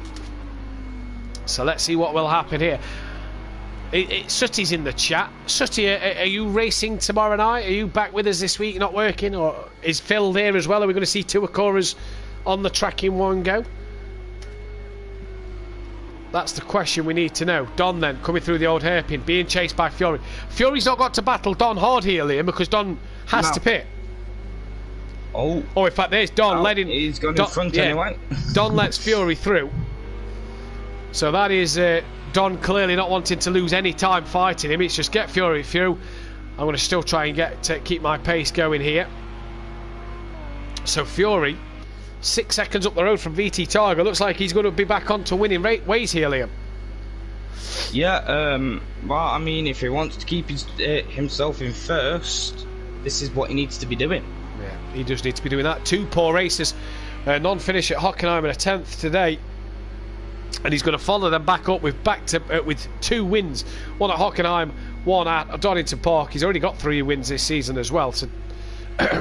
So let's see what will happen here. Sutty's in the chat. Sutty, are you racing tomorrow night? Are you back with us this week, not working? Or is Phil there as well? Are we going to see 2 Akoras on the track in one go? That's the question we need to know. Don then, coming through the old hairpin, being chased by Fury. Fury's not got to battle Don hard here, Liam, because Don has to pit. Oh, in fact, there's Don letting... He's gone in front anyway. Don lets Fury through. So that is Don clearly not wanting to lose any time fighting him. It's just get Fury through. I'm going to still try and keep my pace going here. So Fury, 6 seconds up the road from VT Targa. Looks like he's going to be back on to winning ways here, Liam. Yeah, well, I mean, if he wants to keep himself in first, this is what he needs to be doing. Yeah, he does need to be doing that. 2 poor races. Non-finish at Hockenheim and a 10th today. And he's going to follow them back up with 2 wins. 1 at Hockenheim, 1 at Donington Park. He's already got 3 wins this season as well. So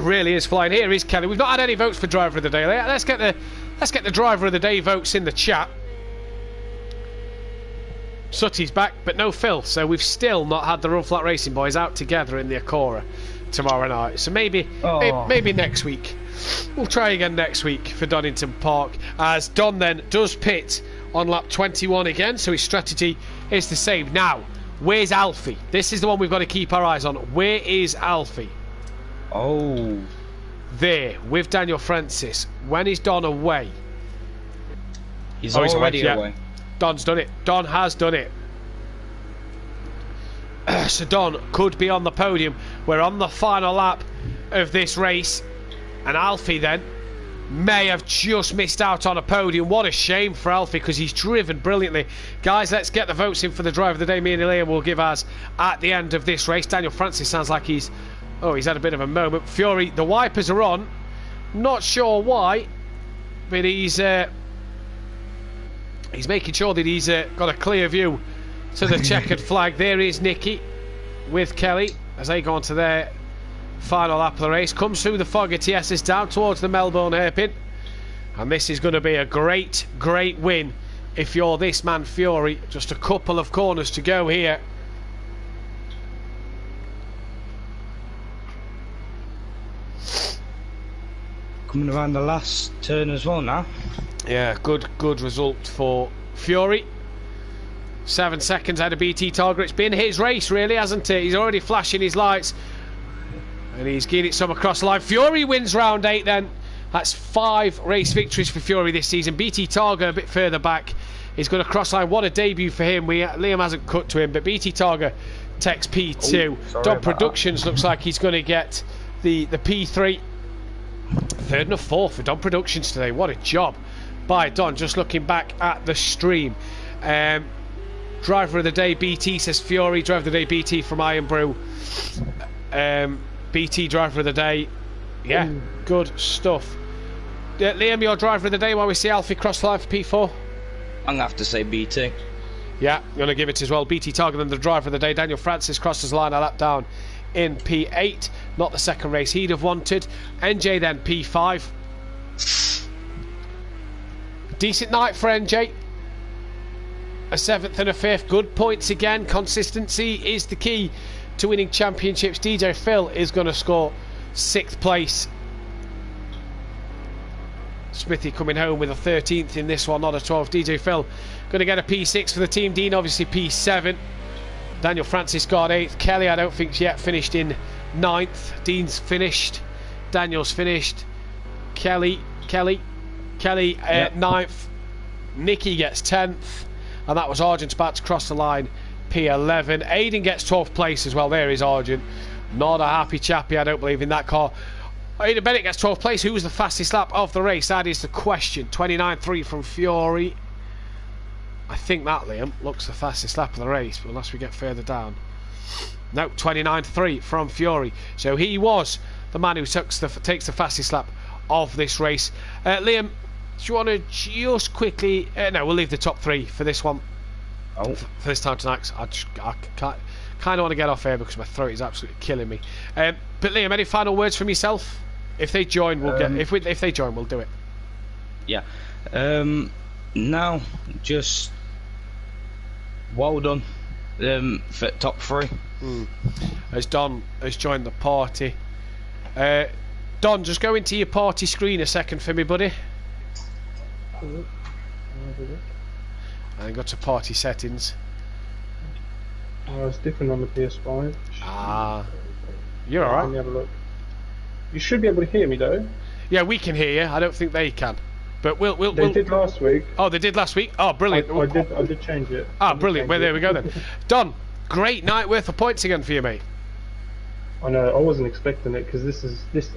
really is flying. Here is Kelly. We've not had any votes for driver of the day. Let's get Let's get the driver of the day votes in the chat. Sutty's back, but no Phil, so we've still not had the Run Flat Racing boys out together in the Acora tomorrow night. So maybe next week. We'll try again next week for Donington Park, as Don then does pit on lap 21 again, so his strategy is the same. Now, where's Alfie? This is the one we've got to keep our eyes on. Where is Alfie? Oh. There, with Daniel Francis. When is Don away? He's already away. away. Don's done it. Don has done it. So Don could be on the podium. We're on the final lap of this race, and Alfie then may have just missed out on a podium. What a shame for Alfie, because he's driven brilliantly. Guys, let's get the votes in for the driver of the day. Me and Liam will give ours at the end of this race. Daniel Francis sounds like he's had a bit of a moment. Fury, the wipers are on. Not sure why, but he's making sure that he's got a clear view to the checkered flag. There is Nicky with Kelly as they go on to their final lap of the race. Comes through the fog at TSS down towards the Melbourne hairpin, and this is going to be a great win if you're this man Fury. Just a couple of corners to go here. Coming around the last turn as well now. Yeah, good result for Fury. 7 seconds out of BT Target. It's been his race, really, hasn't it? He's already flashing his lights, and he's getting it some across the line. Fury wins round 8 then. That's 5 race victories for Fury this season. BT Target a bit further back. He's got a cross line. What a debut for him. Liam hasn't cut to him, but BT Target takes P2. Don Productions looks like he's going to get the P3. 3rd and a 4th for Don Productions today. What a job by Don. Just looking back at the stream. Driver of the day BT, says Fury. Driver of the day BT from Iron Brew. BT driver of the day. Yeah, good stuff. Liam, your driver of the day while we see Alfie cross the line for P4? I'm going to have to say BT. Yeah, I'm going to give it as well. BT Target than the driver of the day. Daniel Francis crosses the line a lap down in P8. Not the second race he'd have wanted. NJ then P5. Decent night for NJ. A 7th and a 5th. Good points again. Consistency is the key to winning championships. DJ Phil is going to score 6th place. Smithy coming home with a 13th in this one, not a 12th. DJ Phil going to get a P6 for the team. Dean obviously P7. Daniel Francis got 8th. Kelly I don't think's yet finished in 9th. Dean's finished. Daniel's finished. Kelly 9th. Nicky gets 10th. And that was Argent's about to cross the line, P11. Aidan gets 12th place as well. There is Argent. Not a happy chappy, I don't believe, in that car. Aidan Bennett gets 12th place. Who was the fastest lap of the race? That is the question. 29.3 from Fury. I think that, Liam, looks the fastest lap of the race, but unless we get further down. No, 29.3 from Fury. So he was the man who takes the fastest lap of this race. Liam, do you want to just quickly... no, we'll leave the top 3 for this one. Oh. For this time tonight. I kind of want to get off here because my throat is absolutely killing me. But Liam, any final words from yourself? If they join, we'll get... If they join, we'll do it. Yeah. No, just... well done for top 3. As Don has joined the party. Don, just go into your party screen a second for me, buddy. And go to party settings. It's different on the PS5. You're alright. Let me have a look. You should be able to hear me though. Yeah, we can hear you. I don't think they can. But we'll did last week. Oh, they did last week? Oh, brilliant. I did change it. Brilliant. Well, there we go then. Don, great night worth of points again for you, mate. I know, I wasn't expecting it because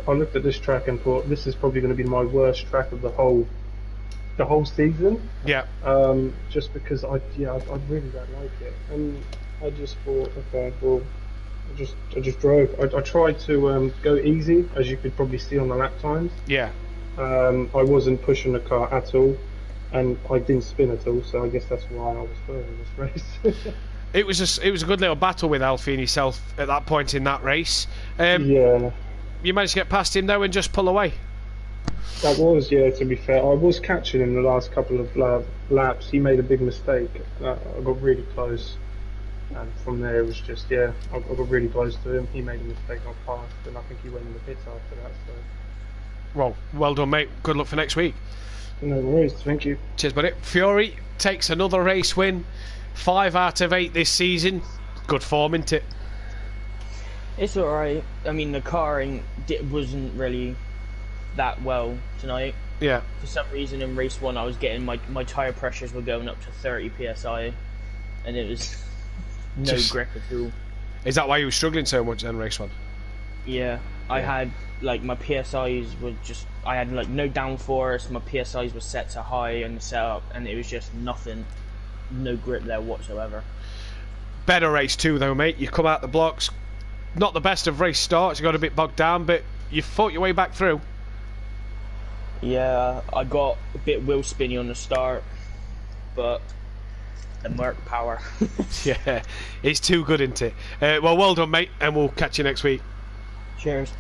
I looked at this track and thought this is probably going to be my worst track of the whole season. Yeah. Just because I really don't like it, and I just thought, okay, well, I just drove. I tried to go easy, as you could probably see on the lap times. Yeah. I wasn't pushing the car at all, and I didn't spin at all. So I guess that's why I was third in this race. It was a good little battle with Alfie and himself at that point in that race. Yeah. You managed to get past him though and just pull away. That was, yeah, to be fair. I was catching him the last couple of laps. He made a big mistake. I got really close. And from there, it was just, yeah, I got really close to him. He made a mistake, I passed, and I think he went in the pits after that. So. Well done, mate. Good luck for next week. No worries, thank you. Cheers, buddy. Fury takes another race win. 5 out of 8 this season. Good form, isn't it? It's alright. I mean, the carring wasn't really that well tonight. Yeah. For some reason in race 1 I was getting my tyre pressures were going up to 30 psi and it was no grip at all. Is that why you were struggling so much in race 1? Yeah. I had like my PSIs were just, I had like no downforce, my PSIs were set to high in the setup and it was just nothing, no grip there whatsoever. Better race 2 though, mate. You come out the blocks, not the best of race starts, you got a bit bogged down, but you fought your way back through. Yeah, I got a bit wheel spinny on the start, but the Merc power. Yeah, it's too good, isn't it? Well done, mate, and we'll catch you next week. Cheers.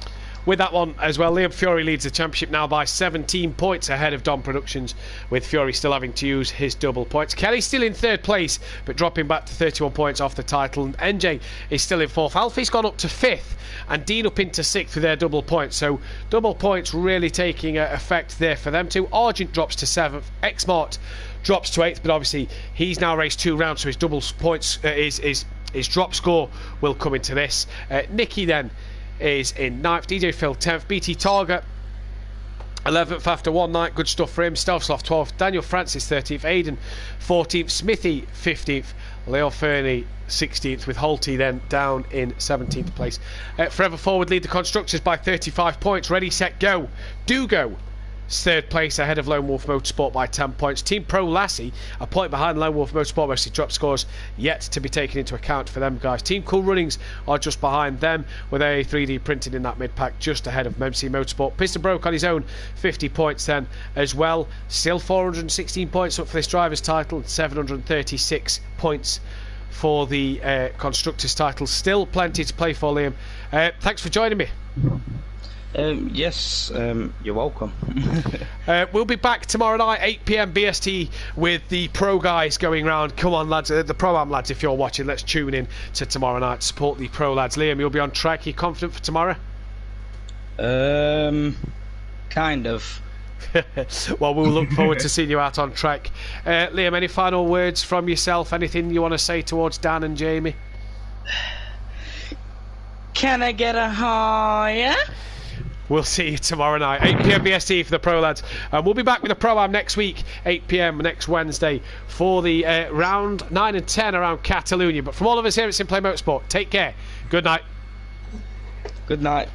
With that one as well, Liam Fury leads the championship now by 17 points ahead of Dom Productions, with Fury still having to use his double points. Kelly still in 3rd place, but dropping back to 31 points off the title. And NJ is still in 4th. Alfie's gone up to 5th, and Dean up into 6th with their double points. So double points really taking effect there for them too. Argent drops to 7th. Xmart drops to 8th, but obviously he's now raced 2 rounds, so his double points, his drop score will come into this. Nicky then is in 9th, DJ Phil 10th, BT Target 11th after one night, good stuff for him. Stelfsloff 12th, Daniel Francis 13th, Aidan 14th, Smithy 15th, Leo Fernie 16th, with Holty then down in 17th place. Forever Forward lead the constructors by 35 points. Ready, set, go. Do go. 3rd place ahead of Lone Wolf Motorsport by 10 points. Team Pro Lassie a point behind Lone Wolf Motorsport. Mostly drop scores yet to be taken into account for them guys. Team Cool Runnings are just behind them with a 3D printed in that mid pack, just ahead of MC Motorsport. Piston Broke on his own 50 points then as well. Still 416 points up for this driver's title and 736 points for the constructors title. Still plenty to play for, Liam. Thanks for joining me. Yes, you're welcome. We'll be back tomorrow night, 8 PM BST, with the pro guys going round. Come on, lads, the pro-am lads, if you're watching, let's tune in to tomorrow night. Support the pro lads. Liam, you'll be on track. Are you confident for tomorrow? Kind of. Well, we'll look forward to seeing you out on track. Liam, any final words from yourself? Anything you want to say towards Dan and Jamie? Can I get a higher? We'll see you tomorrow night, 8 PM BST for the pro lads. And we'll be back with the pro-am next week, 8 PM next Wednesday, for the round 9 and 10 around Catalonia. But from all of us here at Simplay Motorsport, take care. Good night. Good night.